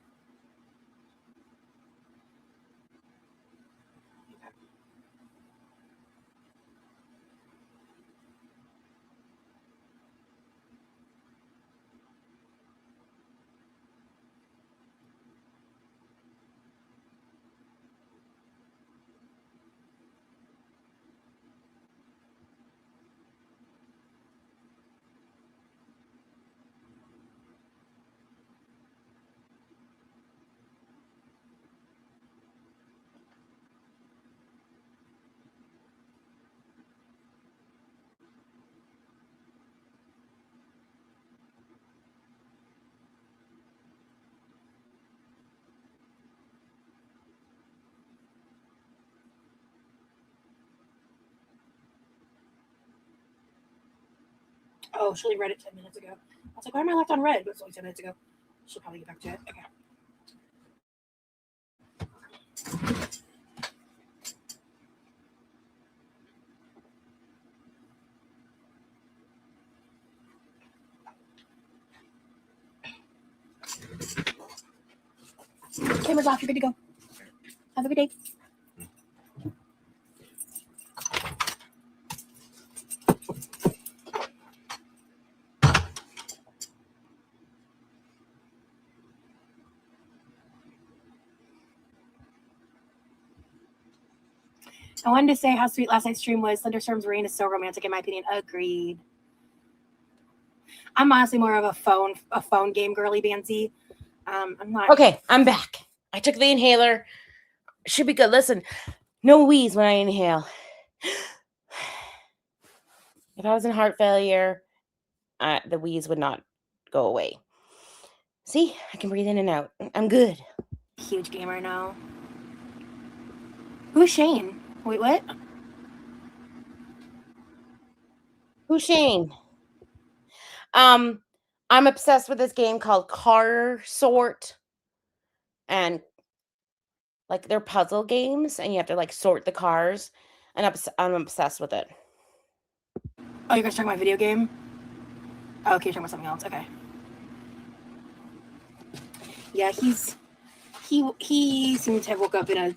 Oh, Shirley read it 10 minutes ago. I was like, why am I left on red? But it's only 10 minutes ago. She'll probably get back to it. Okay. Camera's off. You're good to go. Have a good day. I wanted to say how sweet last night's stream was. Thunderstorms Rain is so romantic, in my opinion. Agreed. I'm honestly more of a phone game girly, Bancy. I'm not. Okay, I'm back. I took the inhaler. Should be good. Listen, no wheeze when I inhale. If I was in heart failure, the wheeze would not go away. See, I can breathe in and out. I'm good. Huge gamer now. Who's Shane? Wait, what? Who's Shane? I'm obsessed with this game called Car Sort, and like they're puzzle games, and you have to like sort the cars, and I'm obsessed with it. Oh, you're guys talking about video game? Oh, okay, you're talking about something else. Okay. Yeah, he seemed to have woke up in a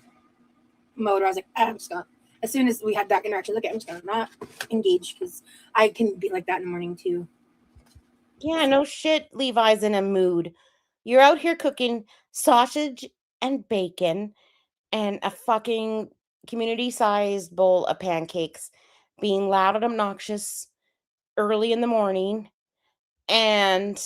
mode where I was like, I'm just gonna. As soon as we had that interaction, okay, I'm just gonna not engage because I can be like that in the morning too. Yeah, no shit. Levi's in a mood. You're out here cooking sausage and bacon and a fucking community-sized bowl of pancakes, being loud and obnoxious early in the morning, and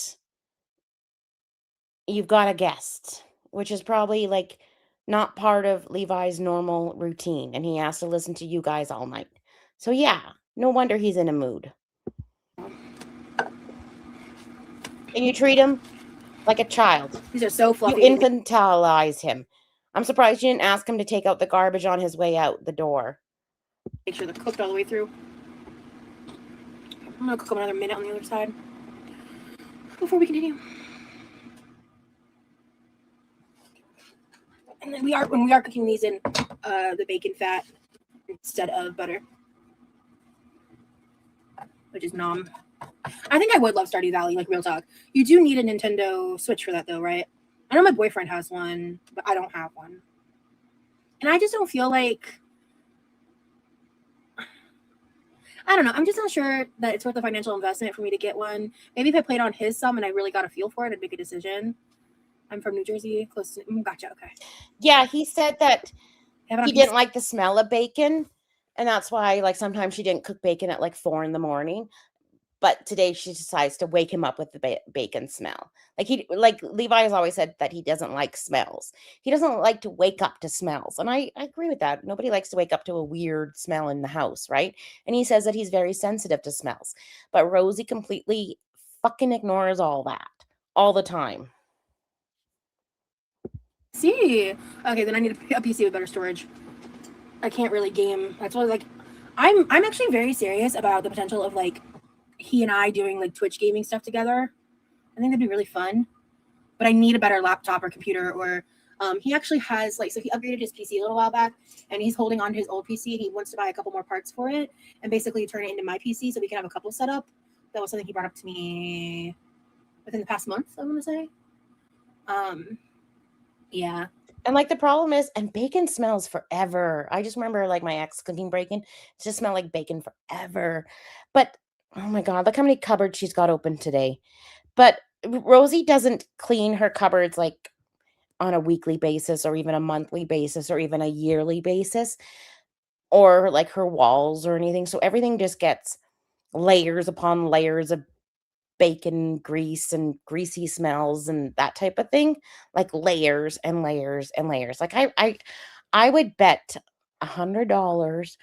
you've got a guest, which is probably like not part of Levi's normal routine, and he has to listen to you guys all night. So yeah, no wonder he's in a mood. And you treat him like a child. These are so fluffy. You infantilize him. I'm surprised you didn't ask him to take out the garbage on his way out the door. Make sure they're cooked all the way through. I'm gonna cook them another minute on the other side before we continue. And then when we are cooking these in the bacon fat instead of butter, which is nom. I think I would love Stardew Valley, like real talk. You do need a Nintendo Switch for that though, right? I know my boyfriend has one, but I don't have one. And I just don't feel like, I don't know. I'm just not sure that it's worth the financial investment for me to get one. Maybe if I played on his some and I really got a feel for it, I'd make a decision. I'm from New Jersey, close to, gotcha, okay. Yeah, he said that he didn't like the smell of bacon, and that's why, like, sometimes she didn't cook bacon at like 4 a.m. But today she decides to wake him up with the bacon smell. Like Levi has always said that he doesn't like smells. He doesn't like to wake up to smells. And I agree with that. Nobody likes to wake up to a weird smell in the house, right? And he says that he's very sensitive to smells. But Rosie completely fucking ignores all that all the time. See, okay, then I need a PC with better storage. I can't really game. That's why, like, I'm actually very serious about the potential of like he and I doing like Twitch gaming stuff together. I think that'd be really fun. but I need a better laptop or computer. Or he actually has so he upgraded his PC a little while back, and he's holding on to his old PC. He wants to buy a couple more parts for it and basically turn it into my PC so we can have a couple set up. That was something he brought up to me within the past month, I want to say. Yeah. And like the problem is, and bacon smells forever. I just remember like my ex cooking bacon. It just smelled like bacon forever. But oh my God, look how many cupboards she's got open today. But Rosie doesn't clean her cupboards like on a weekly basis or even a monthly basis or even a yearly basis or like her walls or anything. So everything just gets layers upon layers of bacon grease and greasy smells and that type of thing, like layers and layers and layers. Like I would bet $100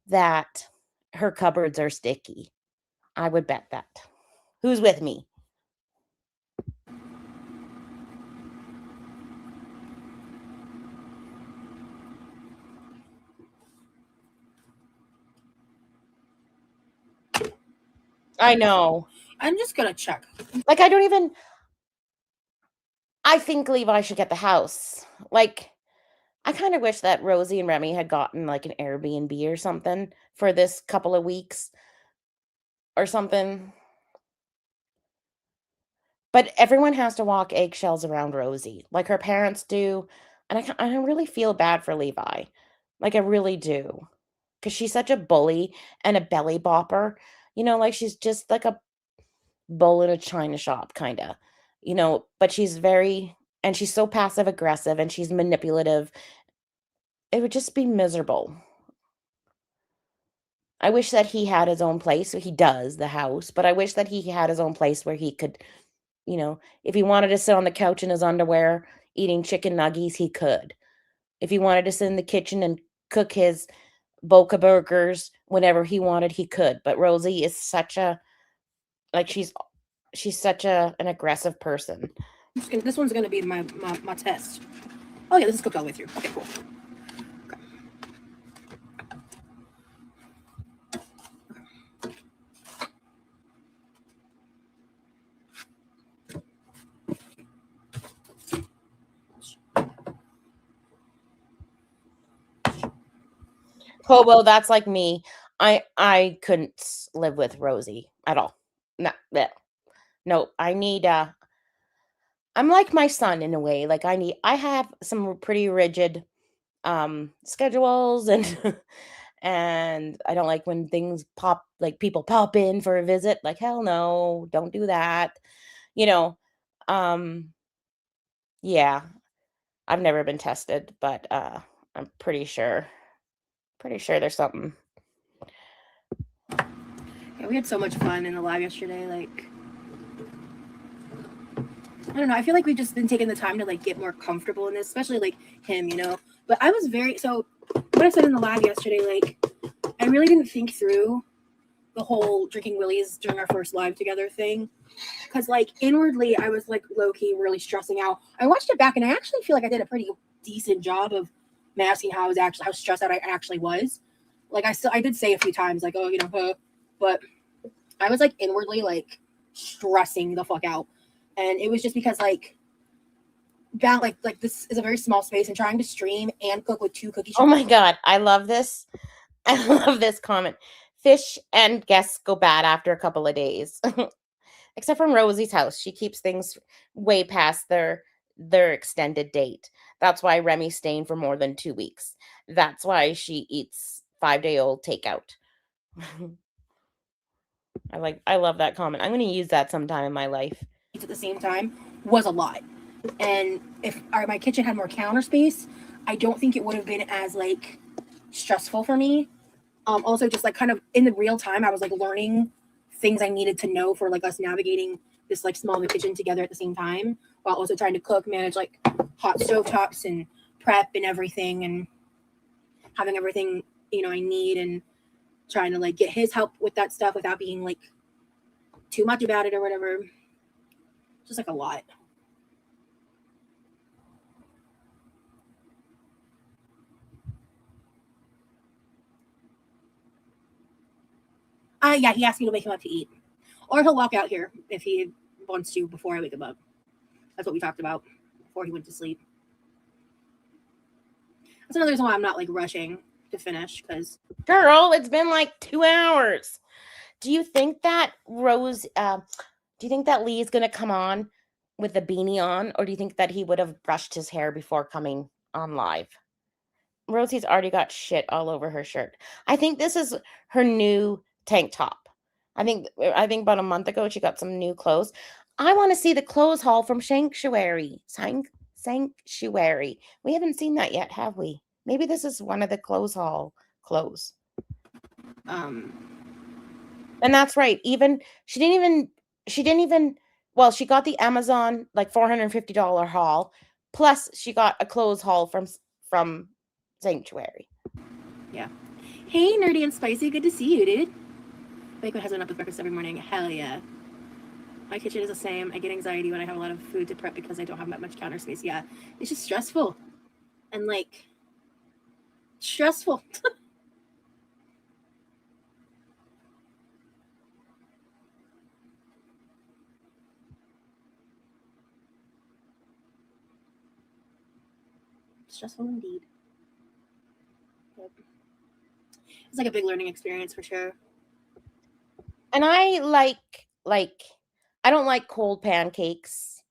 that her cupboards are sticky. I would bet that. Who's with me? I know. I'm just gonna check. Like I think Levi should get the house. Like I kind of wish that Rosie and Remy had gotten like an Airbnb or something for this couple of weeks or something. But everyone has to walk eggshells around Rosie, like her parents do, and I really feel bad for Levi. Like, I really do, because she's such a bully and a belly bopper, like, she's just like a bull in a china shop, kinda, but she's so passive aggressive and she's manipulative. It would just be miserable. I wish that he had his own place. He does, the house, but I wish that he had his own place where he could if he wanted to sit on the couch in his underwear eating chicken nuggies, he could. If he wanted to sit in the kitchen and cook his Boca burgers whenever he wanted, he could. But Rosie is such a like she's such an aggressive person. This one's gonna be my test. Oh yeah, this is cooked all the way through. Okay, cool. Oh, well, that's like me. I couldn't live with Rosie at all. No, I need I'm like my son in a way. Like I have some pretty rigid schedules and and I don't like when things people pop in for a visit. Like hell no, don't do that. You know. Um yeah, I've never been tested, but I'm pretty sure there's something. Yeah, we had so much fun in the lab yesterday. Like, I don't know. I feel like we've just been taking the time to like get more comfortable in this, especially like him, But I was what I said in the lab yesterday, like, I really didn't think through the whole drinking willies during our first live together thing. Because like inwardly, I was like low key really stressing out. I watched it back and I actually feel like I did a pretty decent job of masking how stressed out I actually was. Like I did say a few times like, oh, but I was like inwardly like stressing the fuck out. And it was just because like this is a very small space and trying to stream and cook with 2 cookie sheets. Oh my god, I love this. I love this comment. Fish and guests go bad after a couple of days. Except from Rosie's house. She keeps things way past their extended date. That's why Remy's staying for more than 2 weeks. That's why she eats 5-day-old takeout. I love that comment. I'm going to use that sometime in my life. At the same time was a lot. And if my kitchen had more counter space, I don't think it would have been as like stressful for me. Also just like kind of in the real time, I was like learning things I needed to know for like us navigating this like small kitchen together at the same time, while also trying to cook, manage like hot stove tops and prep and everything, and having everything I need, and trying to like get his help with that stuff without being like too much about it or whatever. Just like a lot. Yeah, he asked me to wake him up to eat. Or he'll walk out here if he wants to before I wake him up. That's what we talked about before he went to sleep. That's another reason why I'm not like rushing to finish, because girl, it's been like 2 hours. Do you think that Rose, do you think that Lee is going to come on with the beanie on, or do you think that he would have brushed his hair before coming on live? Rosie's already got shit all over her shirt. I think this is her new tank top. I think about a month ago she got some new clothes. I want to see the clothes haul from Sanctuary. Sanctuary. We haven't seen that yet, have we? Maybe this is one of the clothes haul clothes. And that's right. She didn't even well, she got the Amazon like $450 haul, plus she got a clothes haul from Sanctuary. Yeah. Hey, Nerdy and Spicy, good to see you, dude. Make my husband up with breakfast every morning. Hell yeah. My kitchen is the same. I get anxiety when I have a lot of food to prep because I don't have that much counter space. Yeah, it's just stressful. And like, stressful. Stressful indeed. Yep. It's like a big learning experience for sure. And I I don't like cold pancakes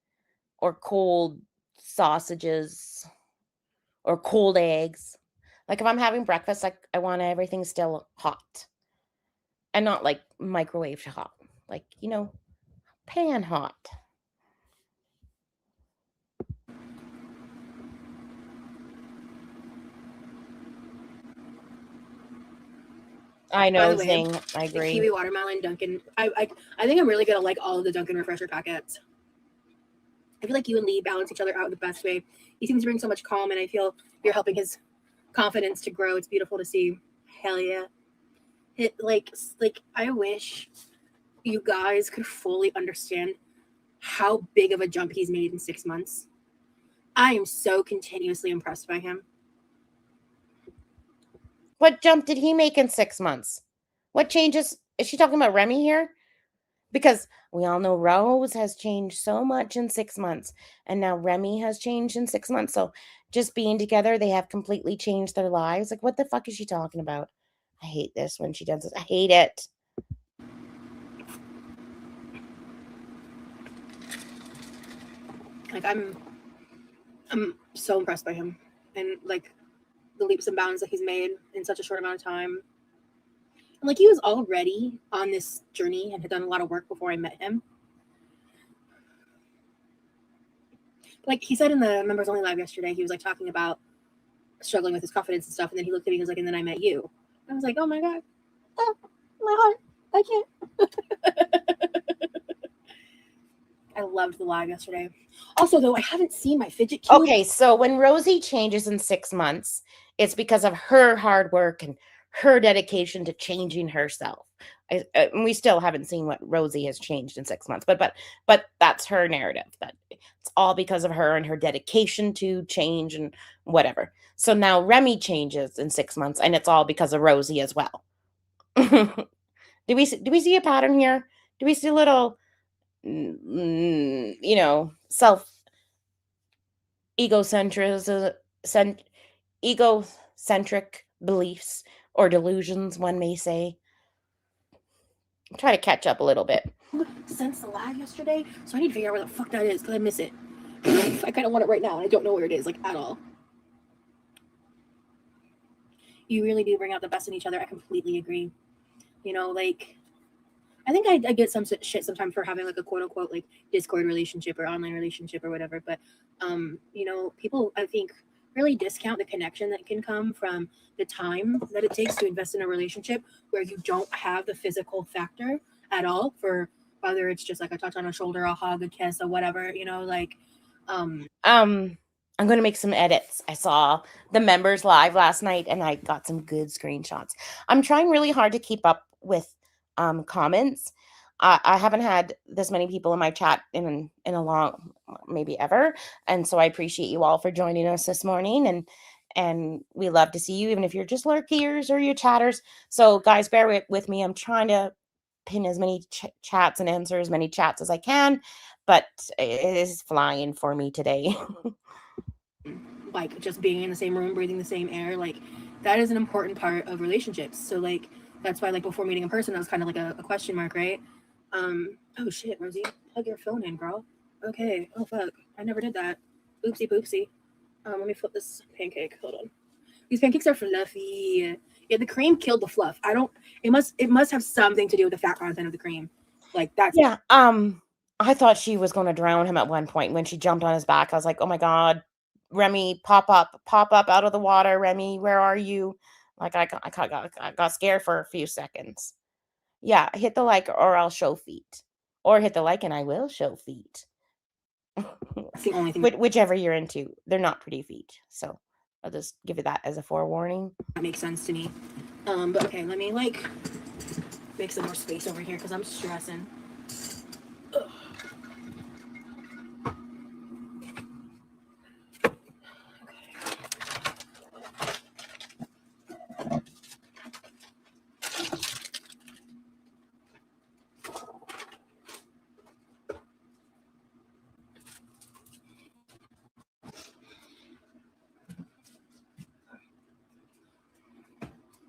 or cold sausages or cold eggs. Like if I'm having breakfast, like I want everything still hot and not like microwave hot, like, pan hot. I know, Zing. I agree. Kiwi watermelon Dunkin'. I think I'm really gonna like all of the Dunkin' refresher packets. I feel like you and Lee balance each other out the best way. He seems to bring so much calm, and I feel you're helping his confidence to grow. It's beautiful to see. Hell yeah. I wish you guys could fully understand how big of a jump he's made in 6 months. I am so continuously impressed by him. What jump did he make in 6 months? What changes? Is she talking about Remy here? Because we all know Rose has changed so much in 6 months, and now Remy has changed in 6 months. So just being together, they have completely changed their lives. Like, what the fuck is she talking about? I hate this when she does this. I hate it. Like, I'm so impressed by him, and like the leaps and bounds that he's made in such a short amount of time. And like, he was already on this journey and had done a lot of work before I met him. Like he said in the Members Only Live yesterday, he was like talking about struggling with his confidence and stuff, and then he looked at me and was like, and then I met you. I was like, oh my god, oh my heart, I can't. I loved the live yesterday. Also, though, I haven't seen my fidget cube. Okay, so when Rosie changes in 6 months, it's because of her hard work and her dedication to changing herself. We still haven't seen what Rosie has changed in 6 months, but that's her narrative, that it's all because of her and her dedication to change and whatever. So now Remy changes in 6 months, and it's all because of Rosie as well. Do we see a pattern here? Do we see a little, self egocentric beliefs or delusions, one may say? Try to catch up a little bit. Since the live yesterday, so I need to figure out where the fuck that is because I miss it. I kind of want it right now, and I don't know where it is, like, at all. You really do bring out the best in each other. I completely agree. Like, I think I get some shit sometimes for having like a quote unquote like Discord relationship or online relationship or whatever, but people, I think, really discount the connection that can come from the time that it takes to invest in a relationship where you don't have the physical factor at all, for whether it's just like a touch on a shoulder, a hug, a kiss, or whatever, I'm going to make some edits. I saw the members live last night and I got some good screenshots. I'm trying really hard to keep up with comments. I haven't had this many people in my chat in a long, maybe ever. And so I appreciate you all for joining us this morning. And we love to see you, even if you're just lurkers or you're chatters. So guys, bear with me. I'm trying to pin as many chats and answer as many chats as I can, but it is flying for me today. Like just being in the same room, breathing the same air, like that is an important part of relationships. So like that's why like before meeting in person, that was kind of like a question mark, right? Oh shit, Rosie, plug your phone in, girl. Okay. Oh fuck, I never did that. Oopsie poopsie. Let me flip this pancake. Hold on. These pancakes are fluffy. Yeah, the cream killed the fluff. It must have something to do with the fat content of the cream. Like that's yeah. I thought she was going to drown him at one point when she jumped on his back. I was like, oh my God, Remy, pop up out of the water. Remy, where are you? Like I got scared for a few seconds. Yeah, hit the like or I'll show feet. Or hit the like and I will show feet. That's the only thing. Whichever you're into. They're not pretty feet. So I'll just give it that as a forewarning. That makes sense to me. But okay, let me like make some more space over here because I'm stressing. Ugh.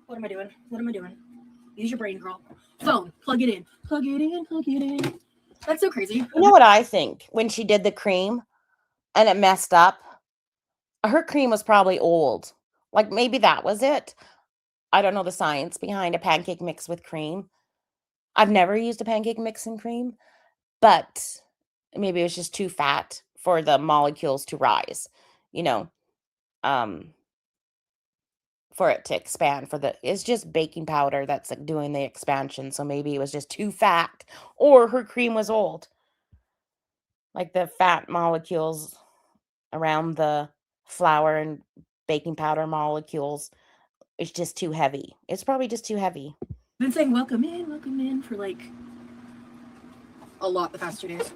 What am I doing? What am I doing? Use your brain, girl. Phone. Plug it in. Plug it in. Plug it in. That's so crazy. You know what I think? When she did the cream and it messed up, her cream was probably old. Like maybe that was it. I don't know the science behind a pancake mix with cream. I've never used a pancake mix and cream, but maybe it was just too fat for the molecules to rise, you know, for it to expand it's just baking powder that's like doing the expansion. So maybe it was just too fat or her cream was old. Like the fat molecules around the flour and baking powder molecules, it's just too heavy. It's probably just too heavy. I've been saying welcome in for like a lot the past 2 days.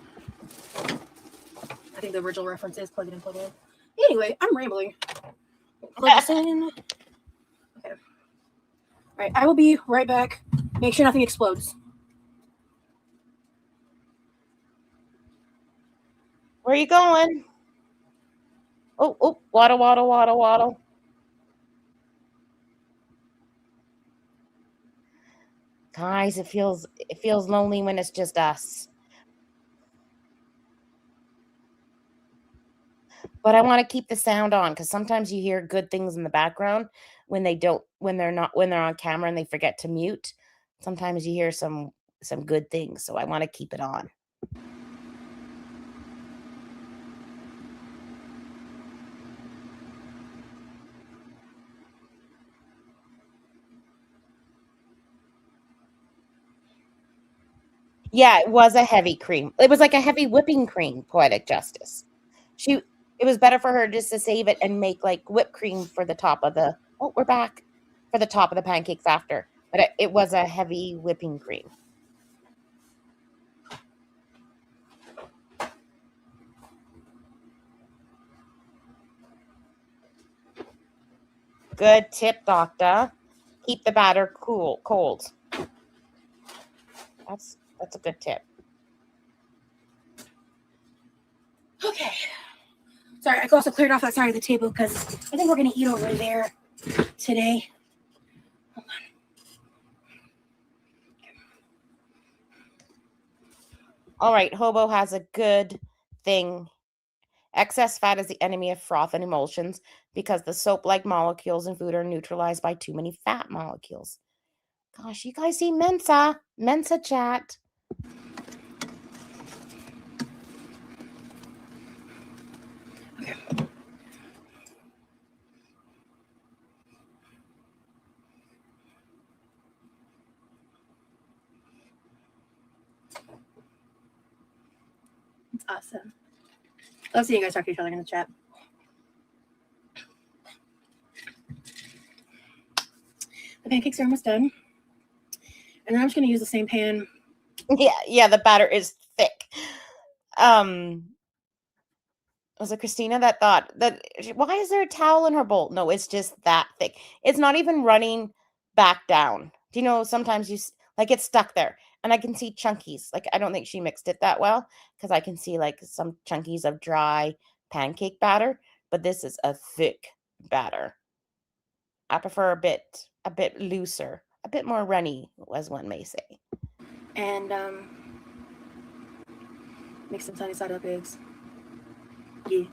I think the original reference is plug it in, plug it in. Anyway, I'm rambling. Plug this in. Okay. All right, I will be right back. Make sure nothing explodes. Where are you going? Oh, waddle, waddle, waddle, waddle. Guys, it feels lonely when it's just us. But I want to keep the sound on because sometimes you hear good things in the background when they're on camera and they forget to mute. Sometimes you hear some good things, so I want to keep it on. Yeah, it was a heavy cream. It was like a heavy whipping cream, Poetic Justice. It was better for her just to save it and make like whipped cream for the top of the we're back for the top of the pancakes after. But it was a heavy whipping cream. Good tip, doctor. Keep the batter cold. That's a good tip. Okay. Sorry, I also cleared off that side of the table because I think we're gonna eat over there today. Hold on. All right, Hobo has a good thing. Excess fat is the enemy of froth and emulsions because the soap-like molecules in food are neutralized by too many fat molecules. Gosh, you guys see Mensa chat. Okay. It's awesome. Love seeing you guys talk to each other in the chat. The pancakes are almost done. And then I'm just going to use the same pan. Yeah, the batter is thick. Was it Christina that thought that why is there a towel in her bowl? No, it's just that thick. It's not even running back down. Do you know sometimes it's stuck there. And I can see chunkies. Like, I don't think she mixed it that well because I can see like some chunkies of dry pancake batter, but this is a thick batter. I prefer a bit looser, a bit more runny, as one may say. And make some sunny side up eggs. Yeah.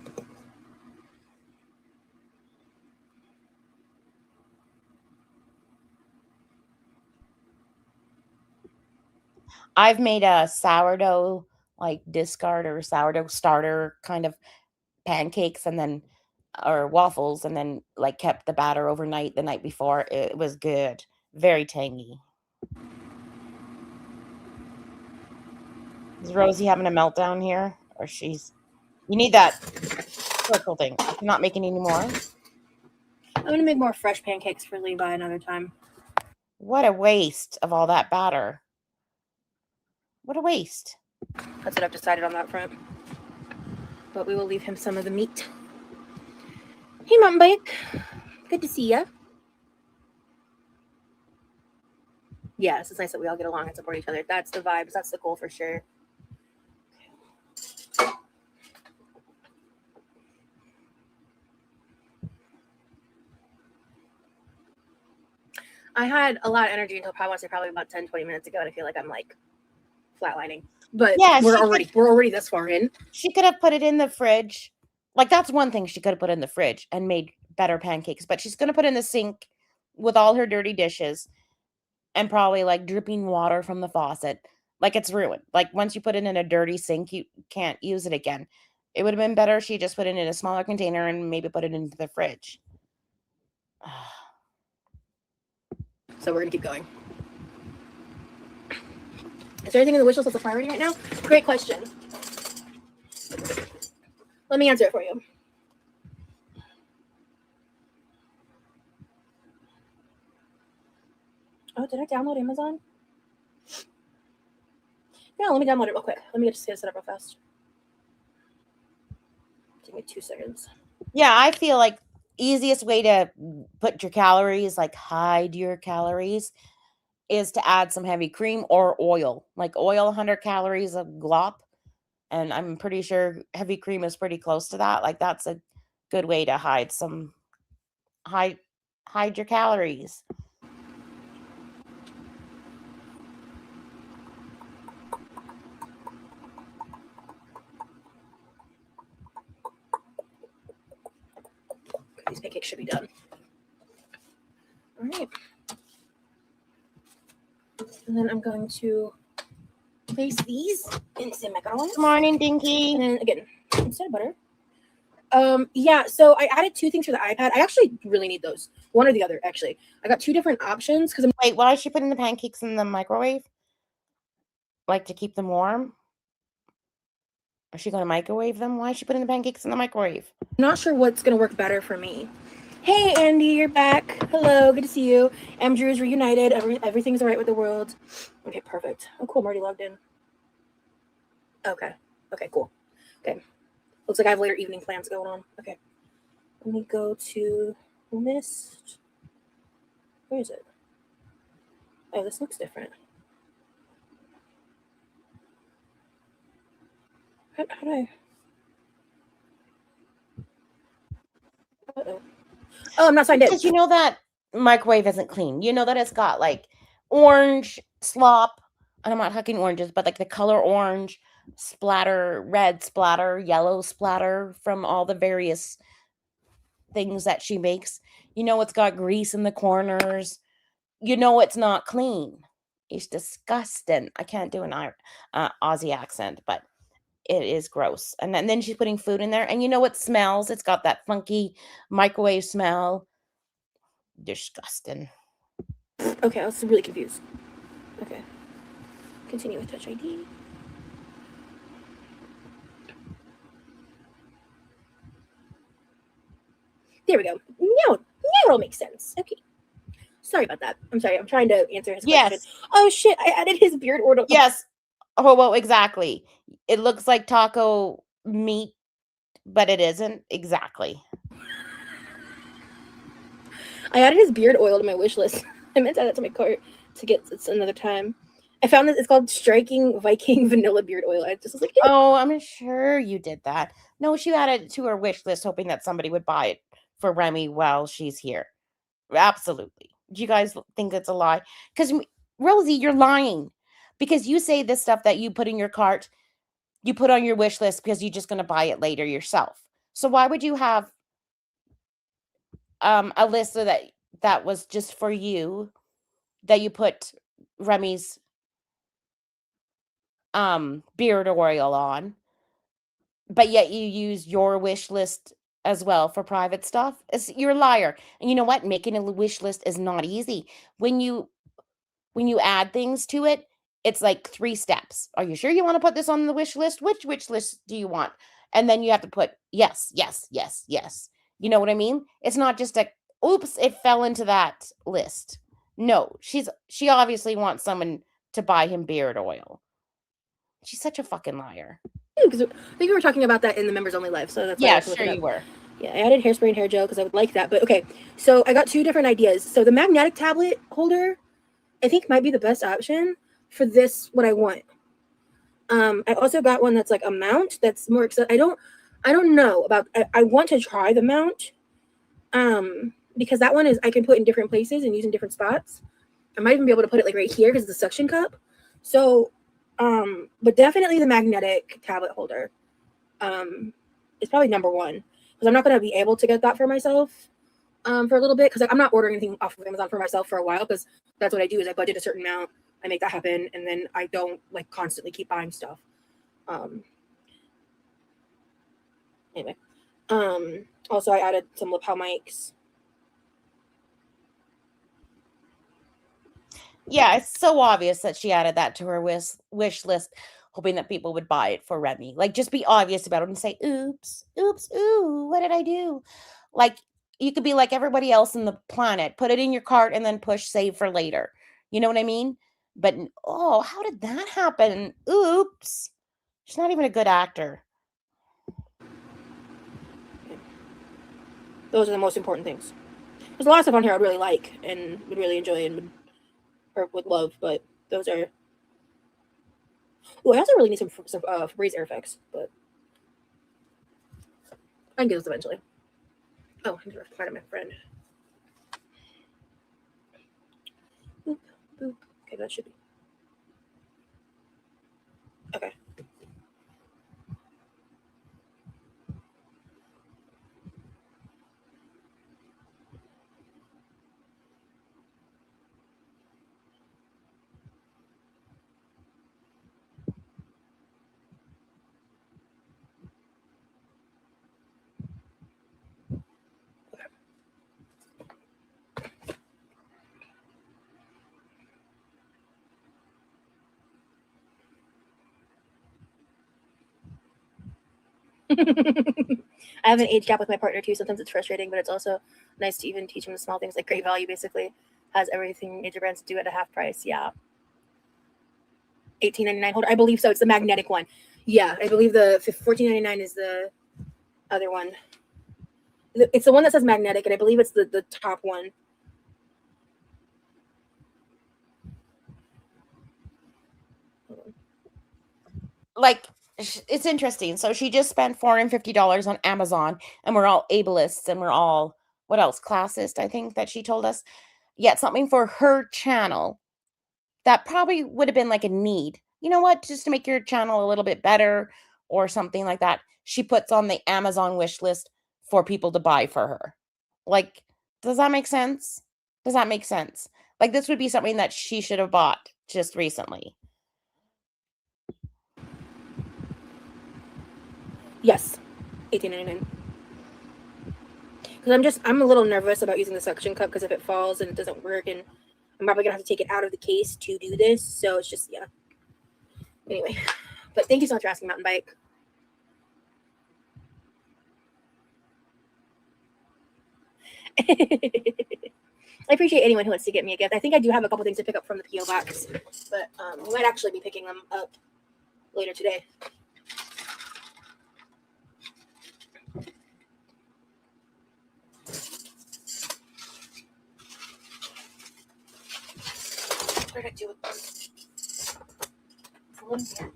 I've made a sourdough like discard or sourdough starter kind of pancakes and then or waffles and then like kept the batter overnight the night before. It was good. Very tangy. Is Rosie having a meltdown here? Or she's you need that circle thing. You're not making any more? I'm gonna make more fresh pancakes for Levi another time. What a waste of all that batter. What a waste. That's what I've decided on that front. But we will leave him some of the meat. Hey, mountain bike. Good to see ya. Yes, it's nice that we all get along and support each other. That's the vibes. That's the goal for sure. I had a lot of energy until probably about 10-20 minutes ago, and I feel like I'm like flatlining. But yeah, we're already this far in. She could have put it in the fridge. Like, that's one thing she could have put in the fridge and made better pancakes, but she's going to put in the sink with all her dirty dishes and probably like dripping water from the faucet. Like, it's ruined. Like, once you put it in a dirty sink, you can't use it again. It would have been better if she just put it in a smaller container and maybe put it into the fridge. So we're going to keep going. Is there anything in the wish list that's a priority right now? Great question. Let me answer it for you. Oh, did I download Amazon? Yeah, let me download it real quick. Let me just get it set up real fast. Give me 2 seconds. Yeah, I feel like easiest way to put your calories, like hide your calories, is to add some heavy cream or oil. Like oil, 100 calories a glop. And I'm pretty sure heavy cream is pretty close to that. Like, that's a good way to hide your calories. These pancakes should be done. All right. And then I'm going to place these in some macarons. Good morning, Dinky. And then again, instead of butter. Yeah, so I added 2 things for the iPad. I actually really need those. One or the other, actually. I got 2 different options because Wait, why is she putting the pancakes in the microwave? Like, to keep them warm? Is she going to microwave them? Why is she putting the pancakes in the microwave? I'm not sure what's going to work better for me. Hey, Andy, you're back. Hello, good to see you. Andrew is reunited. Everything's all right with the world. Okay, perfect. Oh, cool. I'm already logged in. Okay, cool. Okay. Looks like I have later evening plans going on. Okay. Let me go to list. Where is it? Oh, this looks different. How do I? Uh-oh. Oh, I'm not signed in. Because you know that microwave isn't clean. You know that it's got like orange slop, and I'm not talking oranges, but like the color orange splatter, red splatter, yellow splatter from all the various things that she makes. You know it's got grease in the corners. You know it's not clean. It's disgusting. I can't do an Aussie accent, but it is gross. And then she's putting food in there, and you know it smells. It's got that funky microwave smell. Disgusting. Okay, I was really confused. Okay. Continue with Touch ID. There we go. Now it'll make sense. Okay. Sorry about that. I'm sorry. I'm trying to answer his question. Oh, shit. I added his beard order. Yes. Oh, well, exactly. It looks like taco meat, but it isn't. Exactly. I added his beard oil to my wish list. I meant to add it to my cart to get it another time. I found that it's called Striking Viking Vanilla Beard Oil. I just was like, oh, I'm sure you did that. No, she added it to her wish list, hoping that somebody would buy it for Remy while she's here. Absolutely. Do you guys think it's a lie? Because Rosie, you're lying. Because you say this stuff that you put in your cart, you put on your wish list because you're just going to buy it later yourself. So why would you have a list so that was just for you, that you put Remy's beard oil on, but yet you use your wish list as well for private stuff? You're a liar. And you know what? Making a wish list is not easy. When you add things to it, it's like 3 steps. Are you sure you want to put this on the wish list? Which wish list do you want? And then you have to put yes, yes, yes, yes. You know what I mean? It's not just a oops, it fell into that list. No, she obviously wants someone to buy him beard oil. She's such a fucking liar. Because I think we were talking about that in the members only live, so that's why yeah, sure you were. Yeah, I added hairspray and hair gel because I would like that. But okay, so I got 2 different ideas. So the magnetic tablet holder, I think might be the best option for this, what I want. I also got one that's like a mount that's more I don't know about, I want to try the mount. Because that one is, I can put in different places and use in different spots. I might even be able to put it like right here because it's a suction cup. So, but definitely the magnetic tablet holder is probably number 1, because I'm not going to be able to get that for myself for a little bit, because I'm not ordering anything off of Amazon for myself for a while, because that's what I do is I budget a certain amount, I make that happen, and then I don't like constantly keep buying stuff. Anyway, also I added some lapel mics. Yeah, it's so obvious that she added that to her wish list, hoping that people would buy it for Remy. Like, just be obvious about it and say, oops, oops, ooh, what did I do? Like, you could be like everybody else in the planet, put it in your cart and then push save for later. You know what I mean? But, oh, how did that happen? Oops. She's not even a good actor. Those are the most important things. There's a lot of stuff on here I'd really like and would really enjoy and would love, but those are. Oh, I also really need some Febreze Air Effects, but I can get those eventually. Oh, I need to reply to my friend. Boop, boop. Okay, that should be. Okay. I have an age gap with my partner too. Sometimes it's frustrating, but it's also nice to even teach him the small things. Like Great Value basically has everything major brands do at a half price. Yeah. $18.99 holder. I believe so. It's the magnetic one. Yeah, I believe the $14.99 is the other one. It's the one that says magnetic, and I believe it's the top one. Like, it's interesting. So she just spent $450 on Amazon, and we're all ableists, and we're all, what else? Classist, I think that she told us. Yet something for her channel that probably would have been like a need. You know what? Just to make your channel a little bit better or something like that. She puts on the Amazon wish list for people to buy for her. Like, does that make sense? Does that make sense? Like, this would be something that she should have bought just recently. Yes, $18.99. Because I'm a little nervous about using the suction cup, because if it falls and it doesn't work, and I'm probably gonna have to take it out of the case to do this. So it's just, yeah. Anyway, but thank you so much for asking, Mountain Bike. I appreciate anyone who wants to get me a gift. I think I do have a couple things to pick up from the P.O. box, but we might actually be picking them up later today. What did I do with them? Olympian.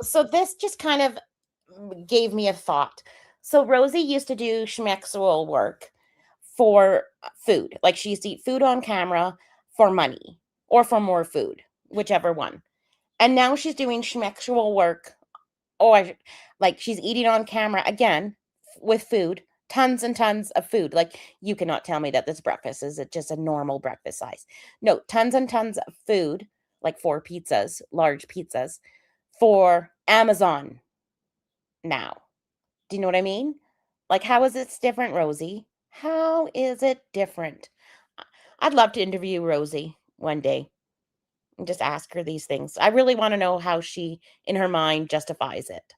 So this just kind of gave me a thought. So Rosie used to do schmexual work for food. Like she used to eat food on camera for money or for more food, whichever one. And now she's doing schmexual work, or like she's eating on camera again with food, tons and tons of food. Like you cannot tell me that this breakfast is just a normal breakfast size. No, tons and tons of food, like 4 pizzas, large pizzas for Amazon now. Do you know what I mean? Like, how is this different, Rosie? How is it different? I'd love to interview Rosie one day and just ask her these things. I really want to know how she, in her mind, justifies it.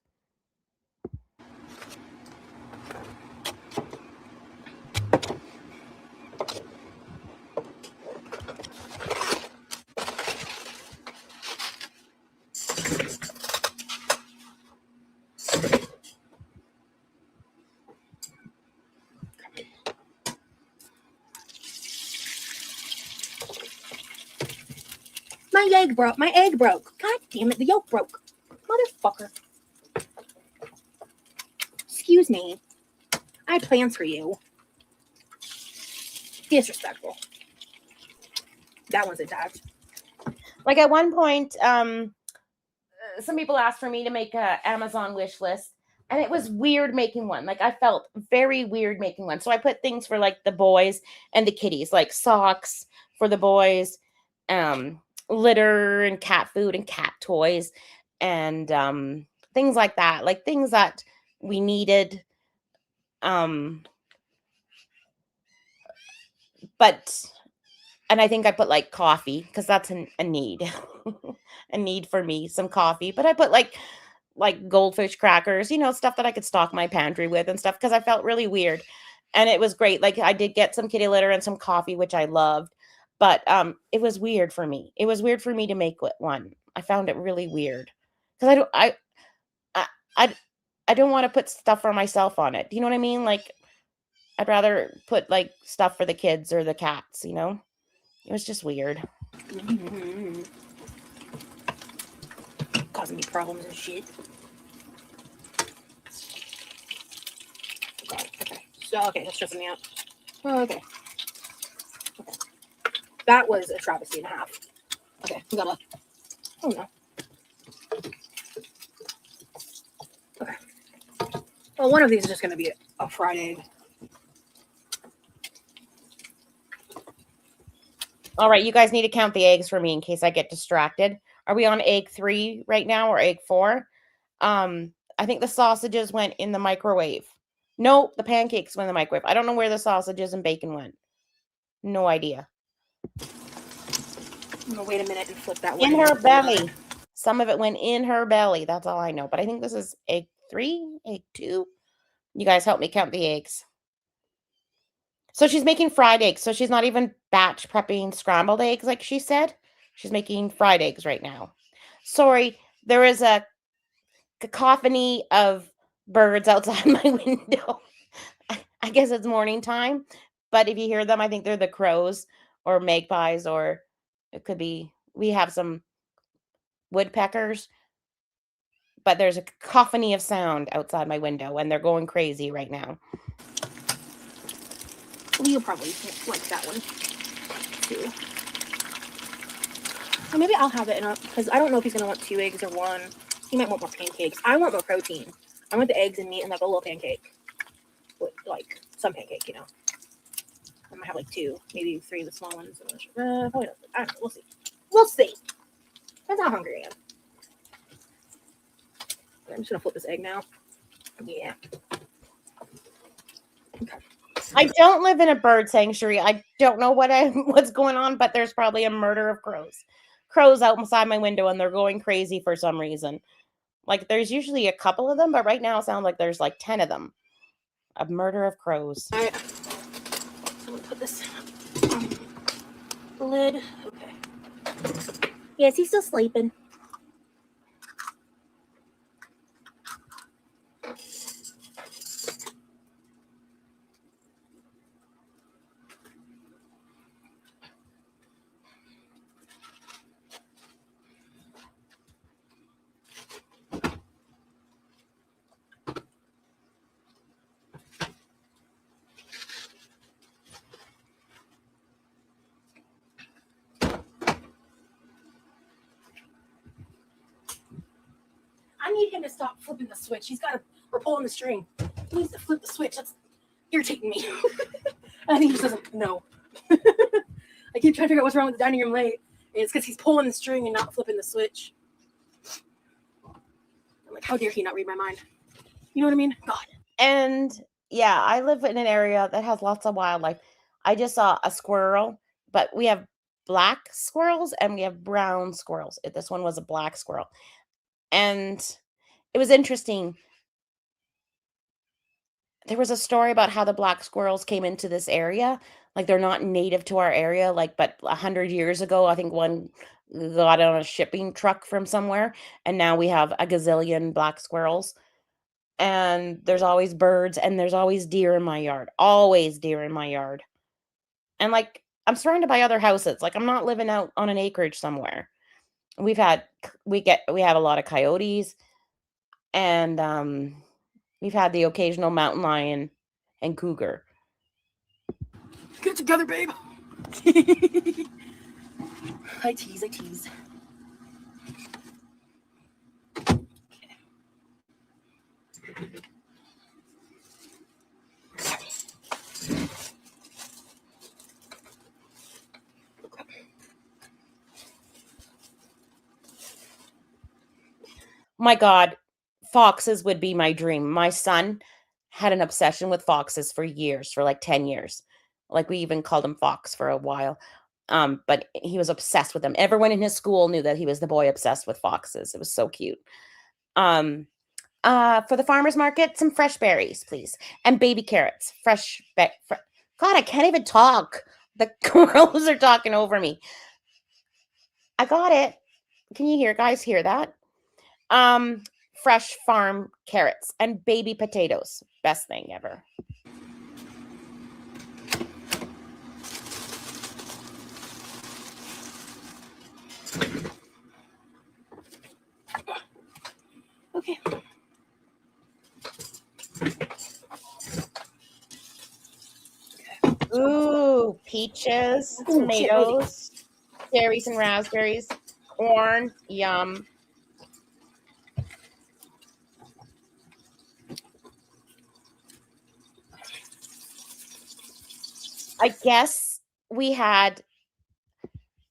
My egg broke. My egg broke. God damn it. The yolk broke. Motherfucker. Excuse me. I had plans for you. Disrespectful. That one's attached. Like at one point, some people asked for me to make a Amazon wish list, and it was weird making one. Like I felt very weird making one. So I put things for like the boys and the kitties, like socks for the boys, litter and cat food and cat toys and things like that, like things that we needed, but and I think I put like coffee because that's a need a need for me, some coffee. But I put like goldfish crackers, stuff that I could stock my pantry with and stuff because I felt really weird. And it was great. Like I did get some kitty litter and some coffee, which I loved. But it was weird for me. It was weird for me to make one. I found it really weird because I don't want to put stuff for myself on it. Do you know what I mean? Like I'd rather put like stuff for the kids or the cats. It was just weird. Mm-hmm. Causing me problems and shit. God, okay. So that's stressing me out. Oh, okay. That was a travesty and a half. Okay, we gotta. Oh no. Okay. Well, one of these is just gonna be a fried egg. All right, you guys need to count the eggs for me in case I get distracted. Are we on egg 3 right now or egg 4? I think the sausages went in the microwave. No, the pancakes went in the microwave. I don't know where the sausages and bacon went. No idea. I'm gonna wait a minute and flip that one. In her belly. Some of it went in her belly. That's all I know. But I think this is egg 3, egg 2. You guys help me count the eggs. So she's making fried eggs. So she's not even batch prepping scrambled eggs like she said. She's making fried eggs right now. Sorry, there is a cacophony of birds outside my window. I guess it's morning time. But if you hear them, I think they're the crows or magpies, or it could be, we have some woodpeckers. But there's a cacophony of sound outside my window, and they're going crazy right now. Well, you'll probably like that one too. Or maybe I'll have it in because I don't know if he's gonna want 2 eggs or 1. He might want more pancakes. I want more protein. I want the eggs and meat and like a little pancake, with like some pancake, I might have like 2, maybe 3 of the small ones. Probably not. I don't know. We'll see. We'll see. Depends how hungry I am. I'm just gonna flip this egg now. Yeah. Okay. I don't live in a bird sanctuary. I don't know what's going on, but there's probably a murder of crows. Crows outside my window, and they're going crazy for some reason. Like there's usually a couple of them, but right now it sounds like there's like 10 of them. A murder of crows. All right. So I'm gonna put this on the lid. Okay. Yes, he's still sleeping. I need him to stop flipping the switch. We're pulling the string. He needs to flip the switch. That's irritating me. I think he just doesn't know. I keep trying to figure out what's wrong with the dining room light. And it's because he's pulling the string and not flipping the switch. I'm like, how dare he not read my mind? You know what I mean? God. And yeah, I live in an area that has lots of wildlife. I just saw a squirrel, but we have black squirrels and we have brown squirrels. This one was a black squirrel. And it was interesting. There was a story about how the black squirrels came into this area. Like they're not native to our area, but 100 years ago, I think one got on a shipping truck from somewhere, and now we have a gazillion black squirrels. And there's always birds and there's always deer in my yard. Always deer in my yard. And I'm surrounded by other houses. I'm not living out on an acreage somewhere. We have a lot of coyotes, and we've had the occasional mountain lion and cougar. Get it together, babe. I tease. My God, foxes would be my dream. My son had an obsession with foxes for years, for 10 years. We even called him Fox for a while. But he was obsessed with them. Everyone in his school knew that he was the boy obsessed with foxes. It was so cute. For the farmer's market, some fresh berries, please. And baby carrots. God, I can't even talk. The girls are talking over me. I got it. Can you guys hear that? Fresh farm carrots and baby potatoes. Best thing ever. Okay. Ooh, peaches, tomatoes, cherries and raspberries, corn, yum. I guess we had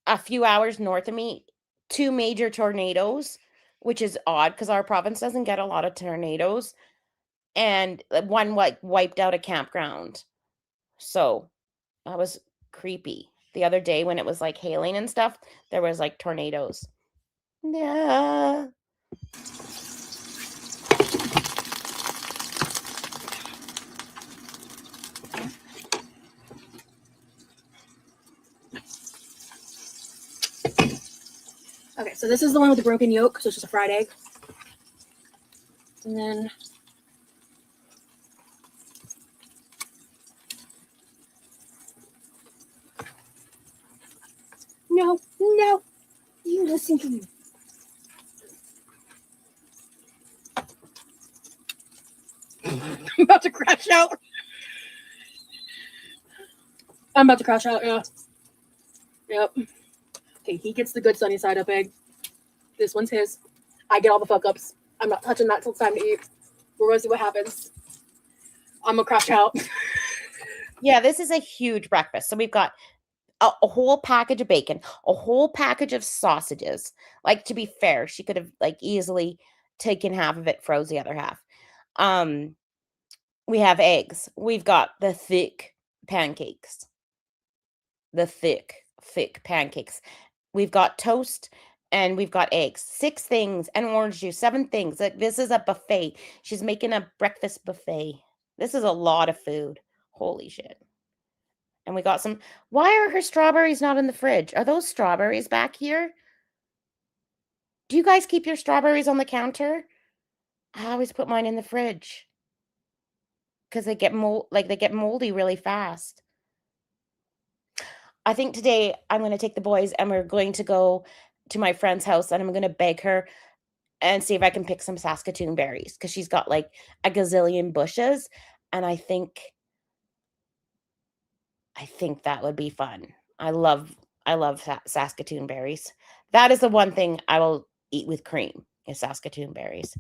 a few hours north of me 2 major tornadoes, which is odd because our province doesn't get a lot of tornadoes, and one wiped out a campground. So that was creepy. The other day when it was hailing and stuff, there was tornadoes. Yeah. Okay, so this is the one with the broken yolk, so it's just a fried egg. And then no, you listen to me. I'm about to crash out. Yeah. Yep. Okay, he gets the good sunny side up egg. This one's his. I get all the fuck ups. I'm not touching that till it's time to eat. We're gonna see what happens. I'm gonna crash out. Yeah, this is a huge breakfast. So we've got a whole package of bacon, a whole package of sausages. To be fair, she could have easily taken half of it, froze the other half. We have eggs. We've got the thick pancakes. We've got toast and we've got eggs. 6 things and orange juice. 7 things. This is a buffet. She's making a breakfast buffet. This is a lot of food. Holy shit. And we got some. Why are her strawberries not in the fridge? Are those strawberries back here? Do you guys keep your strawberries on the counter? I always put mine in the fridge because they get moldy really fast. I think today I'm gonna take the boys and we're going to go to my friend's house and I'm gonna beg her and see if I can pick some Saskatoon berries because she's got like a gazillion bushes, and I think that would be fun. I love Saskatoon berries. That is the one thing I will eat with cream is Saskatoon berries.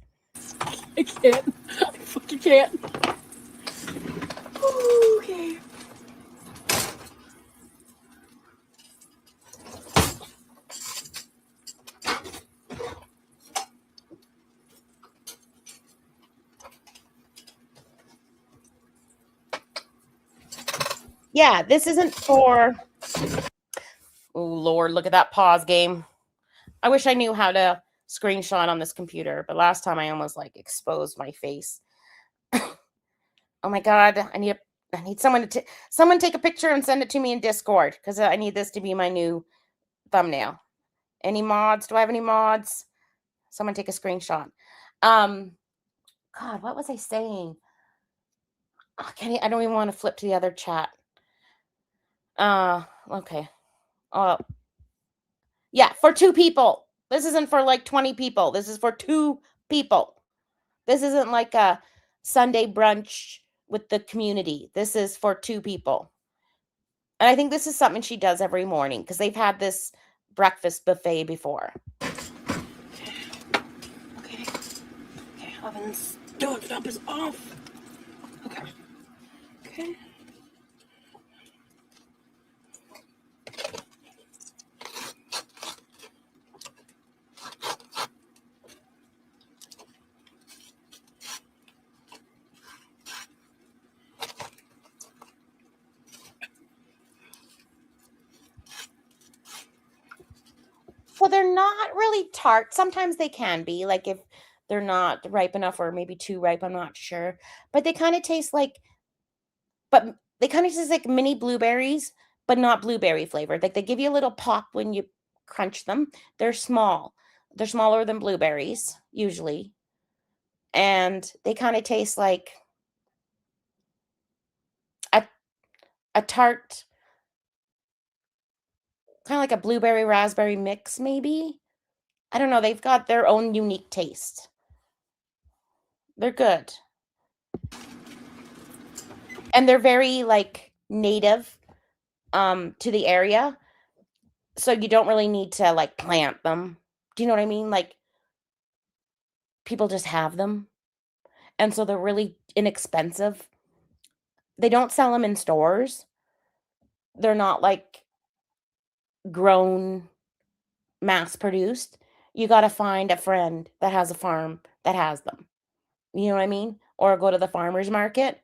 I can't. I fucking can't. Okay. Yeah, this isn't for. Oh Lord, look at that pause game. I wish I knew how to screenshot on this computer, but last time I almost like exposed my face. Oh my God, I need someone someone take a picture and send it to me in Discord because I need this to be my new thumbnail. Any mods? Do I have any mods? Someone take a screenshot. God, what was I saying? Oh, I don't even want to flip to the other chat. Okay. Yeah, for 2 people. This isn't for like 20 people. This is for 2 people. This isn't like a Sunday brunch with the community. This is for 2 people. And I think this is something she does every morning because they've had this breakfast buffet before. Okay. Oven's stove is off. Okay. Well, they're not really tart. Sometimes they can be, like if they're not ripe enough or maybe too ripe, I'm not sure. But they kind of taste like mini blueberries, but not blueberry flavored. Like they give you a little pop when you crunch them. They're small. They're smaller than blueberries usually. And they kind of taste like a tart, kind of like a blueberry raspberry mix maybe. I don't know, they've got their own unique taste. They're good. And they're very like native to the area. So you don't really need to like plant them. Do you know what I mean? Like people just have them. And so they're really inexpensive. They don't sell them in stores. They're not like grown, mass produced. You got to find a friend that has a farm that has them. You know what I mean? Or go to the farmer's market,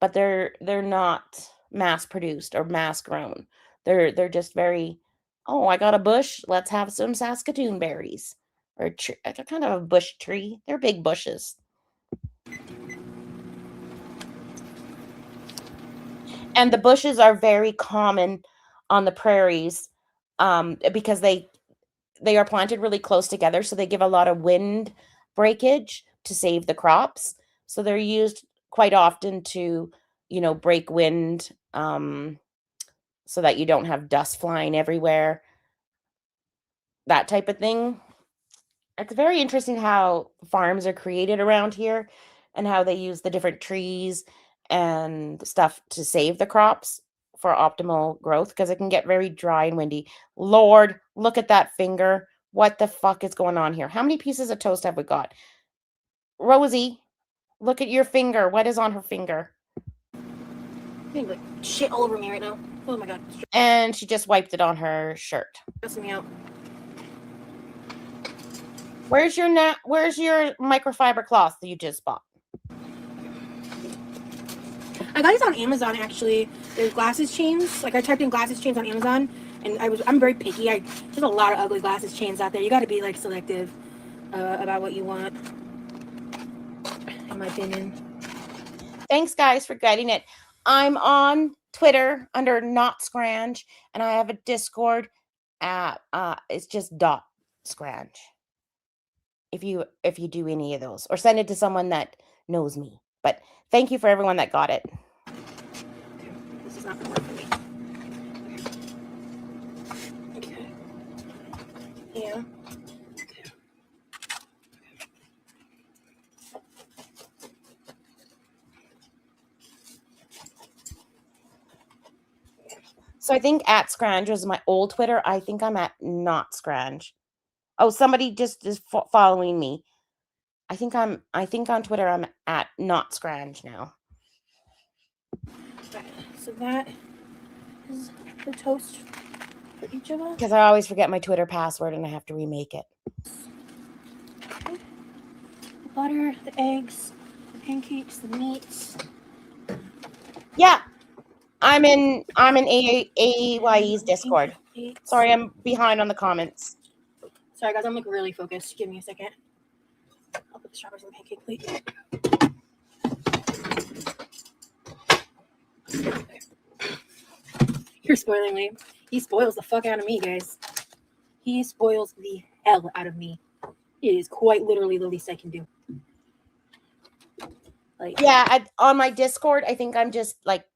but they're not mass produced or mass grown. They're just very, oh, I got a bush, let's have some Saskatoon berries. Or kind of a bush tree. They're big bushes. And the bushes are very common on the prairies because they are planted really close together, so they give a lot of wind breakage to save the crops. So they're used quite often to, break wind so that you don't have dust flying everywhere, that type of thing. It's very interesting how farms are created around here and how they use the different trees and stuff to save the crops for optimal growth because it can get very dry and windy. Lord, look at that finger. What the fuck is going on here? How many pieces of toast have we got? Rosie, look at your finger. What is on her finger? Getting like shit all over me right now. Oh my God. And she just wiped it on her shirt. Stressing me out. Where's your microfiber cloth that you just bought? I got these on Amazon actually. There's glasses chains. Like I typed in glasses chains on Amazon, and I'm very picky. There's a lot of ugly glasses chains out there. You got to be like selective about what you want, in my opinion. Thanks, guys, for guiding it. I'm on Twitter under Not Scrange, and I have a Discord at it's just Scrange. if you do any of those, or send it to someone that knows me. But thank you for everyone that got it. This is not gonna work for me. Okay. Yeah. Okay. So I think at Scrange was my old Twitter. I think I'm at not Scrange. Oh, somebody just is following me. I think on Twitter I'm at not Scrange now. Okay. So that is the toast for each of us. Because I always forget my Twitter password and I have to remake it. Okay. The butter, the eggs, the pancakes, the meats. Yeah. I'm in AYE's Discord. Sorry, I'm behind on the comments. Sorry guys, I'm like really focused. Give me a second. I'll put the strawberries in the pancake plate. You're spoiling me. He spoils the fuck out of me, guys. He spoils the hell out of me. It is quite literally the least I can do. Like, yeah, on my Discord, I think I'm just like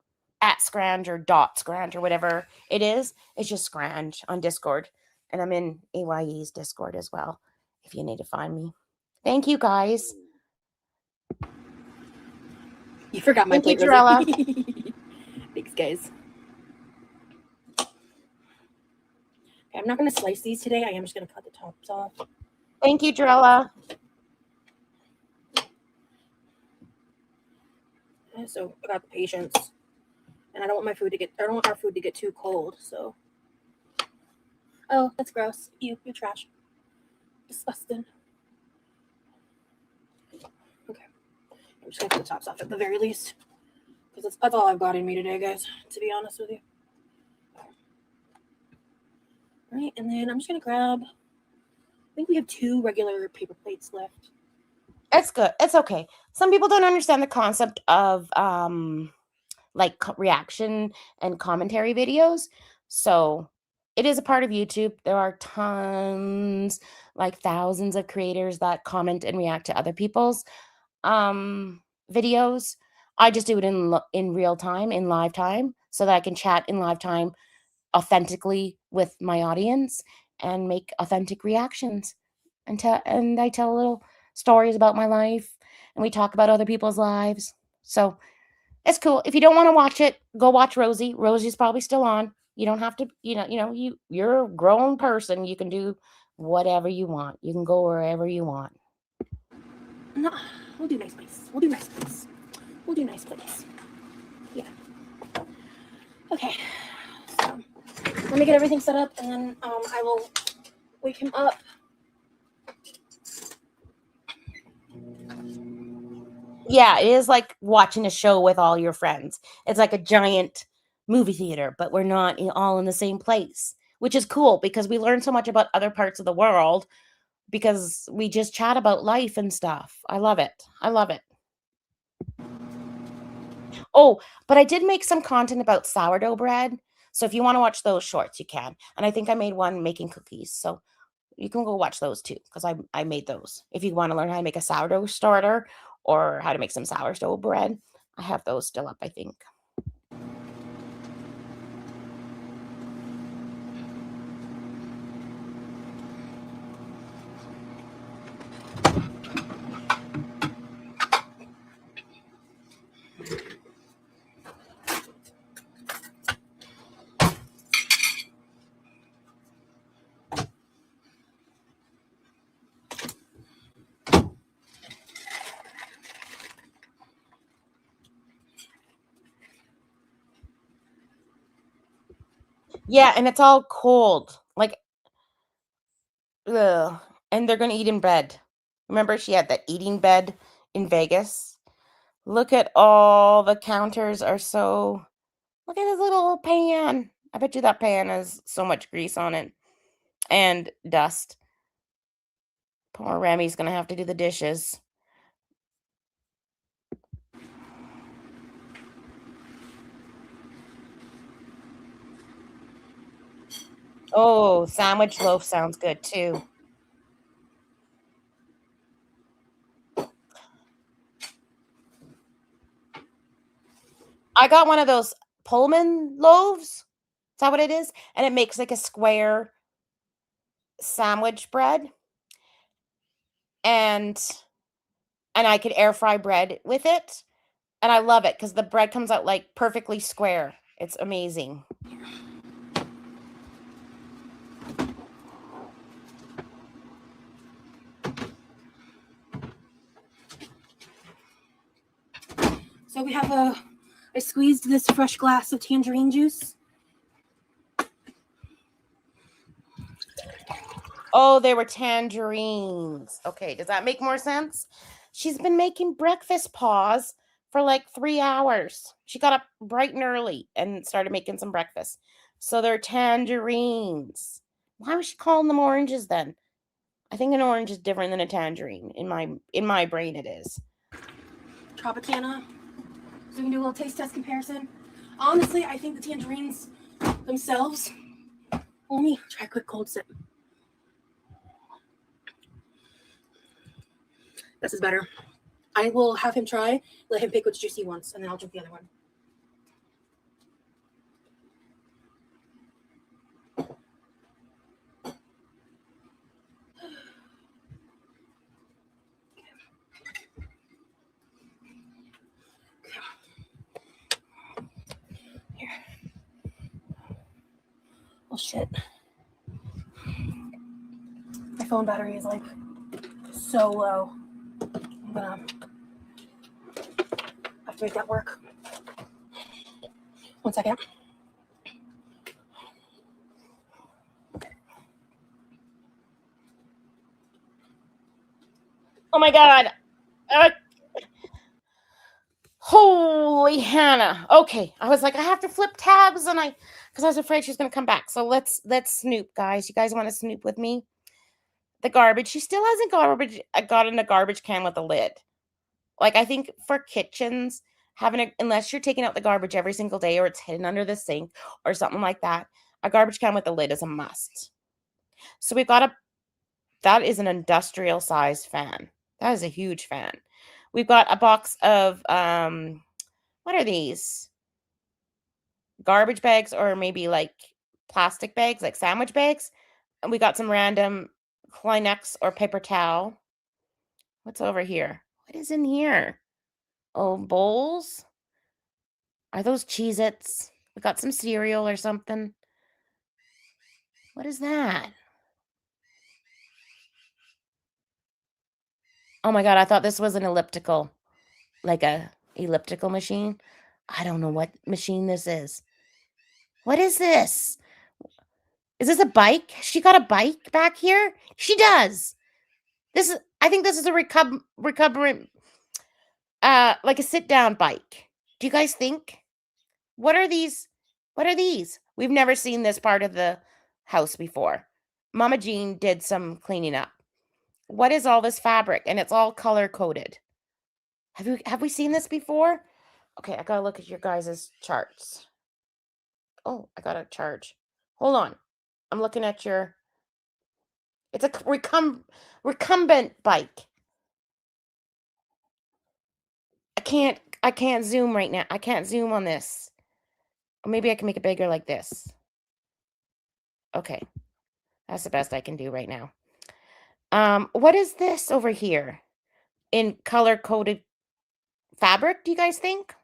at Scrange or .Scrange or whatever it is. It's just Scrange on Discord. And I'm in AYE's Discord as well, if you need to find me. Thank you, guys. You forgot my plate, Rosie. Thanks, guys. Okay, I'm not going to slice these today. I am just going to cut the tops off. Thank you, Drella. So I got the patience, and I don't want our food to get too cold. So, oh, that's gross. You're trash. Disgusting. Okay, I'm just gonna cut the tops off at the very least, because that's all I've got in me today, guys. To be honest with you. All right, and then I'm just gonna grab. I think we have 2 regular paper plates left. It's good. It's okay. Some people don't understand the concept of like reaction and commentary videos. So it is a part of YouTube. There are tons, like thousands of creators that comment and react to other people's videos. I just do it in real time, in live time, so that I can chat in live time authentically with my audience and make authentic reactions. And I tell little stories about my life, and we talk about other people's lives. So it's cool. If you don't want to watch it, go watch Rosie. Rosie's probably still on. You don't have to, you're a grown person. You can do whatever you want. You can go wherever you want. No, we'll do nice place. We'll do nice place. We'll do nice place. Yeah. Okay. So let me get everything set up, and then I will wake him up. Yeah, it is like watching a show with all your friends. It's like a giant movie theater, but we're not all in the same place, which is cool because we learn so much about other parts of the world because we just chat about life and stuff. I love it. I love it. Oh, but I did make some content about sourdough bread. So if you want to watch those shorts, you can. And I think I made one making cookies. So you can go watch those too, because I made those. If you want to learn how to make a sourdough starter or how to make some sourdough bread, I have those still up, I think. Yeah, and it's all cold. Like, ugh. And they're going to eat in bed. Remember, she had that eating bed in Vegas? Look at all the counters are so... Look at this little pan. I bet you that pan has so much grease on it. And dust. Poor Remy's going to have to do the dishes. Oh, sandwich loaf sounds good too. I got one of those Pullman loaves. Is that what it is? And it makes like a square sandwich bread. And I could air fry bread with it. And I love it because the bread comes out like perfectly square. It's amazing. So we have I squeezed this fresh glass of tangerine juice. Oh, they were tangerines. Okay, does that make more sense? She's been making breakfast paws for like 3 hours. She got up bright and early and started making some breakfast. So they're tangerines. Why was she calling them oranges then? I think an orange is different than a tangerine. In my brain it is. Tropicana. So we can do a little taste test comparison. Honestly, I think the tangerines themselves. Let me try a quick cold sip. This is better. I will have him try, let him pick which juice he wants, and then I'll drink the other one. Here. Oh shit. My phone battery is like so low. I'm gonna have to make that work. 1 second. Oh my god. Holy Hannah. Okay. I was like, I have to flip tabs because I was afraid she was gonna come back. So let's snoop, guys. You guys want to snoop with me? The garbage. She still hasn't got in a garbage can with a lid. Like, I think for kitchens, unless you're taking out the garbage every single day or it's hidden under the sink or something like that, a garbage can with a lid is a must. So we've got that is an industrial size fan. That is a huge fan. We've got a box of, what are these? Garbage bags or maybe like plastic bags, like sandwich bags. And we got some random Kleenex or paper towel. What's over here? What is in here? Oh, bowls? Are those Cheez-Its? We got some cereal or something. What is that? Oh my god, I thought this was an elliptical. Like a elliptical machine. I don't know what machine this is. What is this? Is this a bike? She got a bike back here? She does. I think this is a recovering like a sit-down bike. Do you guys think? What are these? What are these? We've never seen this part of the house before. Mama Jean did some cleaning up. What is all this fabric? And it's all color-coded. Have we seen this before? Okay, I gotta look at your guys' charts. Oh, I gotta charge. Hold on. I'm looking at your. It's a recumbent bike. I can't zoom right now. I can't zoom on this. Or maybe I can make it bigger like this. Okay. That's the best I can do right now. What is this over here? In color-coded fabric, do you guys think?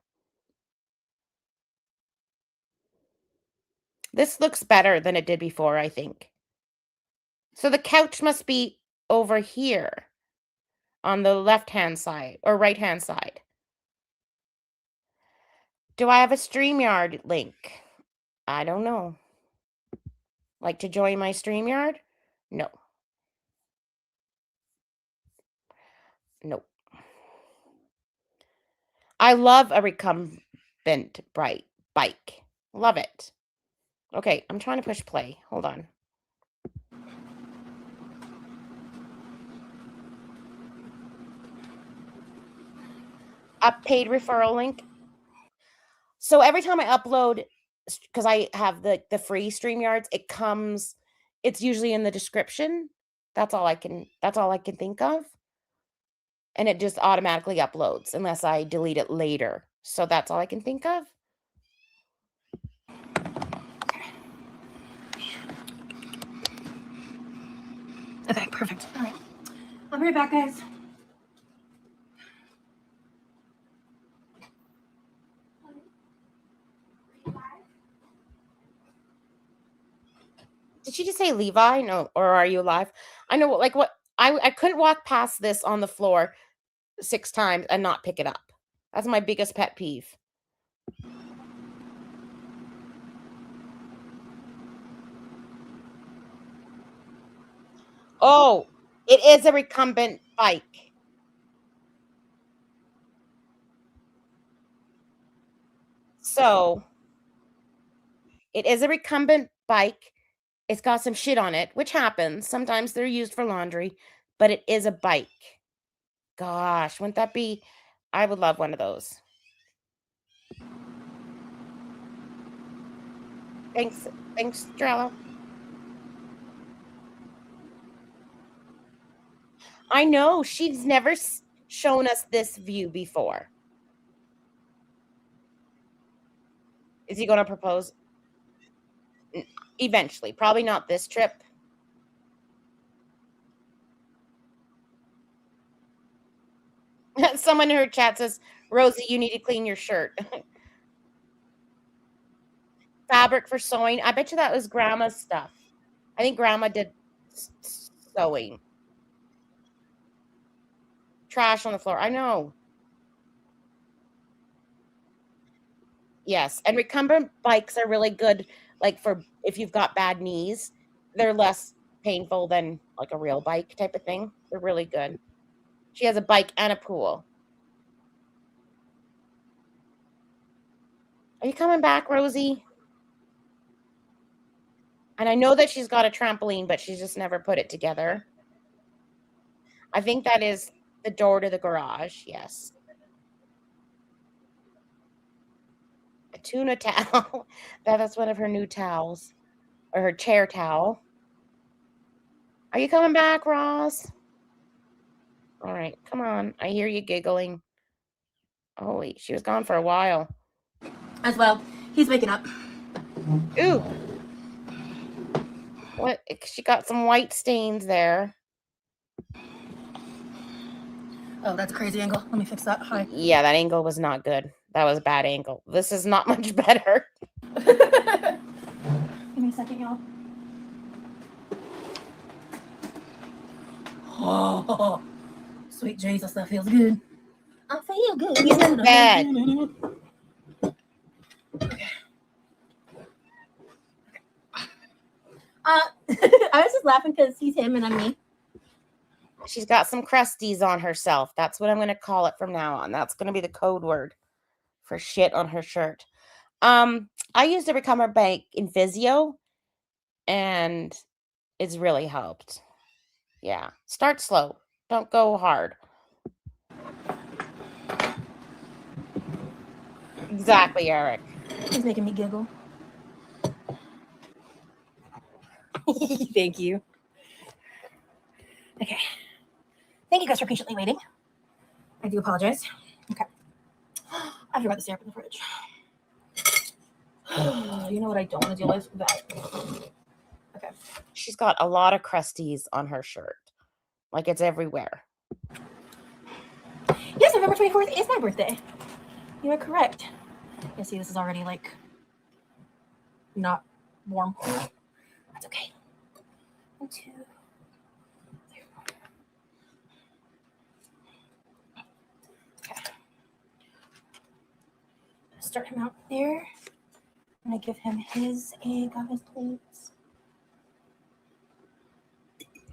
This looks better than it did before, I think. So the couch must be over here on the left-hand side or right-hand side. Do I have a StreamYard link? I don't know. Like to join my StreamYard? No. Nope. I love a recumbent bright bike. Love it. Okay, I'm trying to push play. Hold on. A paid referral link. So every time I upload, because I have the free StreamYards, it's usually in the description. That's all I can think of. And it just automatically uploads unless I delete it later. So that's all I can think of. Okay, perfect. All right. I'll be right back, guys. Did she just say Levi? No, or are you alive? I know, like what I couldn't walk past this on the floor 6 times and not pick it up. That's my biggest pet peeve. Oh, it is a recumbent bike. So, it is a recumbent bike. It's got some shit on it, which happens. Sometimes they're used for laundry, but it is a bike. Gosh, wouldn't that be I would love one of those. Thanks, Strella. I know, she's never shown us this view before. Is he gonna propose? Eventually, probably not this trip. Someone in her chat says, Rosie, you need to clean your shirt. Fabric for sewing. I bet you that was grandma's stuff. I think grandma did sewing. Trash on the floor. I know. Yes. And recumbent bikes are really good, like for if you've got bad knees. They're less painful than like a real bike type of thing. They're really good. She has a bike and a pool. Are you coming back, Rosie? And I know that she's got a trampoline, but she's just never put it together. I think that is the door to the garage. Yes. A tuna towel. That's one of her new towels. Or her chair towel. Are you coming back, Ross? All right, come on. I hear you giggling. Oh, wait, she was gone for a while. As well, he's waking up. Ooh. What? She got some white stains there. Oh, that's a crazy angle. Let me fix that. Hi. Yeah, that angle was not good. That was a bad angle. This is not much better. Give me a second, y'all. Oh, sweet Jesus, that feels good. I feel good. He's in bed. Okay. I was just laughing because he's him and I'm me. She's got some crusties on herself. That's what I'm going to call it from now on. That's going to be the code word for shit on her shirt. I used a recumbent bike in physio, and it's really helped. Yeah. Start slow. Don't go hard. Exactly, Eric. He's making me giggle. Thank you. Okay. Thank you guys for patiently waiting. I do apologize. Okay. I forgot the syrup in the fridge. You know what I don't want to deal with? That. Okay. She's got a lot of crusties on her shirt. Like it's everywhere. Yes, November 24th is my birthday. You are correct. You see, this is already like not warm. That's okay. 1, 2, 3, 4. Okay. Start him out there. I'm gonna give him his egg on his plates.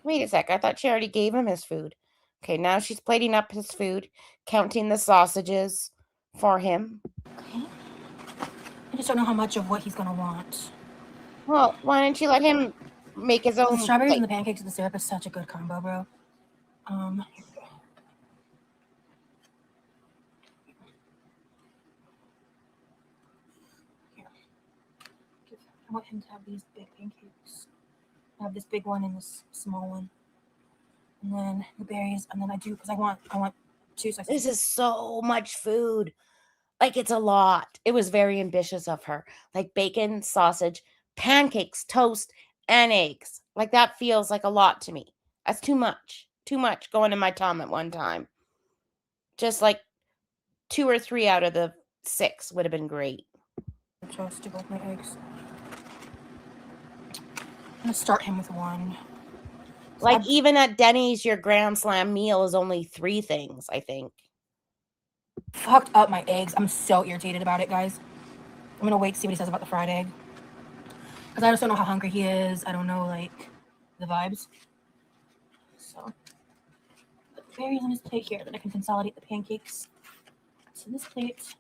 Wait a sec. I thought she already gave him his food. Okay, now she's plating up his food, counting the sausages for him. Okay. I just don't know how much of what he's gonna want. Well, why don't you let him make his own? The strawberries and the pancakes and the syrup is such a good combo, bro. Here we go. Here. I want him to have these big pancakes. I have this big one and this small one. And then the berries, and then I do because I want 2 slices. This is so much food. Like it's a lot. It was very ambitious of her. Like bacon, sausage, pancakes, toast, and eggs. Like that feels like a lot to me. That's too much. Too much going in my tongue at one time. Just like 2 or 3 out of the 6 would have been great. Toast to both my eggs. I'm gonna start him with 1. So like even at Denny's, your Grand Slam meal is only 3 things, I think. Fucked up my eggs. I'm so irritated about it, guys. I'm gonna wait to see what he says about the fried egg. Because I just don't know how hungry he is. I don't know, like, the vibes. So, put the berries on his plate here, then I can consolidate the pancakes to this plate.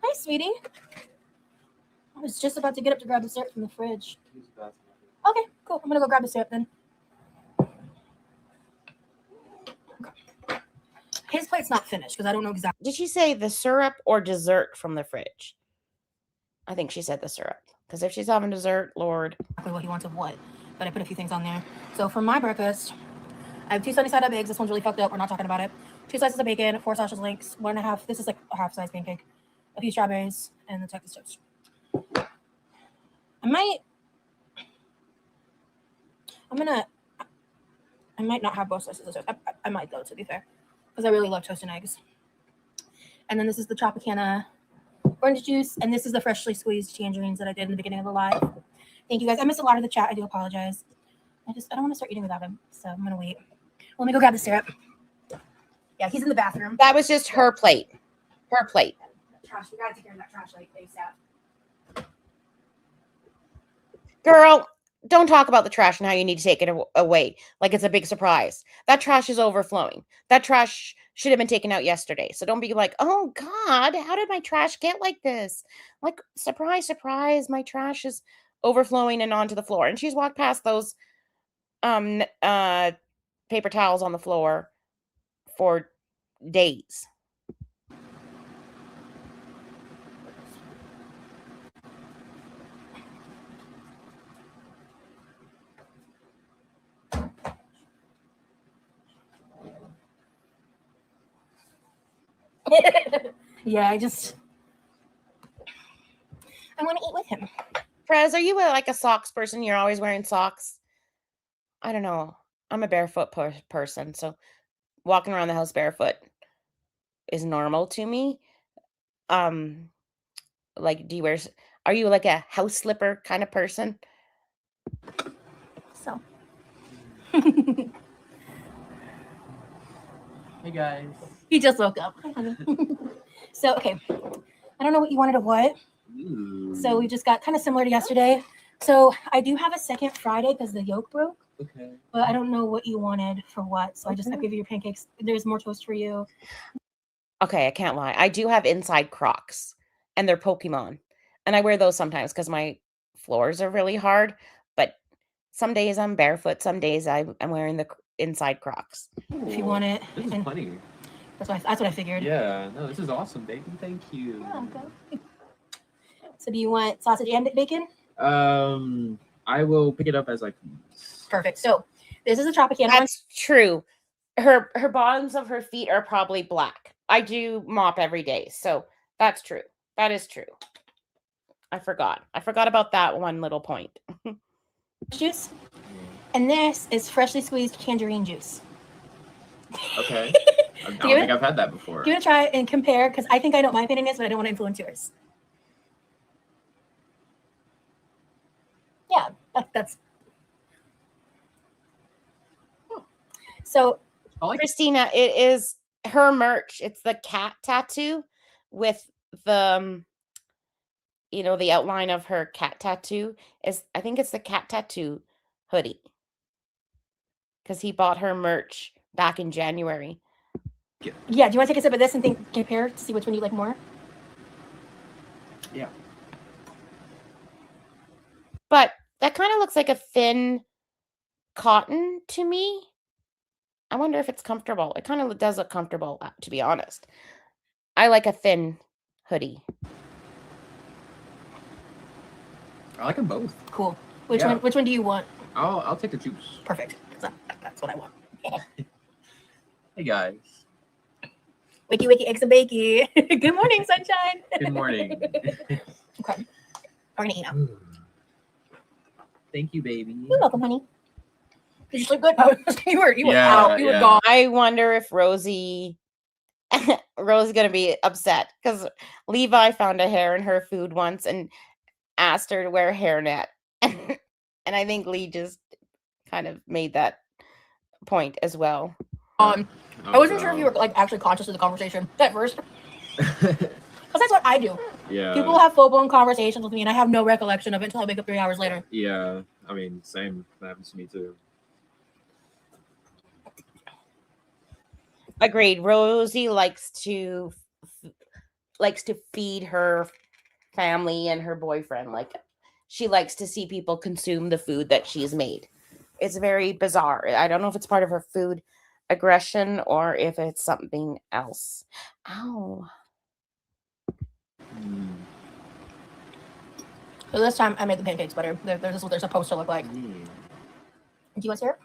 Hi, sweetie. I was just about to get up to grab the syrup from the fridge. Okay, cool. I'm gonna go grab the syrup then. Okay. His plate's not finished because I don't know exactly. Did she say the syrup or dessert from the fridge? I think she said the syrup. Because if she's having dessert, Lord. Exactly what he wants of what. But I put a few things on there. So for my breakfast, I have 2 sunny side up eggs. This one's really fucked up. We're not talking about it. 2 slices of bacon, 4 sausage links, 1.5. This is like a half-size pancake. A few strawberries, and the Texas toast. I might not have both slices of toast. I might though, to be fair, because I really love toast and eggs. And then this is the Tropicana orange juice, and this is the freshly squeezed tangerines that I did in the beginning of the live. Thank you guys. I missed a lot of the chat. I do apologize. I don't want to start eating without him, so I'm gonna wait. Let me go grab the syrup. Yeah, he's in the bathroom. That was just her plate. Her plate. Trash. We gotta take care of that trash like ASAP. Girl, don't talk about the trash and how you need to take it away like it's a big surprise. That trash is overflowing. That trash should have been taken out yesterday. So don't be like, oh God, how did my trash get like this? Like, surprise, surprise, my trash is overflowing and onto the floor. And she's walked past those paper towels on the floor for days. Yeah, I want to eat with him. Prez, are you like a socks person? You're always wearing socks? I don't know. I'm a barefoot person, so walking around the house barefoot is normal to me. Like, are you like a house slipper kind of person? So. Hey guys. He just woke up. So, okay. I don't know what you wanted of what. Ooh. So we just got kind of similar to yesterday. So I do have a second Friday because the yolk broke. Okay. But I don't know what you wanted for what. So I gave you your pancakes. There's more toast for you. Okay, I can't lie. I do have inside Crocs, and they're Pokemon. And I wear those sometimes because my floors are really hard. But some days I'm barefoot. Some days I'm wearing the inside Crocs. If you want it. This is plenty. That's what I figured. Yeah. No, this is awesome, bacon. Thank you. Yeah, okay. So do you want sausage and bacon? I will pick it up as like. Perfect. So this is a Tropicana. That's true. Her bottoms of her feet are probably black. I do mop every day, so that's true. That is true. I forgot about that one little point. Juice. And this is freshly squeezed tangerine juice. Okay. I don't think I've had that before. Give it a try and compare, because I think I know what my opinion is, but I don't want to influence yours. Yeah, that's. So, Christina, it is her merch. It's the cat tattoo with the, the outline of her cat tattoo. I think it's the cat tattoo hoodie. Because he bought her merch back in January. Yeah, do you want to take a sip of this and compare to see which one you like more? Yeah. But that kind of looks like a thin cotton to me. I wonder if it's comfortable. It kind of does look comfortable, to be honest. I like a thin hoodie. I like them both. Cool. Which one do you want? I'll take the juice. Perfect. That's what I want. Hey guys. Wakey, wakey, eggs and bakey. Good morning, sunshine. Good morning. Okay. We're gonna eat now. Thank you, baby. You're welcome, honey. Did you sleep good? You were Yeah, out. You were yeah. gone. I wonder if Rosie's gonna be upset because Levi found a hair in her food once and asked her to wear a hairnet. And I think Lee just kind of made that point as well. I wasn't sure if you were like actually conscious of the conversation at first. Because that's what I do. Yeah. People have full-blown conversations with me, and I have no recollection of it until I wake up 3 hours later. Yeah. I mean, same. That happens to me too. Agreed. Rosie likes to feed her family and her boyfriend. Like, she likes to see people consume the food that she's made. It's very bizarre. I don't know if it's part of her food aggression or if it's something else. Ow. So this time I made the pancakes better. This is what they're supposed to look like. Do you want syrup?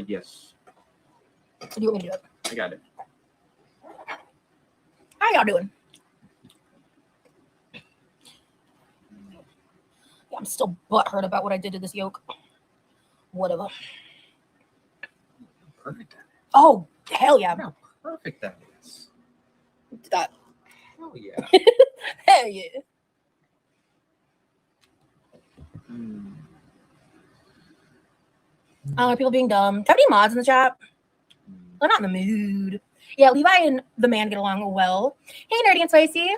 Yes. Or do you want me to do it? I got it. How y'all doing? Yeah, I'm still butthurt about what I did to this yolk. Whatever. Perfect. Oh, hell yeah. How perfect that is. That. Oh yeah. Hell yeah. Are people being dumb? Do you have any mods in the chat? They're not in the mood. Yeah, Levi and the man get along well. Hey, Nerdy and Spicy.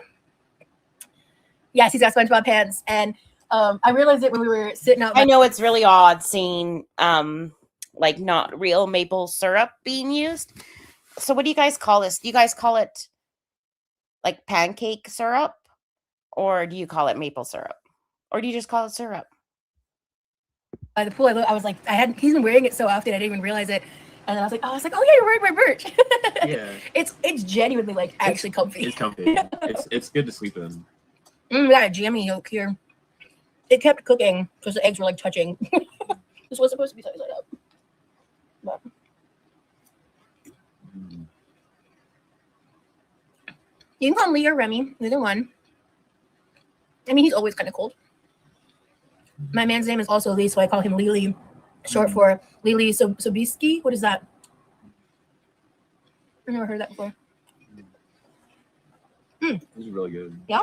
Yes, he's got SpongeBob pants. And I realized it when we were sitting out. I know it's really odd seeing like not real maple syrup being used. So what do you guys call this? Do you guys call it like pancake syrup? Or do you call it maple syrup? Or do you just call it syrup? By the pool, I was like, he's been wearing it so often, I didn't even realize it. And then I was like, oh yeah, you're wearing my merch. Yeah. It's genuinely like actually comfy. It's comfy. it's good to sleep in. We got a jammy yolk here. It kept cooking because the eggs were like touching. This was supposed to be side up. But you can call him Lee or Remy, either one. I mean, he's always kind of cold. My man's name is also Lee, so I call him Lily, short for Lily Sobieski. What is that? I've never heard that before. This is really good. Yeah?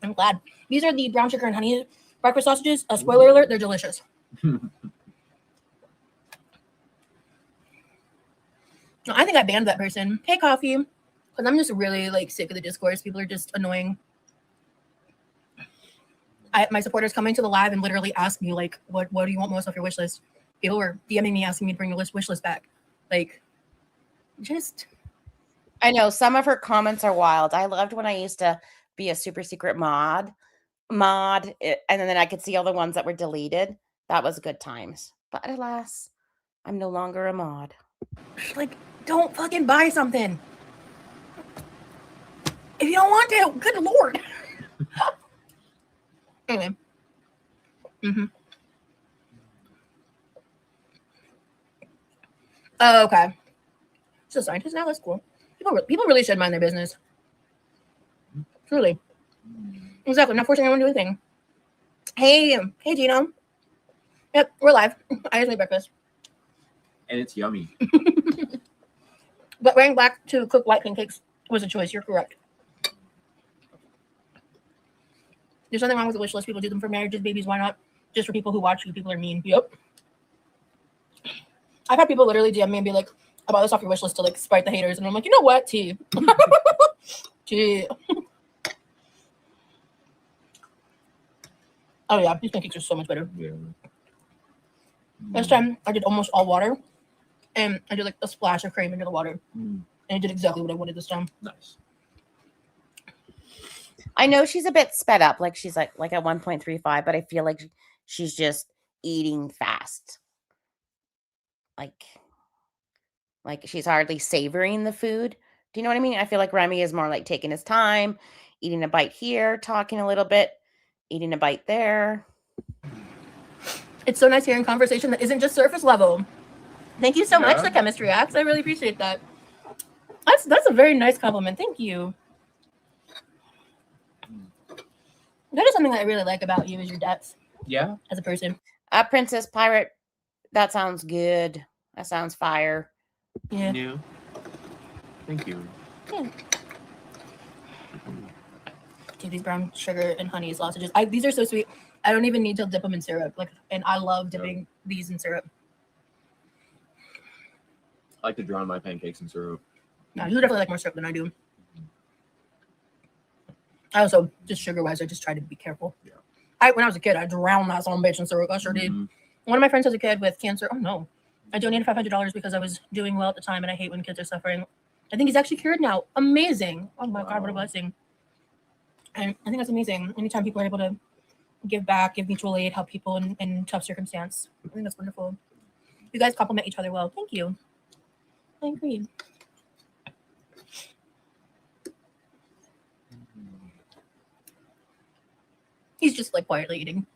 I'm glad. These are the brown sugar and honey breakfast sausages. Spoiler alert, they're delicious. No, I think I banned that person. Hey, Coffee. Because I'm just really like sick of the discourse. People are just annoying. My supporters coming to the live and literally ask me like, what do you want most off your wish list? People were DMing me asking me to bring the wish list back. Like, just. I know some of her comments are wild. I loved when I used to be a super secret mod, and then I could see all the ones that were deleted. That was good times. But alas, I'm no longer a mod. Like, don't fucking buy something. If you don't want to, good lord. Anyway. Oh, okay. So scientist now, that's cool. People really should mind their business. Truly. Exactly. I'm not forcing anyone to do anything. Hey, Gino. Yep, we're live. I just made breakfast. And it's yummy. But wearing black to cook white pancakes was a choice. You're correct. There's nothing wrong with the wish list. People do them for marriages, babies. Why not? Just for people who watch you. People are mean. Yep. I've had people literally DM me and be like, I bought this off your wish list to like spite the haters. And I'm like, you know what? Tea. Tea. Oh, yeah. These pancakes are so much better. Yeah. This time, I did almost all water. And I did like a splash of cream into the water. And it did exactly what I wanted this time. Nice. I know she's a bit sped up, like she's like at 1.35, but I feel like she's just eating fast. Like she's hardly savoring the food. Do you know what I mean? I feel like Remy is more like taking his time, eating a bite here, talking a little bit, eating a bite there. It's so nice hearing conversation that isn't just surface level. Thank you so much, the Chemistry Axe. I really appreciate that. That's a very nice compliment. Thank you. That is something that I really like about you is your depth. Yeah. As a person. Princess Pirate That sounds good. That sounds fire. Yeah. Yeah. Thank you. Yeah. Dude, these brown sugar and honey sausages. These are so sweet. I don't even need to dip them in syrup. Like, and I love dipping these in syrup. I like to drown my pancakes in syrup. No, you definitely like more syrup than I do. I also, just sugar-wise, I just try to be careful. Yeah. When I was a kid, I drowned that son of a bitch in syrup. I sure did. One of my friends has a kid with cancer. Oh, no. I donated $500 because I was doing well at the time, and I hate when kids are suffering. I think he's actually cured now. Amazing. Oh, my God, what a blessing. And I think that's amazing. Anytime people are able to give back, give mutual aid, help people in tough circumstance. I think that's wonderful. You guys compliment each other well. Thank you. I agree. He's just like quietly eating.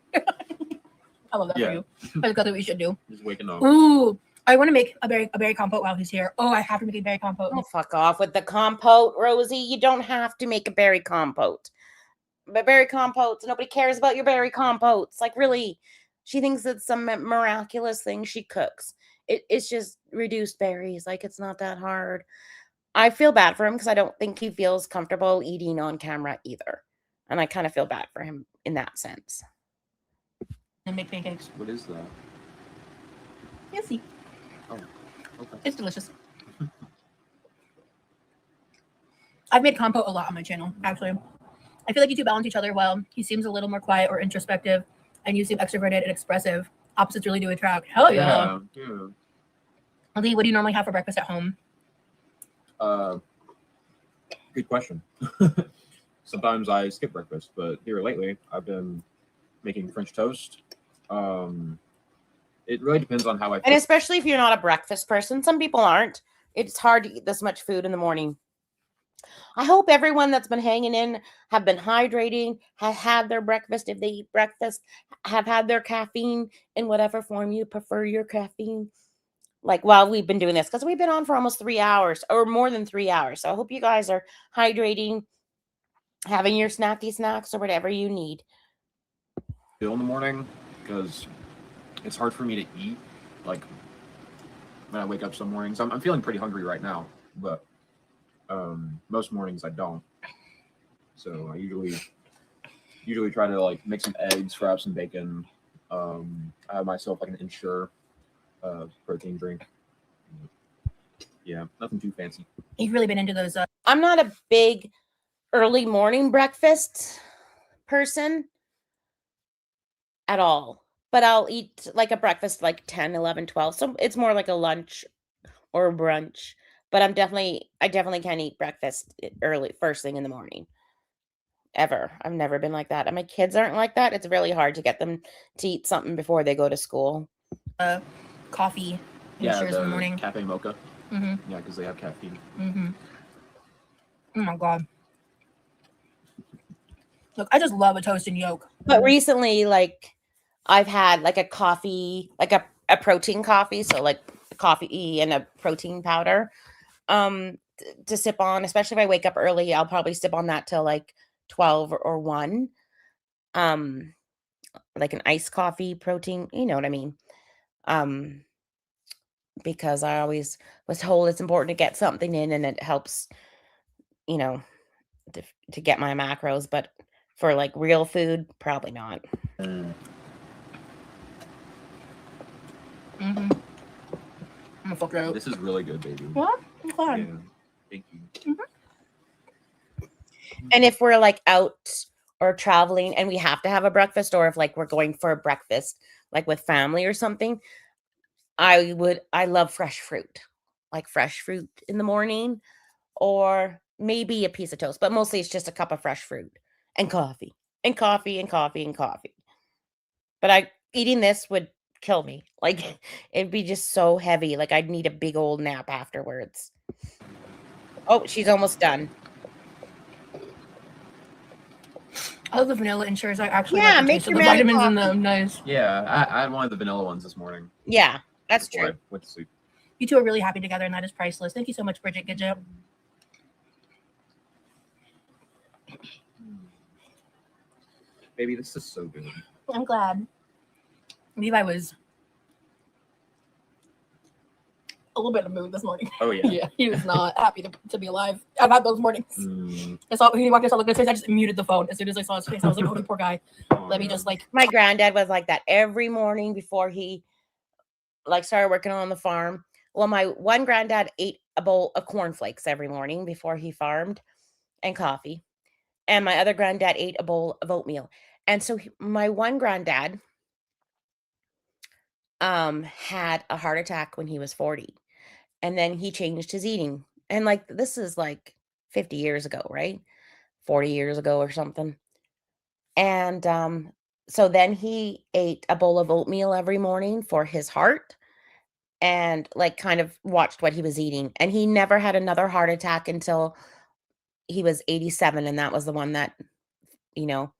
I love that for you. That's what we should do. He's waking up. Ooh, I want to make a berry compote while he's here. Oh, I have to make a berry compote. Oh, fuck off with the compote, Rosie. You don't have to make a berry compote. But berry compotes, nobody cares about your berry compotes. Like, really, she thinks it's some miraculous thing she cooks. It's just reduced berries. Like, it's not that hard. I feel bad for him because I don't think he feels comfortable eating on camera either. And I kind of feel bad for him in that sense. And make pancakes. What is that? You'll see. Oh, okay. It's delicious. I've made compote a lot on my channel, actually. I feel like you two balance each other well. He seems a little more quiet or introspective, and you seem extroverted and expressive. Opposites really do attract. Hell yeah. Lee, what do you normally have for breakfast at home? Good question. Sometimes I skip breakfast, but here lately I've been making French toast. It really depends on how I feel. And especially if you're not a breakfast person, some people aren't. It's hard to eat this much food in the morning. I hope everyone that's been hanging in have been hydrating, have had their breakfast. If they eat breakfast, have had their caffeine in whatever form you prefer your caffeine. Like while we've been doing this, because we've been on for almost 3 hours or more than 3 hours. So I hope you guys are hydrating, having your snacky snacks or whatever you need. In the morning, because it's hard for me to eat. Like when I wake up some mornings, I'm feeling pretty hungry right now, but most mornings I don't. So I usually try to like make some eggs, fry up some bacon. I have myself like an Ensure protein drink. Yeah, nothing too fancy. You've really been into those. I'm not a big early morning breakfast person at all, but I'll eat like a breakfast like 10, 11, 12. So it's more like a lunch or brunch. But I definitely can't eat breakfast early, first thing in the morning. Ever. I've never been like that. And my kids aren't like that. It's really hard to get them to eat something before they go to school. Coffee. Yeah, in the morning. Cafe mocha. Mm-hmm. Yeah, because they have caffeine. Mm-hmm. Oh my God. Look, I just love a toasted yolk. But recently, like, I've had like a coffee, like a protein coffee. So like coffee and a protein powder to sip on, especially if I wake up early. I'll probably sip on that till like 12 or 1. Like an iced coffee protein, you know what I mean? Because I always was told it's important to get something in and it helps, you know, to get my macros, but for like real food, probably not. Mm-hmm. I'm gonna fuck that up. This is really good, baby. What? I'm glad. Yeah, thank you. Mm-hmm. And if we're like out or traveling and we have to have a breakfast, or if like we're going for a breakfast, like with family or something, I love fresh fruit, like fresh fruit in the morning, or maybe a piece of toast, but mostly it's just a cup of fresh fruit and coffee and coffee and coffee and coffee. But eating this would kill me. Like it'd be just so heavy. Like I'd need a big old nap afterwards. Oh, she's almost done. I love the vanilla Ensures. I actually Yeah, like the make taste of your the vitamins coffee. in them. Nice. Yeah, I had one of the vanilla ones this morning. Yeah, that's before true. I went to sleep. You two are really happy together, and that is priceless. Thank you so much, Bridget. Good job. Baby, this is so good. I'm glad. Levi was little bit in a mood this morning. Oh yeah. Yeah, he was not happy to be alive. I've had those mornings. I saw when he walked in, I looked at his face, I just muted the phone as soon as I saw his face. I was like, oh, the poor guy. Let me just like. My granddad was like that every morning before he like started working on the farm. Well, my one granddad ate a bowl of cornflakes every morning before he farmed and coffee. And my other granddad ate a bowl of oatmeal. And so my one granddad had a heart attack when he was 40. And then he changed his eating. And like this is like 50 years ago, right? 40 years ago or something. And so then he ate a bowl of oatmeal every morning for his heart and like kind of watched what he was eating. And he never had another heart attack until he was 87. And that was the one that, you know,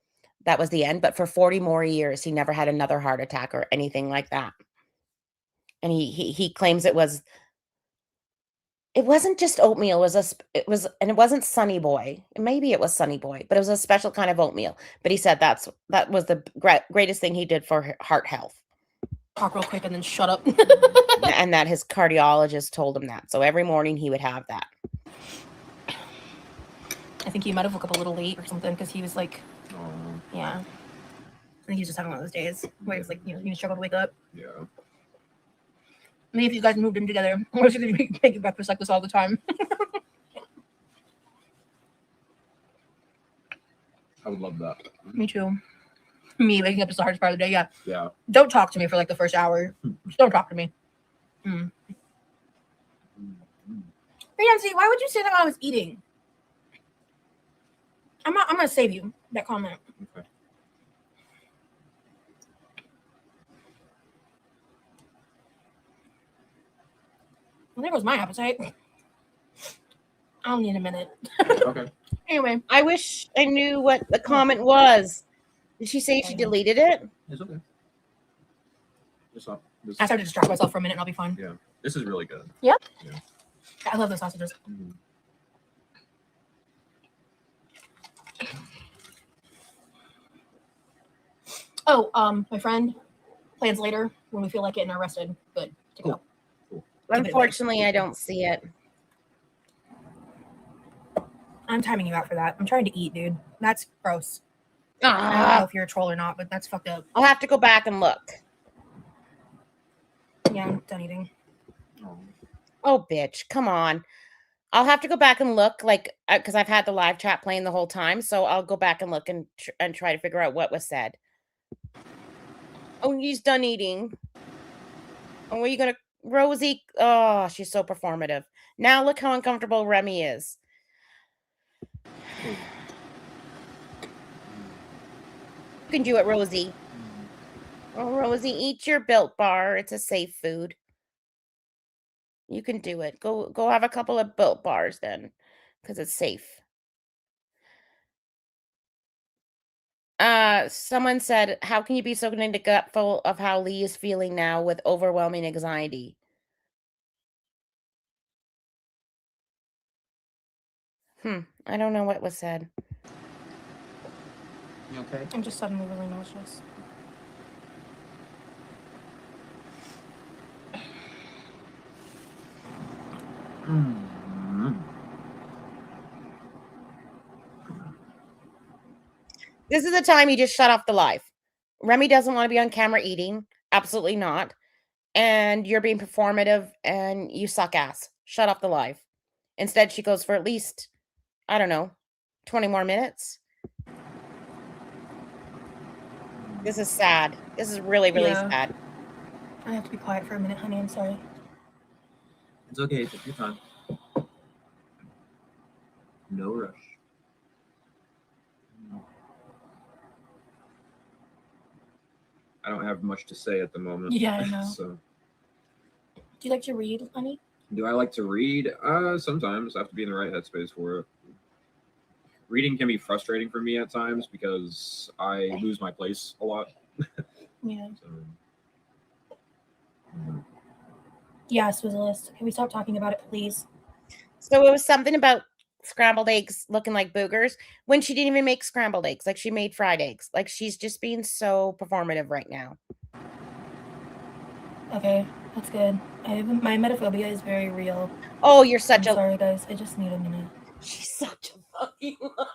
that was the end. But for 40 more years, he never had another heart attack or anything like that. And he claims it wasn't just oatmeal. It wasn't Sunny Boy. Maybe it was Sunny Boy, but it was a special kind of oatmeal. But he said that was the greatest thing he did for heart health. Talk real quick and then shut up. And that his cardiologist told him that. So every morning he would have that. I think he might have woke up a little late or something because he was like, yeah. I think he was just having one of those days where he was like, you know, he struggled to wake up. Yeah. Maybe if you guys moved in together, I was going to be making breakfast like this all the time. I would love that. Me too. Me waking up is the hardest part of the day. Yeah. Yeah. Don't talk to me for like the first hour. Just don't talk to me. Hey, Nancy, why would you say that while I was eating? I'm gonna save you that comment. Okay. Well, there goes my appetite. I'll need a minute. Okay. Anyway, I wish I knew what the comment was. Did she say she deleted it? It's okay. I started to distract myself for a minute and I'll be fine. Yeah. This is really good. Yeah? Yeah. I love the sausages. Mhm. Oh, my friend, plans later when we feel like it and are rested. Good to go. Cool. Unfortunately, I don't see it. I'm timing you out for that. I'm trying to eat, dude. That's gross. I don't know if you're a troll or not, but that's fucked up. I'll have to go back and look. Yeah, I'm done eating. Oh, bitch. Come on. I'll have to go back and look, like, because I've had the live chat playing the whole time. So I'll go back and look and try to figure out what was said. Oh, he's done eating. Oh, are you going to... Rosie... Oh, she's so performative. Now look how uncomfortable Remy is. You can do it, Rosie. Oh, Rosie, eat your Built Bar. It's a safe food. You can do it. Go have a couple of Built Bars then, because it's safe. Someone said, how can you be so neglectful of how Lee is feeling now with overwhelming anxiety? I don't know what was said. You okay? I'm just suddenly really nauseous. This is the time you just shut off the live. Remy doesn't want to be on camera eating. Absolutely not. And you're being performative and you suck ass. Shut off the live. Instead, she goes for at least, I don't know, 20 more minutes. This is sad. This is really, really sad. I have to be quiet for a minute, honey. I'm sorry. It's okay. Take your time. No rush. I don't have much to say at the moment. Yeah, I know. So, do you like to read, honey? do I like to read? Sometimes I have to be in the right headspace for it. Reading can be frustrating for me at times because I lose my place a lot. Yeah. So, Yes, was a list. Can we stop talking about it, please? So it was something about scrambled eggs looking like boogers when she didn't even make scrambled eggs. Like she made fried eggs. Like she's just being so performative right now. Okay. That's good. My emetophobia is very real. Oh, you're such I'm sorry, guys. I just need a minute. She's such a fucking liar.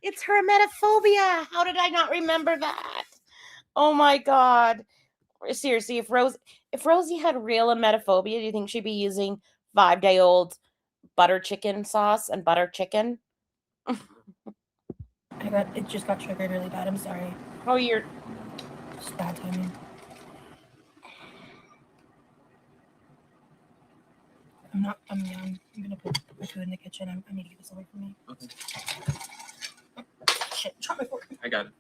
It's her emetophobia. How did I not remember that? Oh my god. Seriously, if Rosie had real emetophobia, do you think she'd be using 5-day-old butter chicken sauce and butter chicken? It just got triggered really bad. I'm sorry. Oh, you're just bad timing. I'm gonna put my food in the kitchen. I need to get this away from me. Okay. Shit, drop my fork. I got it.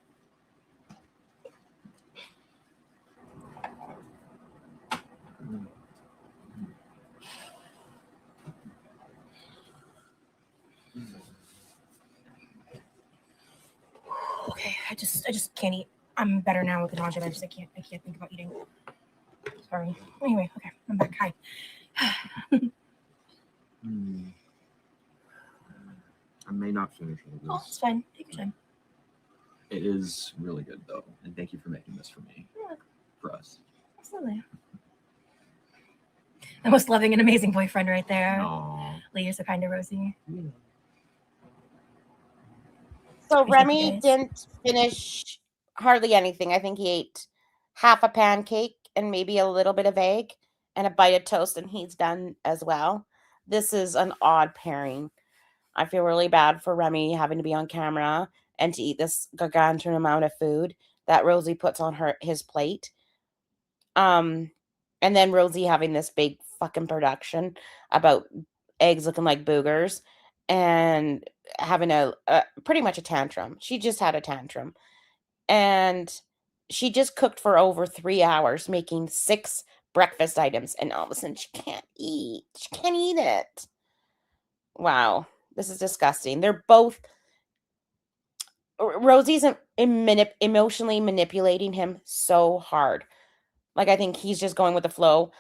Okay, I just can't eat. I'm better now with the nausea. I can't think about eating. Sorry. Anyway, okay, I'm back. Hi. I may not finish all this. Oh, it's fine. Take your time. It is really good though, and thank you for making this for me. Yeah. For us. Absolutely. The most loving and amazing boyfriend right there. Aww. Lee, you're so kind to Rosie. Yeah. So Remy didn't finish hardly anything. I think he ate half a pancake and maybe a little bit of egg and a bite of toast, and he's done as well. This is an odd pairing. I feel really bad for Remy having to be on camera and to eat this gargantuan amount of food that Rosie puts on his plate. And then Rosie having this big fucking production about eggs looking like boogers and having a pretty much a tantrum. She just had a tantrum. And she just cooked for over 3 hours, making 6 breakfast items. And all of a sudden she can't eat. She can't eat it. Wow. This is disgusting. They're both... Rosie's emotionally manipulating him so hard. Like, I think he's just going with the flow.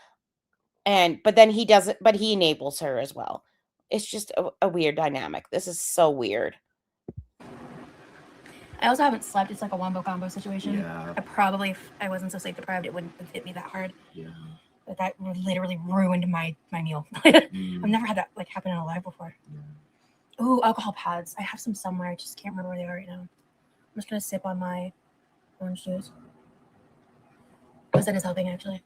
But then he doesn't, but he enables her as well. It's just a weird dynamic. This is so weird. I also haven't slept. It's like a wombo combo situation. Yeah. If I wasn't so sleep deprived, it wouldn't have hit me that hard. Yeah. But that literally ruined my meal. I've never had that like happen in a life before. Yeah. Ooh, alcohol pads. I have some somewhere. I just can't remember where they are right now. I'm just gonna sip on my orange juice. Because that is helping actually.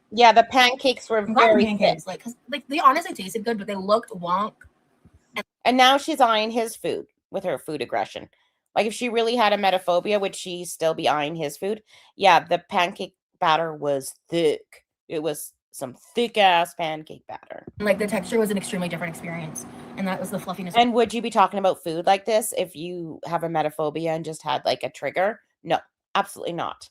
Yeah, the pancakes were very pancakes, thick. Like they honestly tasted good, but they looked wonk. And now she's eyeing his food with her food aggression. Like if she really had emetophobia, would she still be eyeing his food? Yeah, the pancake batter was thick. It was some thick ass pancake batter. Like the texture was an extremely different experience, and that was the fluffiness. And would you be talking about food like this if you have emetophobia and just had like a trigger? No, absolutely not.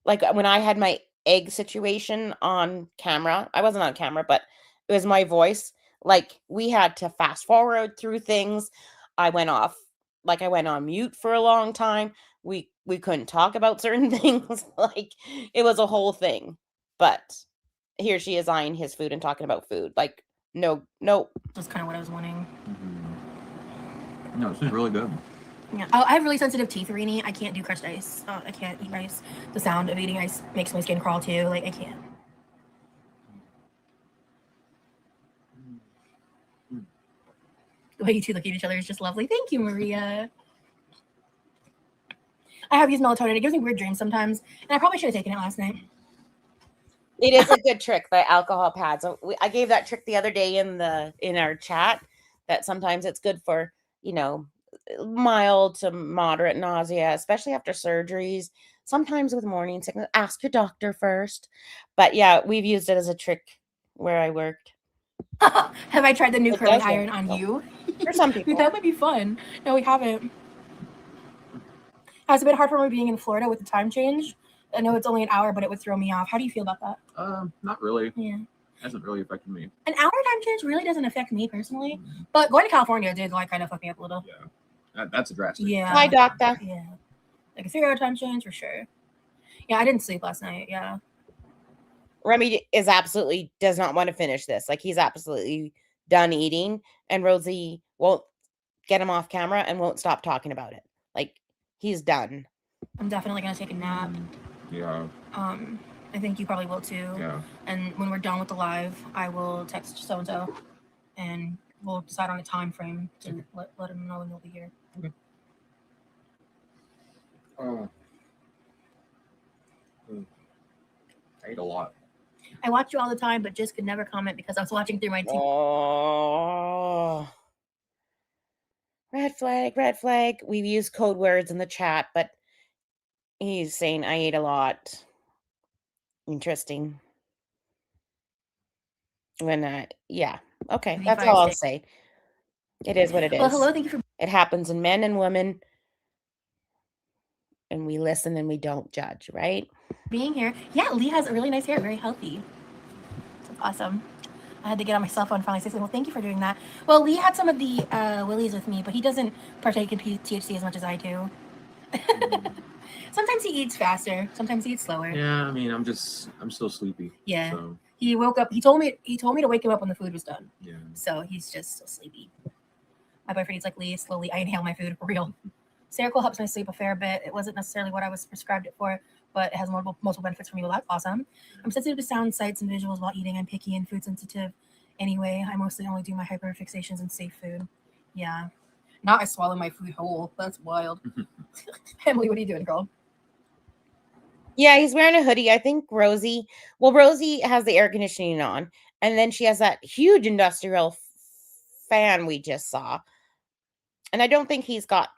Like when I had my egg situation on camera, I wasn't on camera, but it was my voice. Like we had to fast forward through things. I went on mute for a long time. We couldn't talk about certain things. Like it was a whole thing. But here she is eyeing his food and talking about food. Like no. That's kind of what I was wanting. Mm-hmm. No, this is really good. Yeah. Oh, I have really sensitive teeth, Rini. I can't do crushed ice. I can't eat ice. The sound of eating ice makes my skin crawl too. Like I can't. The way you two look at each other is just lovely. Thank you, Maria. I have used melatonin. It gives me weird dreams sometimes, and I probably should have taken it last night. It is a good trick, the alcohol pads. I gave that trick the other day in our chat that sometimes it's good for, mild to moderate nausea, especially after surgeries, sometimes with morning sickness. Ask your doctor first. But yeah, we've used it as a trick where I worked. Have I tried the new curling iron on you? For some people. That would be fun. No, we haven't. Has it been hard for me being in Florida with the time change? I know it's only an hour, but it would throw me off. How do you feel about that? Not really. Yeah. Hasn't really affected me. An hour time change really doesn't affect me personally, but going to California did kind of fuck me up a little. Yeah, that's a drastic. Yeah. Hi, doctor. Yeah, like a 3-hour time change for sure. Yeah, I didn't sleep last night. Yeah. Remy does not want to finish this. Like he's absolutely done eating, and Rosie won't get him off camera and won't stop talking about it. Like he's done. I'm definitely gonna take a nap. Yeah. I think you probably will too. Yeah. And when we're done with the live, I will text so and so, and we'll decide on a time frame to let him know when you'll be here. Okay. Oh. I ate a lot. I watch you all the time, but just could never comment because I was watching through my TV. Oh. Red flag, red flag. We've used code words in the chat, but he's saying I ate a lot. Interesting. When yeah. Okay, that's all I'll say. It is what it is. Well, hello, thank you for. It happens in men and women. And we listen and we don't judge, right? Being here. Yeah, Lee has a really nice hair, very healthy. That's awesome. I had to get on my cell phone and finally say, well, thank you for doing that. Well, Lee had some of the willies with me, but he doesn't partake in THC as much as I do. Sometimes he eats faster. Sometimes he eats slower. Yeah, I mean, I'm still sleepy. Yeah. So. He woke up. He told me to wake him up when the food was done. Yeah. So he's just so sleepy. My boyfriend eats like Lee. Slowly, I inhale my food for real. Seroquel helps me sleep a fair bit. It wasn't necessarily what I was prescribed it for, but it has multiple benefits for me. Well, that's awesome. I'm sensitive to sound, sights, and visuals while eating. I'm picky and food sensitive. Anyway, I mostly only do my hyperfixations and safe food. Yeah. Now I swallow my food whole. That's wild. Emily, what are you doing, girl? Yeah, he's wearing a hoodie. I think Rosie has the air conditioning on, and then she has that huge industrial fan we just saw. And I don't think he's got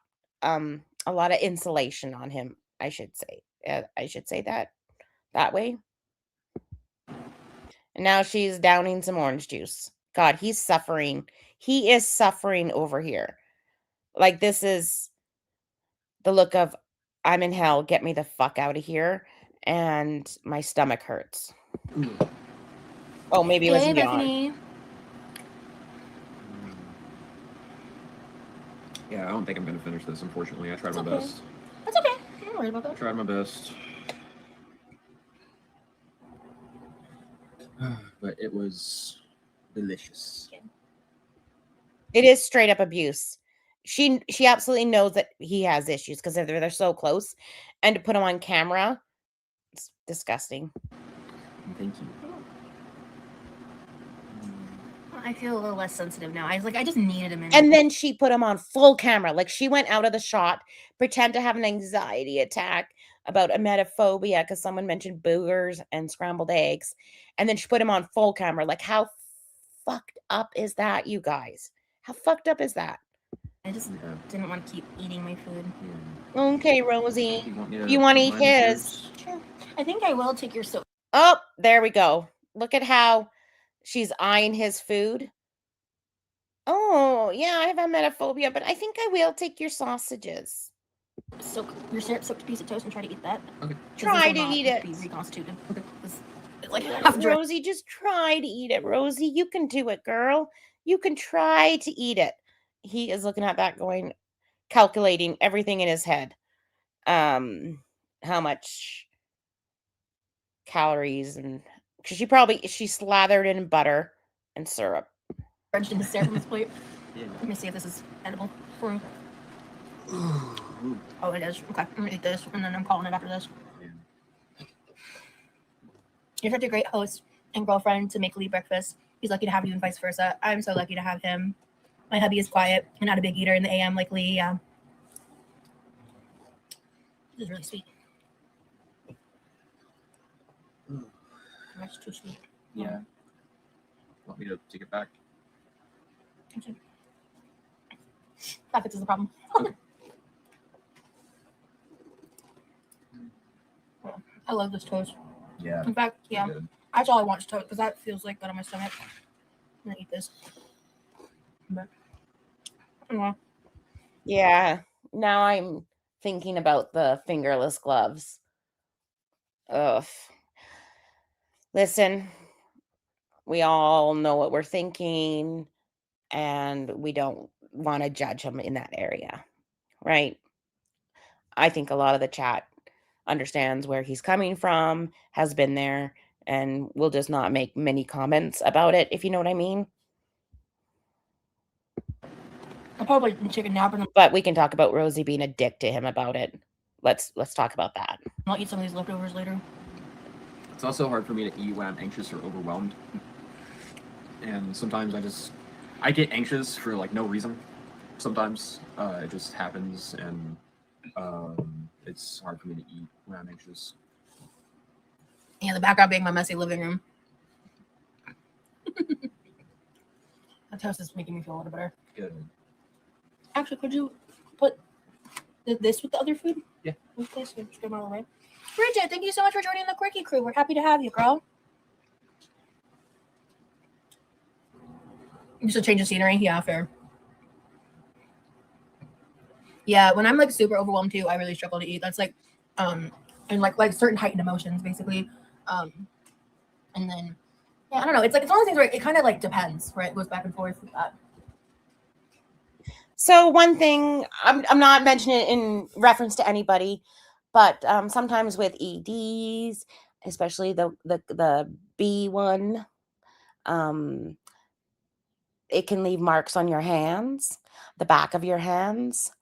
a lot of insulation on him, I should say. I should say that way. And now she's downing some orange juice. God, he's suffering. He is suffering over here. Like, this is the look of, I'm in hell, get me the fuck out of here. And my stomach hurts. Oh, maybe it wasn't Bethany. Yeah, I don't think I'm going to finish this, unfortunately. I tried my best. That's okay. I'm not worried about that. I tried my best. But it was delicious. It is straight up abuse. She absolutely knows that he has issues because they're so close. And to put him on camera, it's disgusting. Thank you. I feel a little less sensitive now. I just needed a minute. And then she put him on full camera. Like, she went out of the shot, pretend to have an anxiety attack about emetophobia because someone mentioned boogers and scrambled eggs. And then she put him on full camera. Like, how fucked up is that, you guys? How fucked up is that? I just didn't want to keep eating my food. Yeah. Okay, Rosie. You want to eat his? Sure. I think I will take your soda. Oh, there we go. Look at how she's eyeing his food. Oh, yeah, I have emetophobia, but I think I will take your sausages. Soak your syrup-soaked piece of toast and try to eat that. Okay. Try to eat it. Be reconstituted. Okay. It's like Rosie, just try to eat it. Rosie, you can do it, girl. You can try to eat it. He is looking at that going, calculating everything in his head. How much calories, and because she slathered in butter and syrup. Drenched in the syrup on this plate. Yeah. Let me see if this is edible for me. Oh, it is. Okay, I'm gonna eat this, and then I'm calling it after this. Yeah. You're such a great host and girlfriend to make Lee breakfast. He's lucky to have you and vice versa. I'm so lucky to have him. My hubby is quiet and not a big eater in the AM like Lee. Yeah. This is really sweet. That's too sweet. Yeah. Want me to take it back? That fixes the problem. Okay. I love this toast. Yeah. In fact, yeah. That's all I want is toast because that feels like good on my stomach. I'm gonna eat this. But, anyway. Yeah. Now I'm thinking about the fingerless gloves. Ugh. Listen, we all know what we're thinking, and we don't want to judge him in that area, right? I think a lot of the chat understands where he's coming from, has been there, and will just not make many comments about it, if you know what I mean. I'll probably take a nap. But we can talk about Rosie being a dick to him about it. let's talk about that. I'll eat some of these leftovers later. It's also hard for me to eat when I'm anxious or overwhelmed. And sometimes I get anxious for like no reason. Sometimes it just happens, and it's hard for me to eat when I'm anxious. Yeah, the background being my messy living room. That toast is making me feel a little better. Good. Actually, could you put this with the other food? Yeah. Okay, so just go my way. Bridget, thank you so much for joining the Quirky Crew. We're happy to have you, girl. Just a change of scenery. Yeah, fair. Yeah, when I'm like super overwhelmed too, I really struggle to eat. That's like, and like certain heightened emotions, basically. And then, yeah, I don't know. It's like it's one of those things where it kind of like depends, right? It goes back and forth with that. So one thing, I'm not mentioning it in reference to anybody, but sometimes with EDs, especially the B one, it can leave marks on your hands, the back of your hands,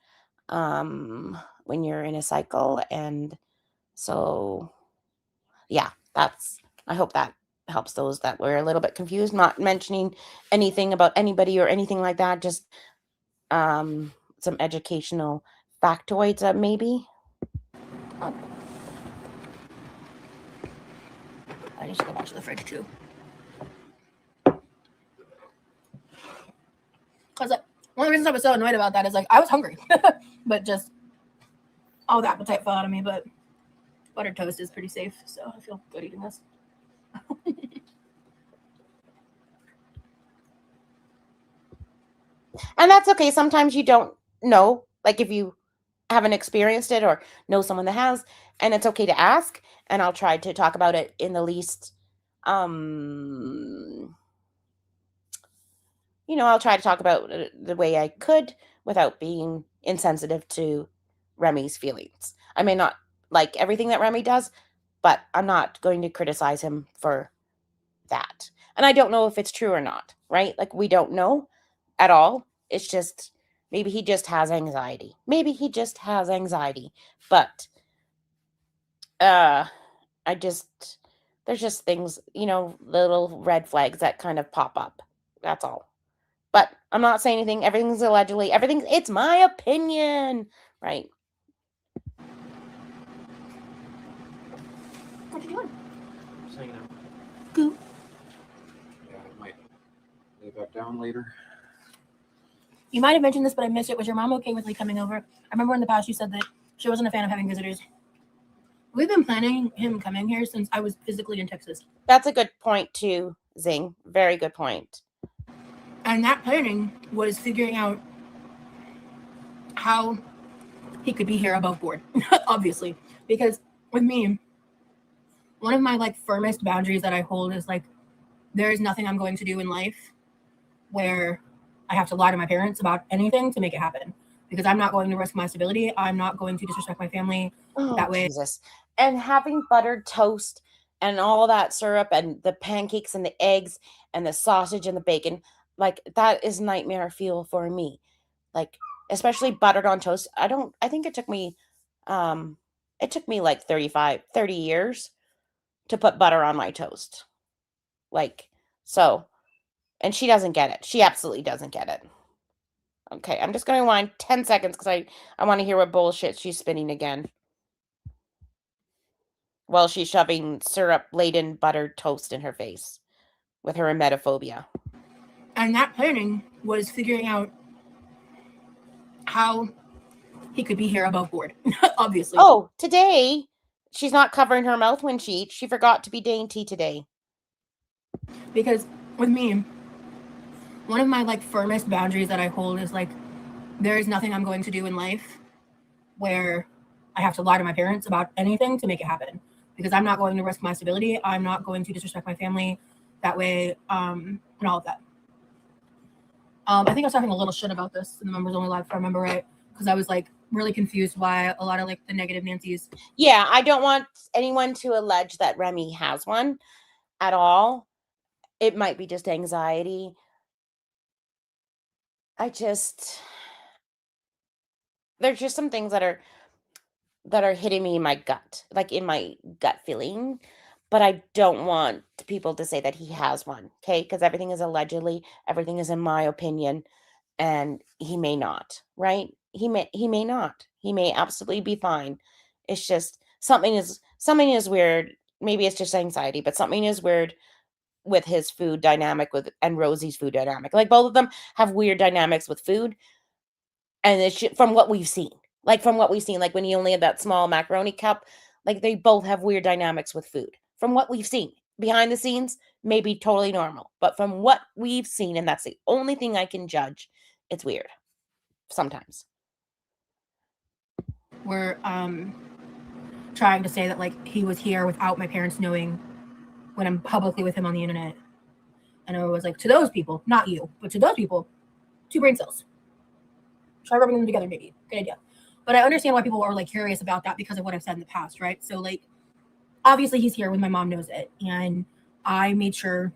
when you're in a cycle. And so, yeah, I hope that helps those that were a little bit confused. Not mentioning anything about anybody or anything like that, just some educational factoids, maybe. I need to go back to the fridge too. Because like, one of the reasons I was so annoyed about that is like I was hungry, but just all the appetite fell out of me. But buttered toast is pretty safe, so I feel good eating this. And that's okay. Sometimes you don't know, like if you haven't experienced it or know someone that has, and it's okay to ask. And I'll try to talk about it in the least, I'll try to talk about it the way I could without being insensitive to Remy's feelings. I may not like everything that Remy does, but I'm not going to criticize him for that. And I don't know if it's true or not, right? Like we don't know at all. It's just maybe he just has anxiety. Maybe he just has anxiety. But there's just things, little red flags that kind of pop up. That's all. But I'm not saying anything. Everything's allegedly. It's my opinion, right? What you doing? Just hanging out. Cool. Yeah, I might lay back down later. You might have mentioned this, but I missed it. Was your mom okay with me coming over? I remember in the past you said that she wasn't a fan of having visitors. We've been planning him coming here since I was physically in Texas. That's a good point too, Zing. Very good point. And that planning was figuring out how he could be here above board, obviously. Because with me, one of my like firmest boundaries that I hold is like, there is nothing I'm going to do in life where I have to lie to my parents about anything to make it happen. Because I'm not going to risk my stability. I'm not going to disrespect my family that way. Jesus. And having buttered toast and all that syrup and the pancakes and the eggs and the sausage and the bacon, like that is nightmare fuel for me. Like especially buttered on toast. I think it took me like 30 years to put butter on my toast. Like, so, and she doesn't get it. She absolutely doesn't get it. Okay, I'm just going to rewind 10 seconds because I want to hear what bullshit she's spinning again. While she's shoving syrup-laden buttered toast in her face with her emetophobia. And that planning was figuring out how he could be here above board, obviously. Oh, today, she's not covering her mouth when she eats. She forgot to be dainty today. Because with me, one of my like firmest boundaries that I hold is like, there is nothing I'm going to do in life where I have to lie to my parents about anything to make it happen. Because I'm not going to risk my stability. I'm not going to disrespect my family that way, and all of that. I think I was talking a little shit about this in the Members Only Live, if I remember right, because I was like really confused why a lot of like the negative Nancy's. Yeah, I don't want anyone to allege that Remy has one at all. It might be just anxiety. There's just some things that are, that are hitting me in my gut, like in my gut feeling, but I don't want people to say that he has one, okay? Because everything is allegedly, everything is in my opinion, and he may not, right? He may not. He may absolutely be fine. It's just something is weird. Maybe it's just anxiety, but something is weird with his food dynamic with and Rosie's food dynamic. Like both of them have weird dynamics with food, and it's from what we've seen. Like from what we've seen, like when he only had that small macaroni cup, like they both have weird dynamics with food. From what we've seen, behind the scenes, maybe totally normal, but from what we've seen, and that's the only thing I can judge, it's weird sometimes. We're trying to say that like he was here without my parents knowing when I'm publicly with him on the internet. And I was like, to those people, not you, but to those people, 2 brain cells. Try rubbing them together, maybe. Good idea. But I understand why people are like curious about that because of what I've said in the past, right? So like, obviously he's here when my mom knows it, and I made sure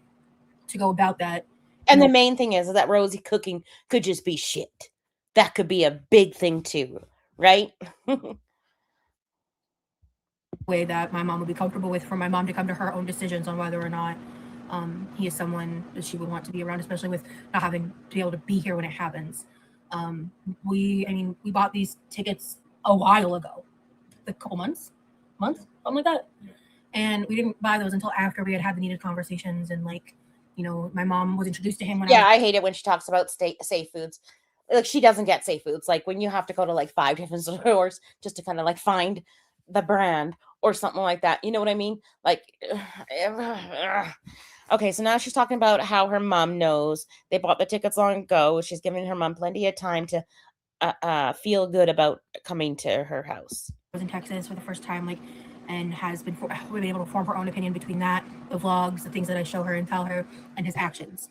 to go about that. And the main thing is that Rosie cooking could just be shit. That could be a big thing too, right? Way that my mom would be comfortable with, for my mom to come to her own decisions on whether or not he is someone that she would want to be around, especially with not having to be able to be here when it happens. We bought these tickets a while ago, a couple months, something like that. And we didn't buy those until after we had the needed conversations. And like, you know, my mom was introduced to him when I hate it when she talks about safe foods. Like she doesn't get safe foods. Like when you have to go to like 5 different stores just to kind of like find the brand or something like that. You know what I mean? Like, okay, so now she's talking about how her mom knows they bought the tickets long ago. She's giving her mom plenty of time to feel good about coming to her house. I was in Texas for the first time, like, and has been able to form her own opinion between that, the vlogs, the things that I show her and tell her, and his actions.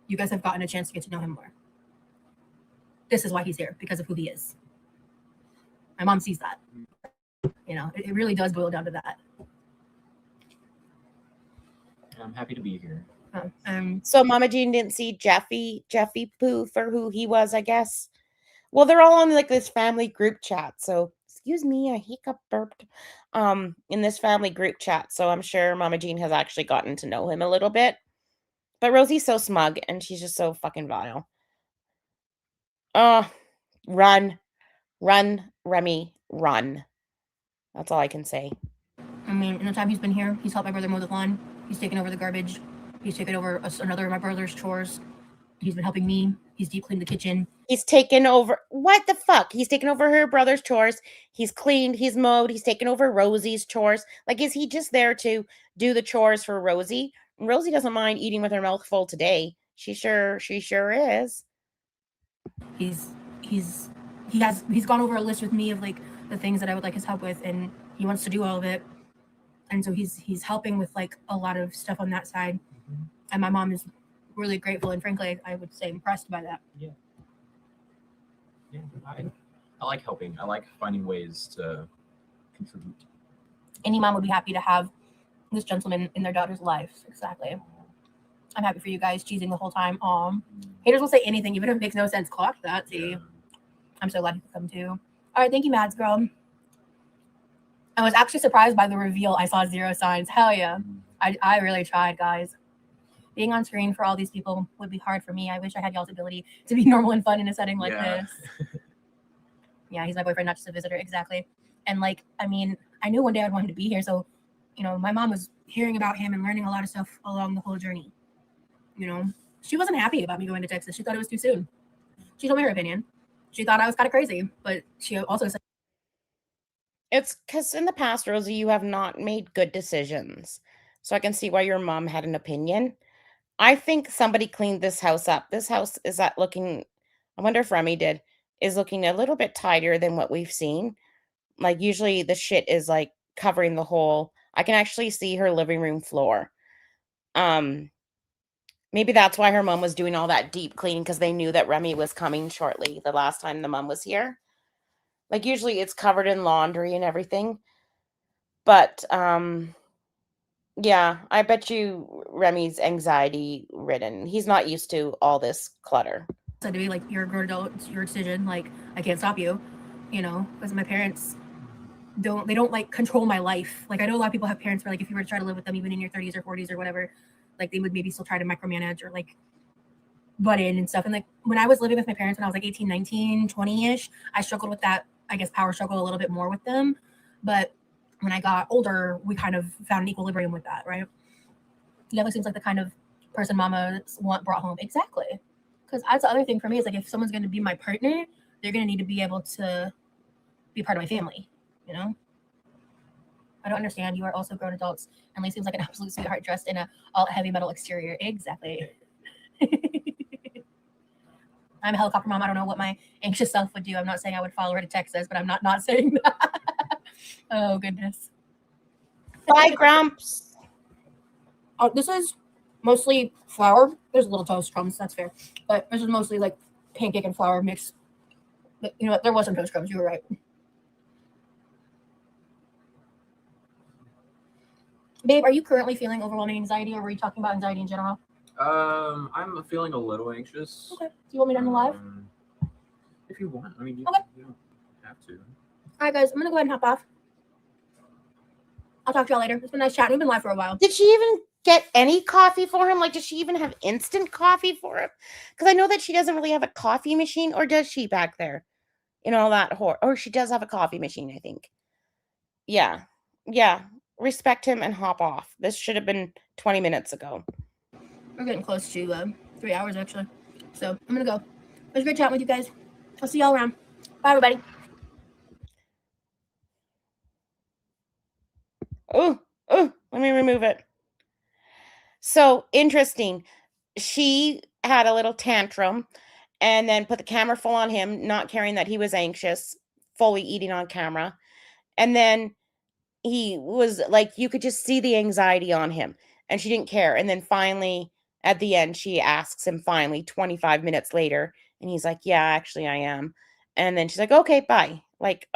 You guys have gotten a chance to get to know him more. This is why he's here, because of who he is. My mom sees that. You know, it really does boil down to that. I'm happy to be here. So Mama Jean didn't see Jeffy Pooh for who he was, I guess. Well, they're all on like this family group chat. So excuse me, I hiccup burped. In this family group chat. So I'm sure Mama Jean has actually gotten to know him a little bit. But Rosie's so smug and she's just so fucking vile. Run, Remy, run. That's all I can say. I mean, in the time he's been here, he's helped my brother mow the lawn. He's taken over the garbage. He's taken over another of my brother's chores. He's been helping me. He's deep cleaned the kitchen. He's taken over. What the fuck? He's taken over her brother's chores. He's cleaned. He's mowed. He's taken over Rosie's chores. Like, is he just there to do the chores for Rosie? Rosie doesn't mind eating with her mouth full today. She sure is. He's gone over a list with me of like the things that I would like his help with, and he wants to do all of it. And so he's helping with like a lot of stuff on that side. Mm-hmm. And my mom is really grateful and frankly I would say impressed by that. Yeah, I like helping. I like finding ways to contribute. Any mom would be happy to have this gentleman in their daughter's life. Exactly. I'm happy for you guys cheesing the whole time. Haters will say anything even if it makes no sense. Clock that. See, yeah. I'm so glad you could come too. All right, thank you, Mads girl. I was actually surprised by the reveal. I saw 0 signs. Hell yeah. I really tried, guys. Being on screen for all these people would be hard for me. I wish I had y'all's ability to be normal and fun in a setting like this. Yeah, he's my boyfriend, not just a visitor. Exactly. And like, I mean, I knew one day I'd want him to be here. So, you know, my mom was hearing about him and learning a lot of stuff along the whole journey. You know, she wasn't happy about me going to Texas. She thought it was too soon. She told me her opinion. She thought I was kind of crazy, but she also said, it's because in the past, Rosie, you have not made good decisions. So I can see why your mom had an opinion. I think somebody cleaned this house up. This house is looking, I wonder if Remy did, is looking a little bit tidier than what we've seen. Like usually the shit is like covering the whole, I can actually see her living room floor. Maybe that's why her mom was doing all that deep cleaning, because they knew that Remy was coming shortly the last time the mom was here. Like usually it's covered in laundry and everything. But yeah, I bet you Remy's anxiety ridden. He's not used to all this clutter. Said to me, like, you're a grown adult, it's your decision. Like, I can't stop you. because my parents don't like control my life. Like I know a lot of people have parents where like if you were to try to live with them even in your 30s or 40s or whatever, like they would maybe still try to micromanage or like butt in and stuff. And like when I was living with my parents when I was like 18, 19, 20-ish, I struggled with that, I guess, power struggle a little bit more with them. But when I got older, we kind of found an equilibrium with that, right? He definitely seems like the kind of person mama brought home. Exactly. Because that's the other thing for me is like if someone's going to be my partner, they're going to need to be able to be part of my family, you know? I don't understand. You are also grown adults. And Lee seems like an absolute sweetheart dressed in a all heavy metal exterior. Exactly. I'm a helicopter mom. I don't know what my anxious self would do. I'm not saying I would follow her to Texas, but I'm not saying that. Oh, goodness. Bye, Grumps. Oh, this is mostly flour. There's a little toast crumbs. That's fair. But this is mostly like pancake and flour mixed. But you know what? There was some toast crumbs. You were right. Babe, are you currently feeling overwhelming anxiety, or were you talking about anxiety in general? I'm feeling a little anxious. Okay. Do you want me to end the live? If you want. I mean, you don't have to. All right, guys. I'm going to go ahead and hop off. I'll talk to y'all later. It's been nice chatting. We've been live for a while. Did she even get any coffee for him? Like, does she even have instant coffee for him? Because I know that she doesn't really have a coffee machine, or does she back there? In all that or she does have a coffee machine, I think. Yeah. Respect him and hop off. This should have been 20 minutes ago. We're getting close to 3 hours, actually. So I'm going to go. It was great chatting with you guys. I'll see y'all around. Bye, everybody. Oh, let me remove it. So interesting. She had a little tantrum and then put the camera full on him, not caring that he was anxious, fully eating on camera. And then he was like, you could just see the anxiety on him, and she didn't care. And then finally, at the end, she asks him finally 25 minutes later, and he's like, yeah, actually I am. And then she's like, okay, bye. Like,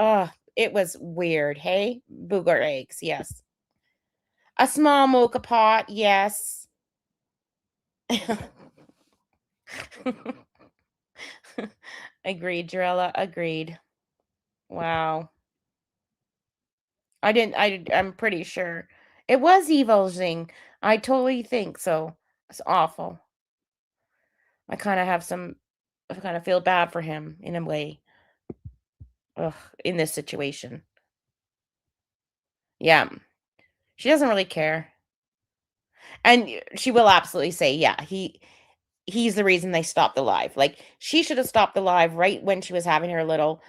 it was weird. Hey, booger eggs. Yes. A small mocha pot. Yes. Agreed, Jarella. Agreed. Wow. I'm pretty sure. It was Evil Zing. I totally think so. It's awful. I kind of feel bad for him in a way. Ugh, in this situation. Yeah. She doesn't really care. And she will absolutely say, yeah, he's the reason they stopped the live. Like, she should have stopped the live right when she was having her little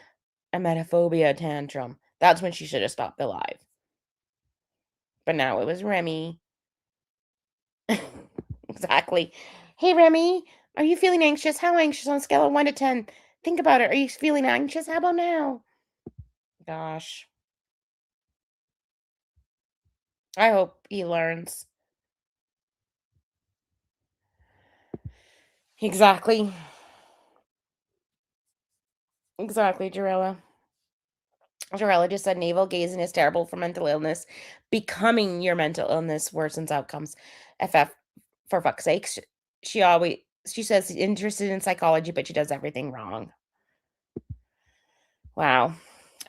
emetophobia tantrum. That's when she should have stopped the live. But now it was Remy. Exactly. Hey, Remy, are you feeling anxious? How anxious on a scale of 1 to 10? Think about it. Are you feeling anxious? How about now? Gosh. I hope he learns. Exactly. Exactly, Jarella. Jarella just said navel gazing is terrible for mental illness. Becoming your mental illness worsens outcomes. FF, for fuck's sake. She says she's interested in psychology, but she does everything wrong. Wow.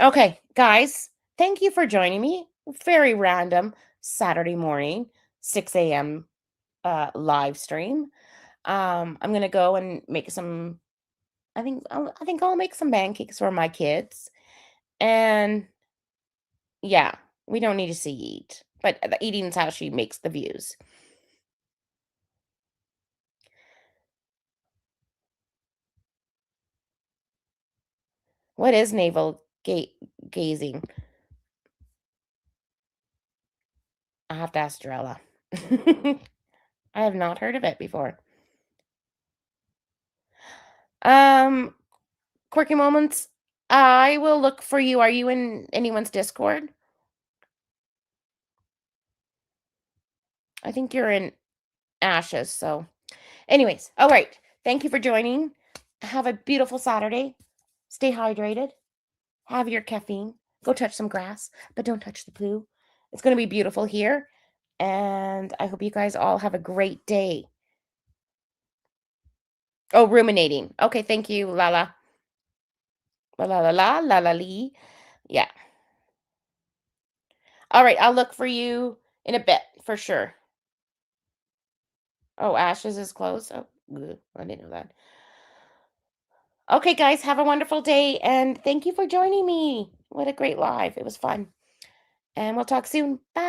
Okay, guys, thank you for joining me. Very random Saturday morning, 6 a.m. Live stream. I'm gonna go and make some. I think I'll make some pancakes for my kids, and yeah, we don't need to see eat, but the eating is how she makes the views. What is navel gazing? I have to ask Jarella. I have not heard of it before. Quirky moments. I will look for you. Are you in anyone's Discord? I think you're in Ashes. So, anyways, all right. Thank you for joining. Have a beautiful Saturday. Stay hydrated. Have your caffeine. Go touch some grass, but don't touch the poo. It's going to be beautiful here. And I hope you guys all have a great day. Oh, ruminating. Okay, thank you, Lala. La la la la la la lee. Yeah. All right, I'll look for you in a bit for sure. Oh, Ashes is closed. Oh, ugh, I didn't know that. Okay, guys, have a wonderful day and thank you for joining me. What a great live. It was fun. And we'll talk soon. Bye.